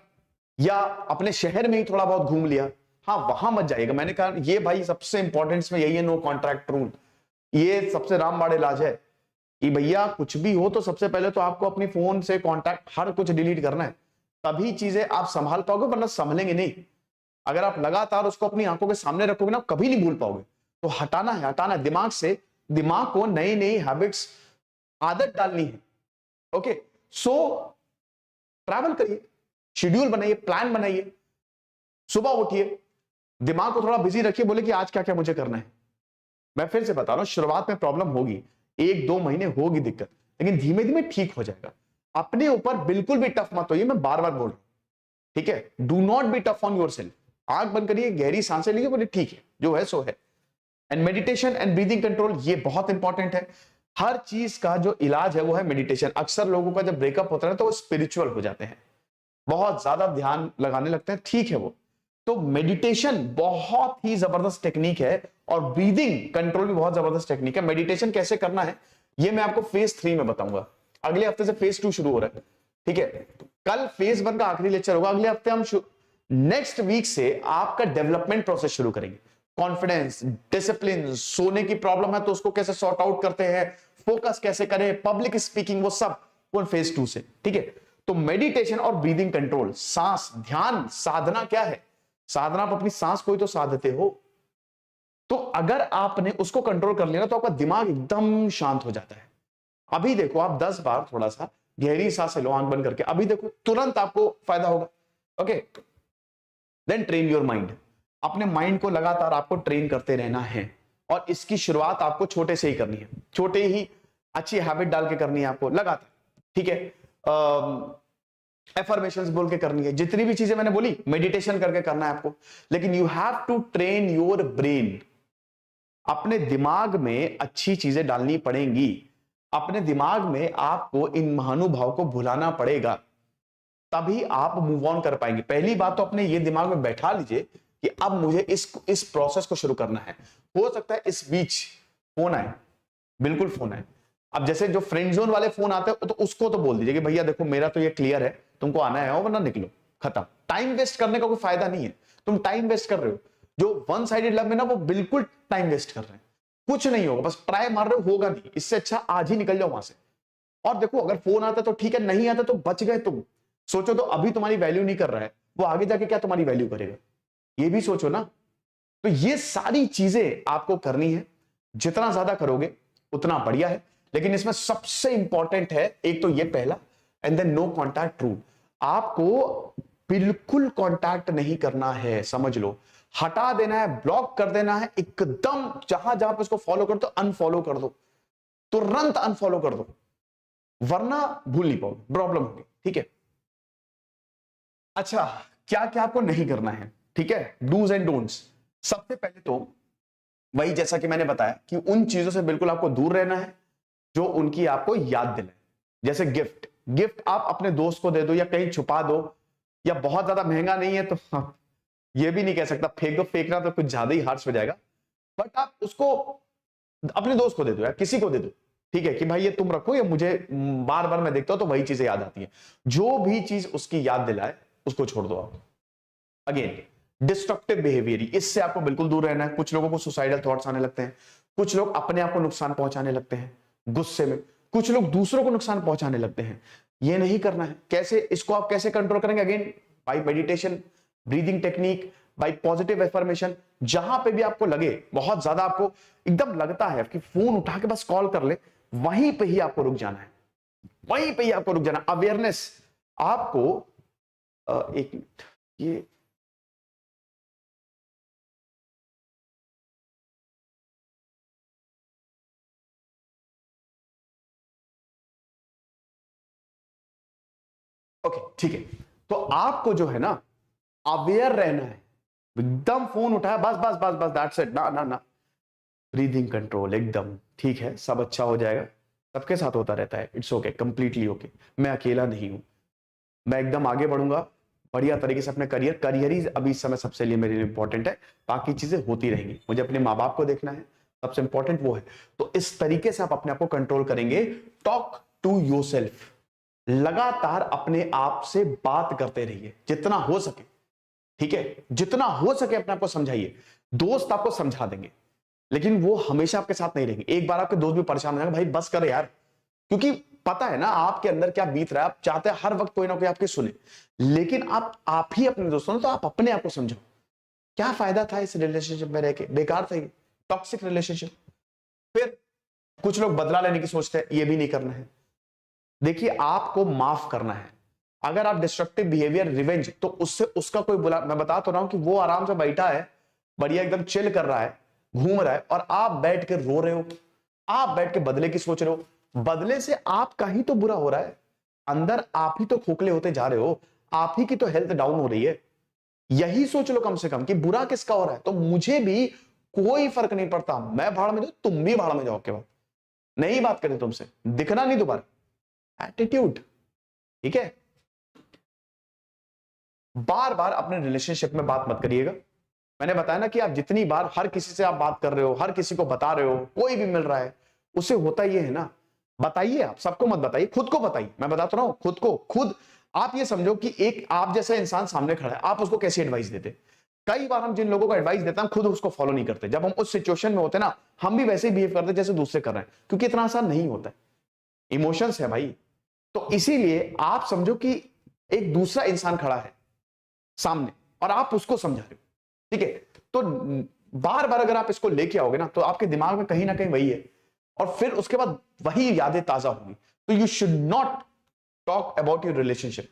या अपने शहर में ही थोड़ा बहुत घूम लिया, हाँ वहां मत जाइएगा। मैंने कहा ये भाई सबसे इंपॉर्टेंट में यही है, नो कॉन्ट्रैक्ट रूल। ये सबसे रामबाण इलाज है कि भैया कुछ भी हो तो सबसे पहले तो आपको अपनी फोन से कॉन्टैक्ट हर कुछ डिलीट करना है, तभी चीजें आप संभाल पाओगे, वरना संभलेंगे नहीं। अगर आप लगातार उसको अपनी आंखों के सामने रखोगे ना, कभी नहीं भूल पाओगे। तो हटाना है दिमाग से, दिमाग को नई नई हैबिट्स, आदत डालनी है। ओके, सो ट्रैवल करिए, शेड्यूल बनाइए, प्लान बनाइए, सुबह उठिए, दिमाग को थोड़ा बिजी रखिए, बोले कि आज क्या क्या मुझे करना है। मैं फिर से बता रहा हूं, शुरुआत में प्रॉब्लम होगी, 1-2 महीने होगी दिक्कत, लेकिन धीमे धीमे ठीक हो जाएगा। अपने ऊपर बिल्कुल भी टफ मत होइए, मैं बार बार बोल रहा हूं, ठीक है। Do not be tough on yourself. आंख बंद करिए, गहरी सांसें लीजिए, बोले ठीक है जो है सो है। And meditation and breathing control, ये बहुत इंपॉर्टेंट है। हर चीज का जो इलाज है वो है मेडिटेशन। अक्सर लोगों का जब ब्रेकअप होता है तो वो स्पिरिचुअल हो जाते हैं, बहुत ज्यादा ध्यान लगाने लगते हैं, ठीक है वो। तो मेडिटेशन बहुत ही जबरदस्त टेक्निक है, और ब्रीदिंग कंट्रोल भी बहुत जबरदस्त टेक्निक है। मेडिटेशन कैसे करना है ये मैं आपको फेज 3 में बताऊंगा। अगले हफ्ते से फेज 2 शुरू हो रहा है, ठीक है। कल फेज 1 का आखिरी लेक्चर होगा, अगले हफ्ते हम नेक्स्ट वीक से आपका डेवलपमेंट प्रोसेस शुरू करेंगे। कॉन्फिडेंस, डिसिप्लिन, सोने की प्रॉब्लम है तो उसको कैसे सॉर्ट आउट करते हैं, फोकस कैसे करें, पब्लिक स्पीकिंग, वो सब वो फेज 2 से, ठीक है। तो मेडिटेशन और ब्रीदिंग कंट्रोल, सांस, ध्यान, साधना क्या है, साधना आप अपनी सांस को ही तो साधते हो। तो अगर आपने उसको कंट्रोल कर लिया तो आपका दिमाग एकदम शांत हो जाता है। अभी देखो, आप 10 बार थोड़ा सा गहरी सांस लो आंख बंद करके, अभी देखो तुरंत आपको फायदा होगा। Okay, then train your mind. अपने माइंड को लगातार आपको ट्रेन करते रहना है, और इसकी शुरुआत आपको छोटे से ही करनी है, छोटे ही अच्छी हैबिट डाल के करनी है आपको लगातार, ठीक है। एफर्मेशंस बोल के करनी है, जितनी भी चीजें मैंने बोली मेडिटेशन करके करना है आपको, लेकिन you have to train your brain. अपने दिमाग में अच्छी चीजें डालनी पड़ेंगी, अपने दिमाग में आपको इन महानुभाव को भुलाना पड़ेगा, तभी आप मूव ऑन कर पाएंगे। पहली बात तो अपने ये दिमाग में बैठा लीजिए कि अब मुझे इस प्रोसेस को शुरू करना है। हो सकता है इस बीच फोन आए, बिल्कुल फोन आए। अब जैसे जो फ्रेंड जोन वाले फोन आते हैं तो उसको तो बोल दीजिए कि भैया देखो मेरा तो ये क्लियर है, तुमको आना है वरना निकलो, खत्म। टाइम वेस्ट करने का कोई फायदा नहीं है, तुम टाइम वेस्ट कर रहे हो। जो वन साइडेड लव में ना, वो बिल्कुल टाइम वेस्ट कर रहे हैं, कुछ नहीं होगा, बस ट्राई मार रहे हो, होगा नहीं। इससे अच्छा आज ही निकल जाओ वहां से। और देखो अगर फोन आता तो ठीक है, नहीं आता तो बच गए तुम। सोचो तो अभी तुम्हारी वैल्यू नहीं कर रहा है, वो आगे जाके क्या तुम्हारी वैल्यू करेगा, ये भी सोचो ना। तो ये सारी चीजें आपको करनी है, जितना ज्यादा करोगे उतना बढ़िया है। लेकिन इसमें सबसे इंपॉर्टेंट है एक तो ये पहला, and then no contact rule. आपको बिल्कुल कॉन्टैक्ट नहीं करना है, समझ लो, हटा देना है, ब्लॉक कर देना है एकदम। जहां जहां पे उसको फॉलो कर दो, अनफॉलो कर दो, तुरंत अनफॉलो कर दो, वरना भूल नहीं पाओगे, प्रॉब्लम होगी, ठीक है। अच्छा, क्या क्या आपको नहीं करना है, ठीक है, डूज एंड डोंट्स। सबसे पहले तो वही जैसा कि मैंने बताया कि उन चीजों से बिल्कुल आपको दूर रहना है जो उनकी आपको याद दिलाए। जैसे गिफ्ट आप अपने दोस्त को दे दो या कहीं छुपा दो, या बहुत ज्यादा महंगा नहीं है तो ये भी नहीं कह सकता फेंक दो, फेंकना तो कुछ ज्यादा ही हार्श हो जाएगा, बट आप उसको अपने दोस्त को दे दो या किसी को दे दो, ठीक है, कि भाई ये तुम रखो, ये मुझे बार बार मैं देखता हूं तो वही चीजें याद आती है। जो भी चीज उसकी याद दिलाए उसको छोड़ दो आप। अगेन डिस्ट्रक्टिव बिहेवियर, इससे आपको बिल्कुल दूर रहना है। कुछ लोगों को सुसाइडल थॉट्स आने लगते हैं, कुछ लोग अपने आप को नुकसान पहुंचाने लगते हैं गुस्से में, कुछ लोग दूसरों को नुकसान पहुंचाने लगते हैं। ये नहीं करना है। कैसे, इसको आप कैसे कंट्रोल करेंगे? Again by meditation, breathing technique, by positive affirmation. जहां पे भी आपको लगे बहुत ज्यादा, आपको एकदम लगता है कि फोन उठा के बस कॉल कर ले, वहीं पे ही आपको रुक जाना है, वहीं पे ही आपको रुक जाना। अवेयरनेस आपको एक मिनट, ये ओके ठीक है। तो आपको जो है ना अवेयर रहना है, एकदम फोन उठाया बस बस बस बस दैट्स इट, ना ना ना, ब्रीदिंग कंट्रोल एकदम ठीक है, सब अच्छा हो जाएगा, सबके साथ होता रहता है, इट्स ओके, कंप्लीटली ओके, मैं अकेला नहीं हूं, मैं एकदम आगे बढ़ूंगा बढ़िया तरीके से अपने करियर ही अभी इस समय सबसे लिए मेरे लिए इंपॉर्टेंट है, बाकी चीजें होती रहेंगी, मुझे अपने माँ बाप को देखना है, सबसे इंपॉर्टेंट वो है। तो इस तरीके से आप अपने आप को कंट्रोल करेंगे। टॉक टू योरसेल्फ, लगातार अपने आप से बात करते रहिए जितना हो सके, ठीक है, जितना हो सके अपने आप को समझाइए। दोस्त आपको समझा देंगे लेकिन वो हमेशा आपके साथ नहीं रहेंगे, एक बार आपके दोस्त भी परेशान हो जाएंगे, भाई बस कर यार, क्योंकि पता है ना आपके अंदर क्या बीत रहा है, आप चाहते हैं हर वक्त कोई ना कोई आपकी सुने, लेकिन आप ही अपने दोस्तों तो आप अपने आप को समझो, क्या फायदा था इस रिलेशनशिप में रह के, बेकार था ये टॉक्सिक रिलेशनशिप। फिर कुछ लोग बदला लेने की सोचते हैं, ये भी नहीं करना है। देखिए आपको माफ करना है, अगर आप डिस्ट्रक्टिव बिहेवियर रिवेंज, तो उससे उसका कोई बुला, मैं बता तो रहा हूं कि वो आराम से बैठा है, बढ़िया एकदम चिल कर रहा है, घूम रहा है, और आप बैठ के रो रहे हो, आप बैठ के बदले की सोच रहे हो, बदले से आपका ही तो बुरा हो रहा है, अंदर आप ही तो खोखले होते जा रहे हो, आप ही की तो हेल्थ डाउन हो रही है। यही सोच लो कम से कम कि बुरा किसका हो रहा है, तो मुझे भी कोई फर्क नहीं पड़ता, मैं भाड़ में जाऊं, तुम भी भाड़ में जाओ, के बाद नहीं बात करें तुमसे, दिखना नहीं दोबारा, एटीट्यूड, ठीक है। बार बार अपने रिलेशनशिप में बात मत करिएगा, मैंने बताया ना कि आप जितनी बार हर किसी से आप बात कर रहे हो, हर किसी को बता रहे हो, कोई भी मिल रहा है, उससे होता ये है ना, बताइए, आप सबको मत बताइए, खुद को बताइए, मैं बताता रहा हूं, खुद को खुद। आप ये समझो कि एक आप जैसा इंसान सामने खड़ा है, आप उसको कैसी एडवाइस देते। कई बार हम जिन लोगों को एडवाइस देते हैं खुद उसको फॉलो नहीं करते, जब हम उस सिचुएशन में होते हैं ना, हम भी वैसे ही बिहेव करते जैसे दूसरे कर रहे हैं, क्योंकि इतना आसान नहीं होता है, इमोशंस है भाई। तो इसीलिए आप समझो कि एक दूसरा इंसान खड़ा है सामने और आप उसको समझा रहे हो, ठीक है। तो बार बार अगर आप इसको लेके आओगे ना, तो आपके दिमाग में कहीं ना कहीं वही है, और फिर उसके बाद वही यादें ताजा होंगी। तो you should not talk about your relationship,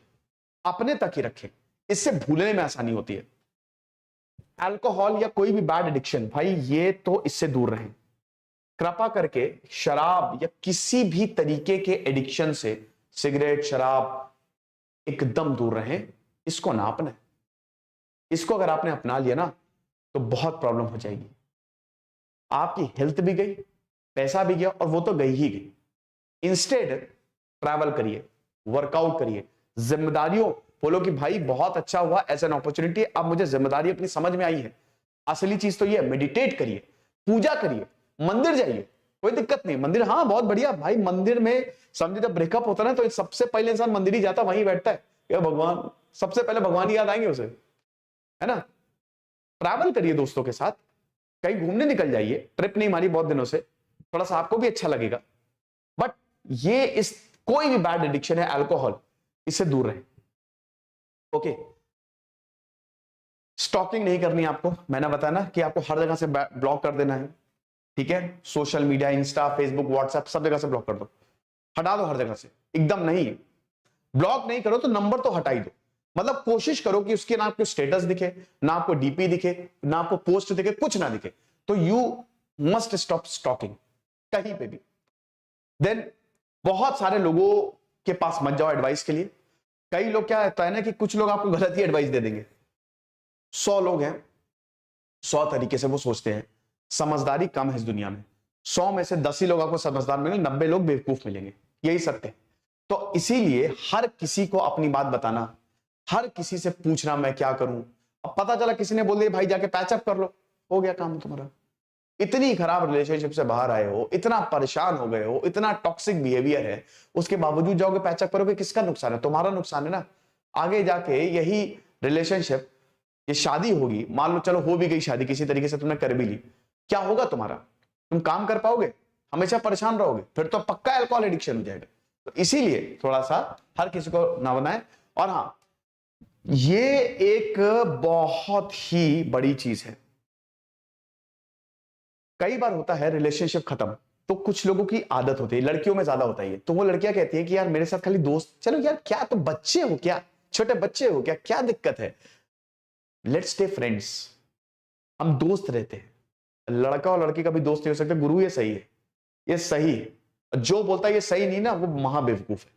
अपने तक ही रखें, इससे भूलने में आसानी होती है। अल्कोहल या कोई भी बैड एडिक्शन, भाई ये तो इससे दूर रहें, कृपा करके शराब या किसी भी तरीके के एडिक्शन से, सिगरेट शराब, एकदम दूर रहें, इसको ना अपने, इसको अगर आपने अपना लिया ना तो बहुत प्रॉब्लम हो जाएगी, आपकी हेल्थ भी गई, पैसा भी गया, और वो तो गई ही गई। इंस्टेड ट्रैवल करिए, वर्कआउट करिए, जिम्मेदारियों, बोलो कि भाई बहुत अच्छा हुआ एज एन अपॉर्चुनिटी, अब मुझे जिम्मेदारी अपनी समझ में आई है, असली चीज तो ये, मेडिटेट करिए, पूजा करिए, मंदिर जाइए, कोई दिक्कत नहीं, मंदिर हाँ बहुत बढ़िया भाई, मंदिर में समझे जब ब्रेकअप होता है ना, तो सबसे पहले इंसान मंदिर ही जाता, वहीं बैठता है, या भगवान, सबसे पहले भगवान ही याद आएंगे उसे, है ना। ट्रैवल करिए दोस्तों के साथ, कहीं घूमने निकल जाइए, ट्रिप नहीं मारी बहुत दिनों से, थोड़ा सा आपको भी अच्छा लगेगा। बट ये इस कोई भी बैड एडिक्शन है अल्कोहल, इससे दूर रहे, ओके। स्टॉकिंग नहीं करनी आपको, मैंने बताया ना कि आपको हर जगह से ब्लॉक कर देना है, ठीक है, social media, Insta, Facebook, WhatsApp, सब जगह से ब्लॉक कर दो, हटा दो हर जगह से, एकदम नहीं, ब्लॉक नहीं करो तो नंबर तो हटा ही दो, मतलब कोशिश करो कि उसके ना आपको स्टेटस दिखे, ना आपको डीपी दिखे, ना आपको पोस्ट दिखे, कुछ ना दिखे, तो यू मस्ट स्टॉप स्टॉकिंग कहीं पे भी। देन बहुत सारे लोगों के पास मत जाओ एडवाइस के लिए, कई लोग क्या होता है ना कि कुछ लोग आपको गलत ही एडवाइस दे देंगे, 100 लोग हैं, 100 तरीके से वो सोचते हैं, समझदारी कम है इस दुनिया में, 100 में से 10 ही लोग आपको समझदार मिलेंगे, 90 लोग बेवकूफ मिलेंगे, यही सत्य है। तो इसीलिए हर किसी को अपनी बात बताना, हर किसी से पूछना मैं क्या करूं, अब पता चला किसी ने बोल दिया भाई जाके पैचअप कर लो, हो गया काम तुम्हारा, इतनी खराब रिलेशनशिप से बाहर आए हो, इतना परेशान हो गए हो, इतना टॉक्सिक बिहेवियर है, उसके बावजूद जाओगे पैचअप करोगे, किसका नुकसान है, तुम्हारा नुकसान है ना। आगे जाके यही रिलेशनशिप, ये शादी होगी, मान लो चलो हो भी गई शादी, किसी तरीके से तुमने कर भी ली, क्या होगा तुम्हारा, तुम काम कर पाओगे, हमेशा परेशान रहोगे, फिर तो पक्का अल्कोहल एडिक्शन हो जाएगा। तो इसीलिए थोड़ा सा हर किसी को ना बनाए। और हाँ, ये एक बहुत ही बड़ी चीज है, कई बार होता है रिलेशनशिप खत्म तो कुछ लोगों की आदत होती है, लड़कियों में ज्यादा होता है ये, तो वो लड़कियां कहती है कि यार मेरे साथ खाली दोस्त, चलो यार क्या तो बच्चे हो क्या, छोटे बच्चे हो क्या, क्या दिक्कत है, लेट्स स्टे फ्रेंड्स, हम दोस्त रहते हैं। लड़का और लड़की का भी दोस्त नहीं हो सकते, गुरु ये सही है, ये सही है। जो बोलता है ये सही नहीं ना, वो महाबेवकूफ है।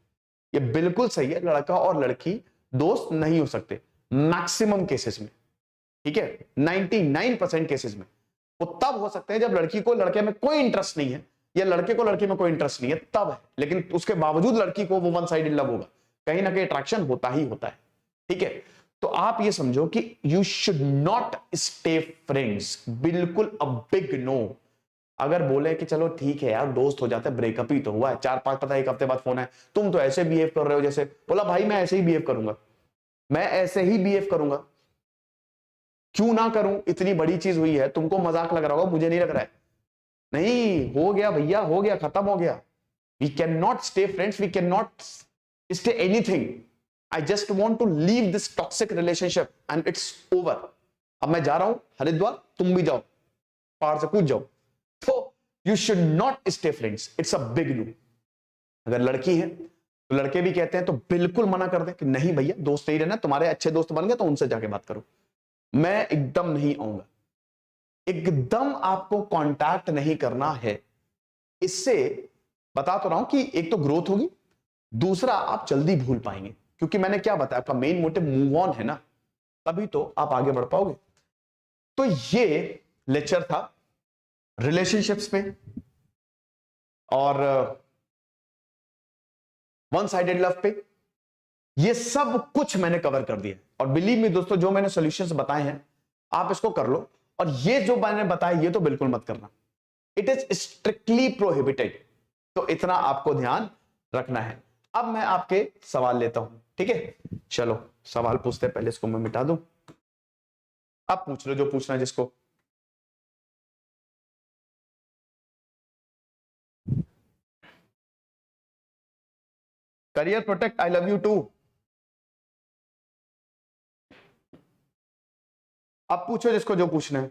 ये बिल्कुल सही है, लड़का और लड़की दोस्त नहीं हो सकते मैक्सिमम केसेस में, ठीक है, 99% केसेस में। वो तब हो सकते हैं जब लड़की को लड़के में कोई इंटरेस्ट नहीं है, या लड़के को लड़की में कोई इंटरेस्ट नहीं है, तब है। लेकिन उसके बावजूद लड़की को वो वन साइडेड लव होगा, कहीं ना कहीं अट्रैक्शन होता ही होता है, ठीक है। तो आप ये समझो कि you should not stay friends, बिल्कुल अ बिग नो। अगर बोले कि चलो ठीक है यार दोस्त हो जाते हैं, ब्रेकअप ही तो हुआ है, 4-5 पता 1 हफ्ते बाद फोन है, तुम तो ऐसे बिहेव कर रहे हो जैसे, बोला भाई मैं ऐसे ही बिहेव करूंगा, मैं ऐसे ही बिहेव करूंगा, क्यों ना करूं, इतनी बड़ी चीज हुई है, तुमको मजाक लग रहा होगा, मुझे नहीं लग रहा है। नहीं, हो गया भैया, हो गया, खत्म हो गया। We can not stay friends, we can not stay anything. I just want to leave this toxic relationship and it's over. अब मैं जा रहा हूं हरिद्वार, तुम भी जाओ, पहाड़ से कूद जाओ। तो you should not stay friends, it's a big no. अगर लड़की है तो लड़के भी कहते हैं तो बिल्कुल मना कर दे कि नहीं भैया दोस्त नहीं रहना, तुम्हारे अच्छे दोस्त बन गए तो उनसे जाके बात करो, मैं एकदम नहीं आऊंगा। एकदम आपको कांटेक्ट नहीं करना है। इससे बता तो रहा हूं कि एक तो ग्रोथ होगी, दूसरा आप जल्दी भूल पाएंगे, क्योंकि मैंने क्या बताया, आपका मेन मोटिव मूव ऑन है ना, तभी तो आप आगे बढ़ पाओगे। तो ये लेक्चर था रिलेशनशिप्स में और वन साइडेड लव पे। ये सब कुछ मैंने कवर कर दिया, और बिलीव मी दोस्तों, जो मैंने सॉल्यूशंस बताए हैं आप इसको कर लो, और ये जो मैंने बताया ये तो बिल्कुल मत करना, इट इज स्ट्रिक्टली प्रोहिबिटेड। तो इतना आपको ध्यान रखना है। अब मैं आपके सवाल लेता हूं, ठीक है, चलो सवाल पूछते हैं, पहले इसको मैं मिटा दूं, अब पूछ लो जो पूछना है जिसको। Career protect, I love you too. अब पूछो जिसको जो पूछना है।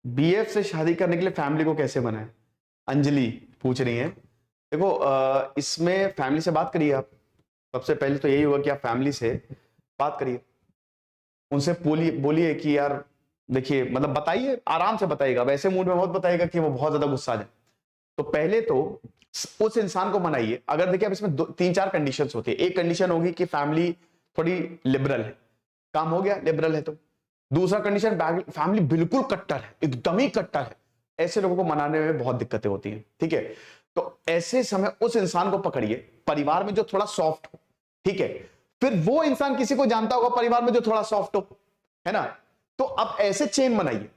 बीएफ से शादी करने के लिए फैमिली को कैसे बनाए, अंजलि पूछ रही है। देखो इसमें फैमिली से बात करिए आप, सबसे पहले तो यही होगा कि आप फैमिली से बात करिए, उनसे बोलिए, बोलिए कि यार देखिए, मतलब बताइए, आराम से बताइएगा, वैसे मूड में मत बताइएगा कि वो बहुत ज्यादा गुस्सा आ जाए। तो पहले तो उस इंसान को मनाइए। अगर देखिए अब इसमें 3-4 कंडीशंस होती है। एक कंडीशन होगी कि फैमिली थोड़ी लिबरल है, काम हो गया, लिबरल है तो। दूसरा कंडीशन, फैमिली बिल्कुल कट्टर है, एकदम ही कट्टर है, ऐसे लोगों को मनाने में बहुत दिक्कतें होती हैं, ठीक है। तो ऐसे समय उस इंसान को पकड़िए परिवार में जो थोड़ा सॉफ्ट हो, ठीक है। फिर वो इंसान किसी को जानता होगा परिवार में जो थोड़ा सॉफ्ट हो, है ना, तो आप ऐसे चेन बनाइए।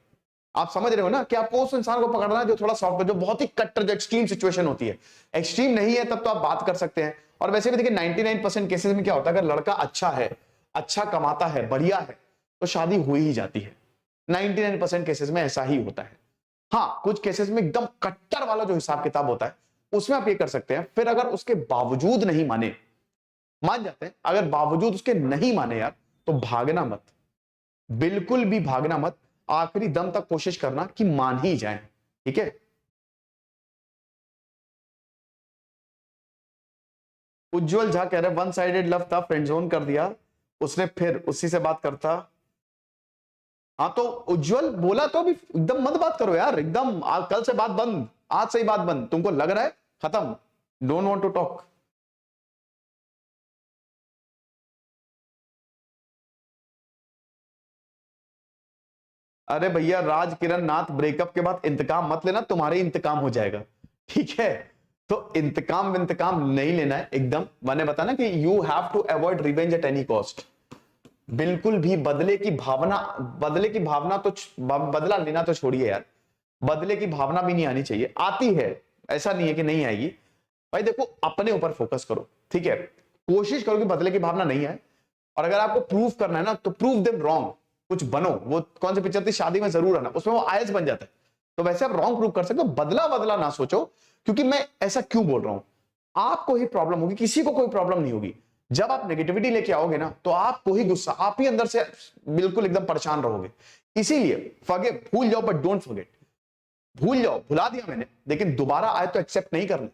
आप समझ रहे हो ना कि आपको उस इंसान को पकड़ना है जो थोड़ा सॉफ्ट है, जो बहुत ही कट्टर, जो एक्सट्रीम सिचुएशन होती है। एक्सट्रीम नहीं है तब तो आप बात कर सकते हैं। और वैसे भी देखिए 99% केसेस में क्या होता है, अगर लड़का अच्छा है, अच्छा कमाता है, बढ़िया है, तो शादी हो ही जाती है। 99% केसेस में ऐसा ही होता है। हाँ, कुछ केसेस में एकदम कट्टर वाला जो हिसाब किताब होता है, उसमें आप ये कर सकते हैं। फिर अगर उसके बावजूद नहीं माने, मान जाते हैं, अगर बावजूद उसके नहीं माने यार, तो भागना मत, बिल्कुल भी भागना मत, आखिरी दम तक कोशिश करना कि मान ही जाए, ठीक है। उज्जवल झा कह रहे वन साइडेड लव था, फ्रेंड जोन कर दिया उसने, फिर उसी से बात करता। हाँ तो उज्जवल बोला तो अभी एकदम मत बात करो यार, एकदम कल से बात बंद, आज से ही बात बंद, तुमको लग रहा है खत्म, डोंट वांट टू टॉक। अरे भैया राज किरण नाथ, ब्रेकअप के बाद इंतकाम मत लेना, तुम्हारे इंतकाम हो जाएगा, ठीक है। तो इंतकाम नहीं लेना है एकदम। मैंने बताया ना कि you have to avoid revenge at any cost. बिल्कुल भी बदले की भावना तो बदला लेना तो छोड़िए यार, बदले की भावना भी नहीं आनी चाहिए। आती है, ऐसा नहीं है कि नहीं आएगी भाई। देखो अपने ऊपर फोकस करो, ठीक है, कोशिश करो कि बदले की भावना नहीं आए। और अगर आपको प्रूव करना है ना, तो प्रूव देम रॉन्ग, कुछ बनो। वो कौन सी पिक्चर थी, शादी में जरूर आना, उसमें वो आयस बन जाता है। तो वैसे आप रॉन्ग प्रूव कर सकते हो, बदला ना सोचो। क्योंकि मैं ऐसा क्यों बोल रहा हूं, आपको ही प्रॉब्लम होगी, किसी को कोई प्रॉब्लम नहीं होगी। जब आप नेगेटिविटी लेके आओगे ना तो आपको ही गुस्सा, आप ही अंदर से बिल्कुल एकदम परेशान रहोगे। इसीलिए फॉरगिव, भूल जाओ बट डोंट फॉरगेट। भूल जाओ, भुला दिया मैंने, लेकिन दोबारा आए तो एक्सेप्ट नहीं करना।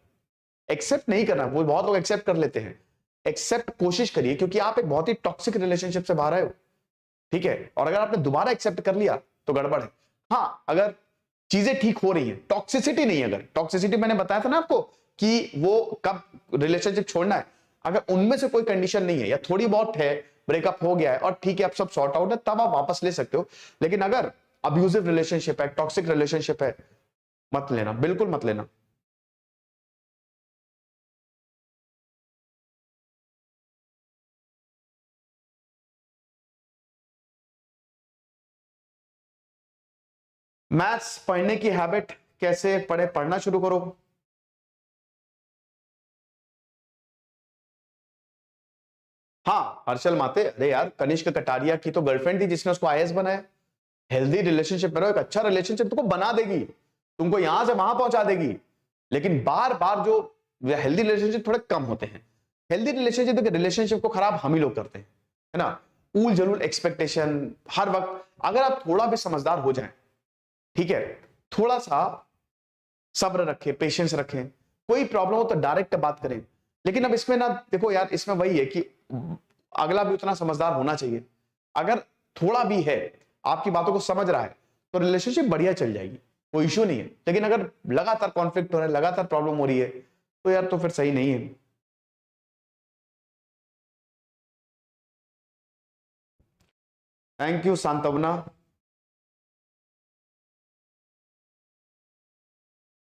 एक्सेप्ट नहीं करना, वो बहुत लोग एक्सेप्ट कर लेते हैं। एक्सेप्ट कोशिश करिए, क्योंकि आप एक बहुत ही टॉक्सिक रिलेशनशिप से बाहर आए हो, ठीक है। और अगर आपने दोबारा एक्सेप्ट कर लिया तो गड़बड़ है। हाँ, अगर चीजें ठीक हो रही है, टॉक्सिसिटी नहीं है, अगर टॉक्सिसिटी मैंने बताया था ना आपको कि वो कब रिलेशनशिप छोड़ना है, अगर उनमें से कोई कंडीशन नहीं है या थोड़ी बहुत है, ब्रेकअप हो गया है और ठीक है, आप सब सॉर्ट आउट है, तब आप वापस ले सकते हो। लेकिन अगर अब्यूजिव रिलेशनशिप है, टॉक्सिक रिलेशनशिप है, मत लेना, बिल्कुल मत लेना। मैथ्स पढ़ने की हैबिट कैसे पढ़े, पढ़ना शुरू करो। हाँ, हर्षल माते, अरे यार कनिष्क कटारिया की तो गर्लफ्रेंड थी जिसने उसको आईएएस बनाया। हेल्दी रिलेशनशिप में रहो, एक अच्छा रिलेशनशिप तुमको बना देगी, तुमको यहां से वहां पहुंचा देगी। लेकिन बार बार जो हेल्दी रिलेशनशिप थोड़े कम होते हैं। हेल्दी रिलेशनशिप को खराब हम ही लोग करते हैं, है ना। ऊल जरूर एक्सपेक्टेशन हर वक्त। अगर आप थोड़ा भी समझदार हो जाएं, ठीक है, थोड़ा सा सब्र रखें, पेशेंस रखें, कोई प्रॉब्लम हो तो डायरेक्ट बात करें। लेकिन अब इसमें ना देखो यार, इसमें वही है कि अगला भी उतना समझदार होना चाहिए। अगर थोड़ा भी है, आपकी बातों को समझ रहा है, तो रिलेशनशिप बढ़िया चल जाएगी, कोई इश्यू नहीं है। लेकिन अगर लगातार कॉन्फ्लिक्ट हो रहा है, लगातार प्रॉब्लम हो रही है, तो यार तो फिर सही नहीं है। थैंक यू सांत्वना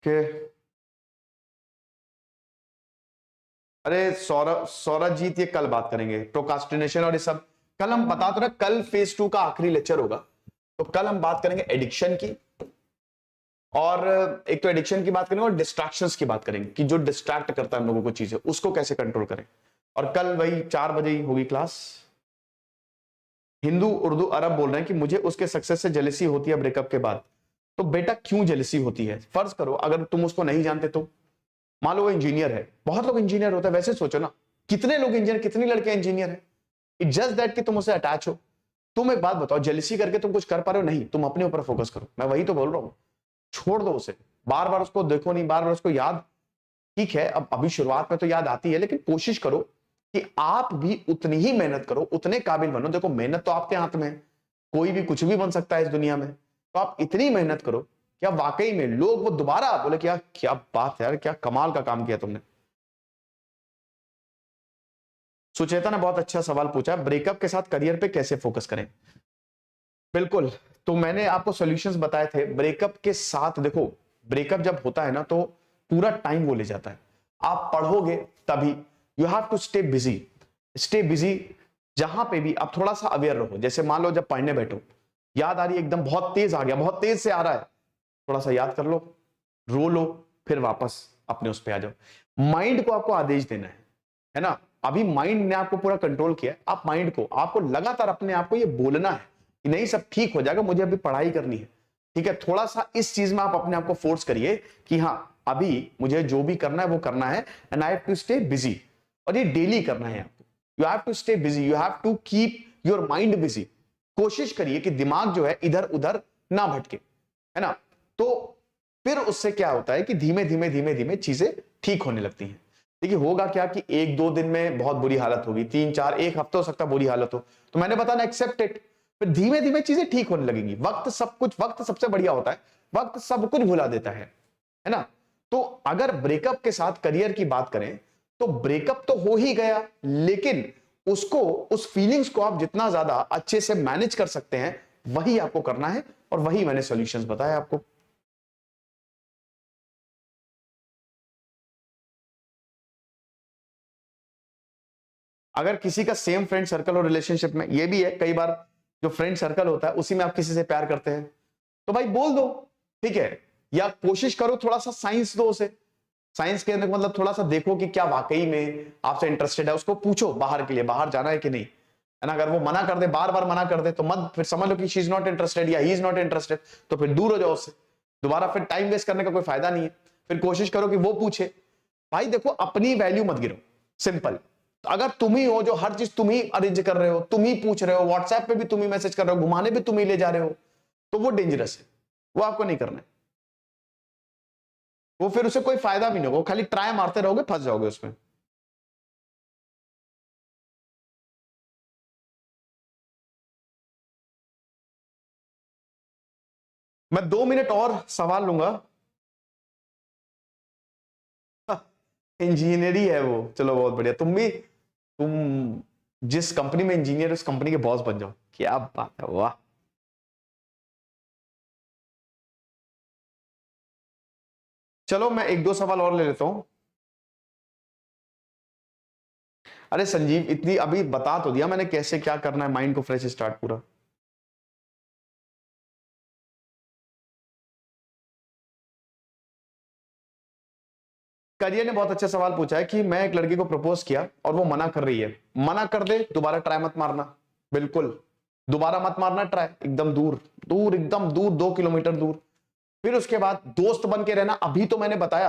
के। अरे सौरभ, सौरभ जीत, ये कल बात करेंगे प्रोकास्टिनेशन और ये सब। कल हम बता तो रहे, कल फेज 2 का आखिरी लेक्चर होगा, तो कल हम बात करेंगे एडिक्शन की, और एक तो एडिक्शन की बात करेंगे और डिस्ट्रैक्शंस की बात करेंगे कि जो डिस्ट्रैक्ट करता है हम लोगों को चीजें, उसको कैसे कंट्रोल करें। और कल वही 4 बजे ही होगी क्लास। हिंदू उर्दू अरब बोल रहे हैं कि मुझे उसके सक्सेस से जेलसी होती है ब्रेकअप के बाद। तो बेटा क्यों जेलसी होती है, फर्ज करो अगर तुम उसको नहीं जानते तो, मान लो वो इंजीनियर है, बहुत लोग इंजीनियर होते हैं, वैसे सोचो ना कितने लोग इंजीनियर, कितनी लड़कियां इंजीनियर है। इट जस्ट दैट कि तुम उससे अटैच हो। तुम एक बात बताओ, जेलसी करके तुम कुछ कर पा रहे हो? नहीं, तुम अपने ऊपर फोकस करो, मैं वही तो बोल रहा हूं। छोड़ दो उसे, बार बार उसको देखो नहीं, बार बार उसको याद, ठीक है अब अभी शुरुआत में तो याद आती है, लेकिन कोशिश करो कि आप भी उतनी ही मेहनत करो, उतने काबिल बनो। देखो मेहनत तो आपके हाथ में है, कोई भी कुछ भी बन सकता है इस दुनिया में। तो आप इतनी मेहनत करो कि आप वाकई में लोग वो दोबारा बोले कि यार क्या बात है यार, क्या कमाल का काम किया तुमने। सुचेता ने बहुत अच्छा सवाल पूछा, ब्रेकअप के साथ करियर पे कैसे फोकस करें। बिल्कुल, तो मैंने आपको सॉल्यूशंस बताए थे। ब्रेकअप के साथ देखो, ब्रेकअप जब होता है ना तो पूरा टाइम वो ले जाता है। आप पढ़ोगे तभी, you have to stay busy, stay busy. जहां पे भी आप थोड़ा सा अवेयर रहो। जैसे मान लो जब पढ़ने बैठो, याद आ रही है, एकदम बहुत तेज आ गया, बहुत तेज से आ रहा है, थोड़ा सा याद कर लो, रो लो, फिर वापस अपने उस पे आ जाओ। माइंड को आपको आदेश देना है ना। अभी माइंड ने आपको पूरा कंट्रोल किया है, आप माइंड को, आपको लगातार अपने आप को ये बोलना है कि नहीं सब ठीक हो जाएगा, मुझे अभी पढ़ाई करनी है, ठीक है। थोड़ा सा इस चीज में आप अपने आप को फोर्स करिए कि हाँ अभी मुझे जो भी करना है वो करना है, and I have to stay busy. और ये डेली करना है आपको, you have to stay busy, you have to keep your mind busy. कोशिश करिए कि दिमाग जो है इधर उधर ना भटके, है ना। तो फिर उससे क्या होता है कि धीमे धीमे धीमे धीमे चीजें ठीक होने लगती हैं। देखिए होगा क्या कि 1-2 दिन में बहुत बुरी हालत होगी, 3-4 एक हफ्ते हो सकता है बुरी हालत हो, तो मैंने बताया ना एक्सेप्ट इट। फिर धीमे धीमे चीजें ठीक होने लगेंगी। वक्त सब कुछ, वक्त सबसे बढ़िया होता है, वक्त सब कुछ भुला देता है ना। तो अगर ब्रेकअप के साथ करियर की बात करें तो ब्रेकअप तो हो ही गया, लेकिन उसको, उस फीलिंग्स को आप जितना ज्यादा अच्छे से मैनेज कर सकते हैं वही आपको करना है, और वही मैंने सॉल्यूशंस बताया आपको। अगर किसी का सेम फ्रेंड सर्कल और रिलेशनशिप में, ये भी है कई बार जो फ्रेंड सर्कल होता है उसी में आप किसी से प्यार करते हैं, तो भाई बोल दो, ठीक है। या कोशिश करो थोड़ा सा साइंस दो उसे। साइंस के मतलब थोड़ा सा देखो कि क्या वाकई में आपसे इंटरेस्टेड है, उसको पूछो बाहर के लिए, बाहर जाना है कि नहीं, है ना। अगर वो मना कर दे, बार बार मना कर दे, तो मत, फिर समझ लो कि शी इज नॉट इंटरेस्टेड या ही इज नॉट इंटरेस्टेड, तो फिर दूर हो जाओ उससे। दोबारा फिर टाइम वेस्ट करने का कोई फायदा नहीं है। फिर कोशिश करो कि वो पूछे। भाई देखो अपनी वैल्यू मत गिरो, सिंपल। अगर तुम ही हो जो हर चीज तुम ही अरेंज कर रहे हो, तुम ही पूछ रहे हो, व्हाट्सएप पे भी तुम ही मैसेज कर रहे हो, घुमाने भी तुम ही ले जा रहे हो, तो वो डेंजरस है, वो आपको नहीं करना है। वो फिर उसे कोई फायदा भी नहीं होगा, खाली ट्राई मारते रहोगे, फंस जाओगे उसमें। मैं 2 मिनट और सवाल लूंगा। इंजीनियरी है वो, चलो बहुत बढ़िया। तुम जिस कंपनी में इंजीनियर, उस कंपनी के बॉस बन जाओ, क्या बात है, वाह। चलो मैं एक दो सवाल और ले लेता हूं। अरे संजीव, इतनी अभी बता तो दिया मैंने कैसे क्या करना है, माइंड को फ्रेश स्टार्ट पूरा। करियर ने बहुत अच्छा सवाल पूछा है कि मैं एक लड़की को प्रपोज किया और वो मना कर रही है, मना कर दे, दोबारा ट्राई मत मारना, बिल्कुल दोबारा मत मारना ट्राई, एकदम दूर दूर, एकदम दूर, 2 किलोमीटर दूर। फिर उसके बाद दोस्त बन के रहना। अभी तो मैंने बताया,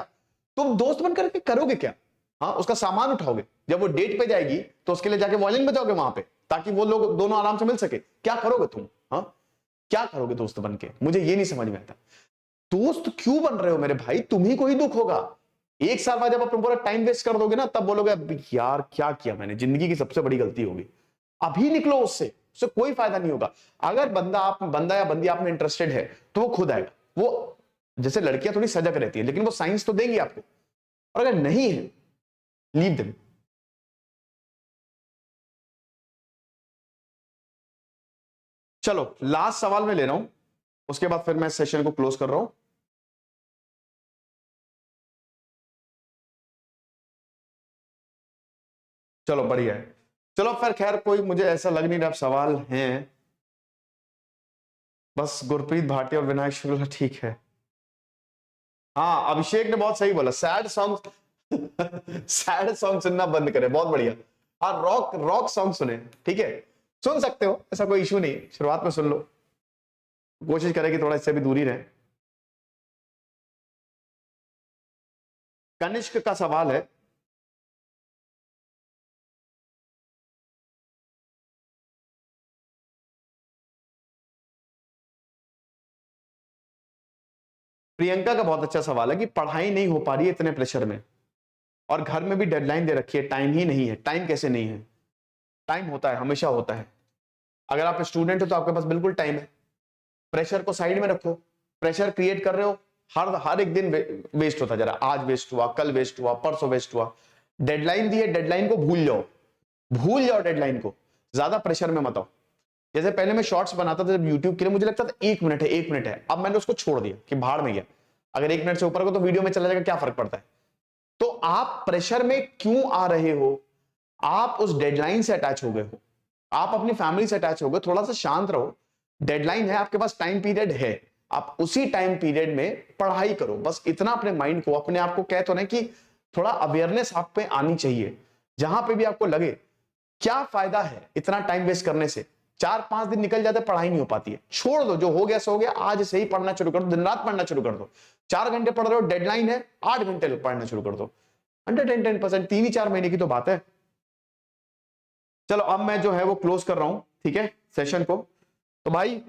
तुम दोस्त बन करके करोगे क्या? हाँ, उसका सामान उठाओगे, जब वो डेट पे जाएगी तो उसके लिए जाके वॉयलिन बजाओगे वहां पे, ताकि वो लोग दोनों आराम से मिल सके। क्या करोगे तुम? हाँ, क्या करोगे दोस्त बन के? मुझे ये नहीं समझ में आता। दोस्त क्यों बन रहे हो मेरे भाई? तुम ही को ही दुख होगा। एक साल बाद जब अपना पूरा टाइम वेस्ट कर दोगे ना, तब बोलोगे अब यार क्या किया मैंने, जिंदगी की सबसे बड़ी गलती होगी। अभी निकलो उससे, उससे कोई फायदा नहीं होगा। अगर बंदा या बंदी आप में इंटरेस्टेड है तो वो खुद आएगा। वो जैसे लड़कियां थोड़ी सजग रहती है, लेकिन वो साइंस तो देंगी आपको। और अगर नहीं है, लीव देम। चलो लास्ट सवाल मैं ले रहा हूं, उसके बाद फिर मैं सेशन को क्लोज कर रहा हूं। चलो बढ़िया है। चलो फिर खैर कोई मुझे ऐसा लग नहीं रहा अब सवाल हैं। बस गुरप्रीत भाटिया और विनायक शुक्ला ठीक है। हाँ, अभिषेक ने बहुत सही बोला, सैड सॉन्ग सैड सॉन्ग सुनना बंद करें, बहुत बढ़िया। हाँ, रॉक रॉक सॉन्ग सुने, ठीक है, सुन सकते हो, ऐसा कोई इशू नहीं, शुरुआत में सुन लो, कोशिश करें कि थोड़ा इससे भी दूरी रहे। कनिष्क का सवाल है, प्रियंका का बहुत अच्छा सवाल है कि पढ़ाई नहीं हो पा रही है इतने प्रेशर में, और घर में भी डेडलाइन दे रखी है, टाइम ही नहीं है। टाइम कैसे नहीं है? टाइम होता है, हमेशा होता है। अगर आप स्टूडेंट हो तो आपके पास बिल्कुल टाइम है। प्रेशर को साइड में रखो, प्रेशर क्रिएट कर रहे हो, हर एक दिन वेस्ट होता जा रहा है। आज वेस्ट हुआ, कल वेस्ट हुआ, परसों वेस्ट हुआ। डेडलाइन दी है, डेडलाइन को भूल जाओ, भूल जाओ डेडलाइन को, ज्यादा प्रेशर में मत आओ। जैसे पहले मैं शॉर्ट्स बनाता था जब यूट्यूब के लिए, मुझे लगता था 1 मिनट है, 1 मिनट है, अब मैंने उसको छोड़ दिया कि भाड़ में गया, अगर 1 मिनट से ऊपर को तो वीडियो में चला जाएगा, क्या फर्क पड़ता है। तो आप प्रेशर में क्यों आ रहे हो? आप उस डेडलाइन से अटैच हो गए हो, आप अपनी फैमिली से अटैच हो गए। थोड़ा सा शांत रहो, डेडलाइन है, आपके पास टाइम पीरियड है, आप उसी टाइम पीरियड में पढ़ाई करो। बस इतना अपने माइंड को, अपने आप को कह तो नहीं कि थोड़ा अवेयरनेस आप पे आनी चाहिए। जहां पे भी आपको लगे क्या फायदा है इतना टाइम वेस्ट करने से, 4-5 दिन निकल जाते, पढ़ाई नहीं हो पाती है, छोड़ दो, जो हो गया सो हो गया। आज से ही पढ़ना शुरू कर दो, दिन रात पढ़ना शुरू कर दो। 4 घंटे पढ़ रहे हो, डेडलाइन है, 8 घंटे पढ़ना शुरू कर दो। 110% 3 ही 4 महीने की तो बात है। चलो अब मैं जो है वो क्लोज कर रहा हूं, ठीक है, सेशन को। तो भाई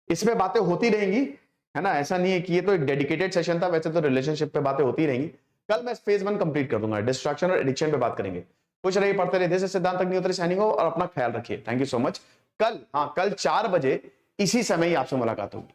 इसमें बातें होती रहेंगी, है ना, ऐसा नहीं है कि ये तो एक डेडिकेटेड सेशन था, वैसे तो रिलेशनशिप पे बातें होती रहेंगी। कल मैं फेज 1 कंप्लीट कर दूंगा, डिस्ट्रैक्शन और एडिक्शन पे बात करेंगे। खुश रहिए, पढ़ते रहिए, देश सिद्धांत तक नहीं उतरे, साइनिंग हो, और अपना ख्याल रखिए। Thank you so much. कल 4 बजे इसी समय ही आपसे मुलाकात होगी।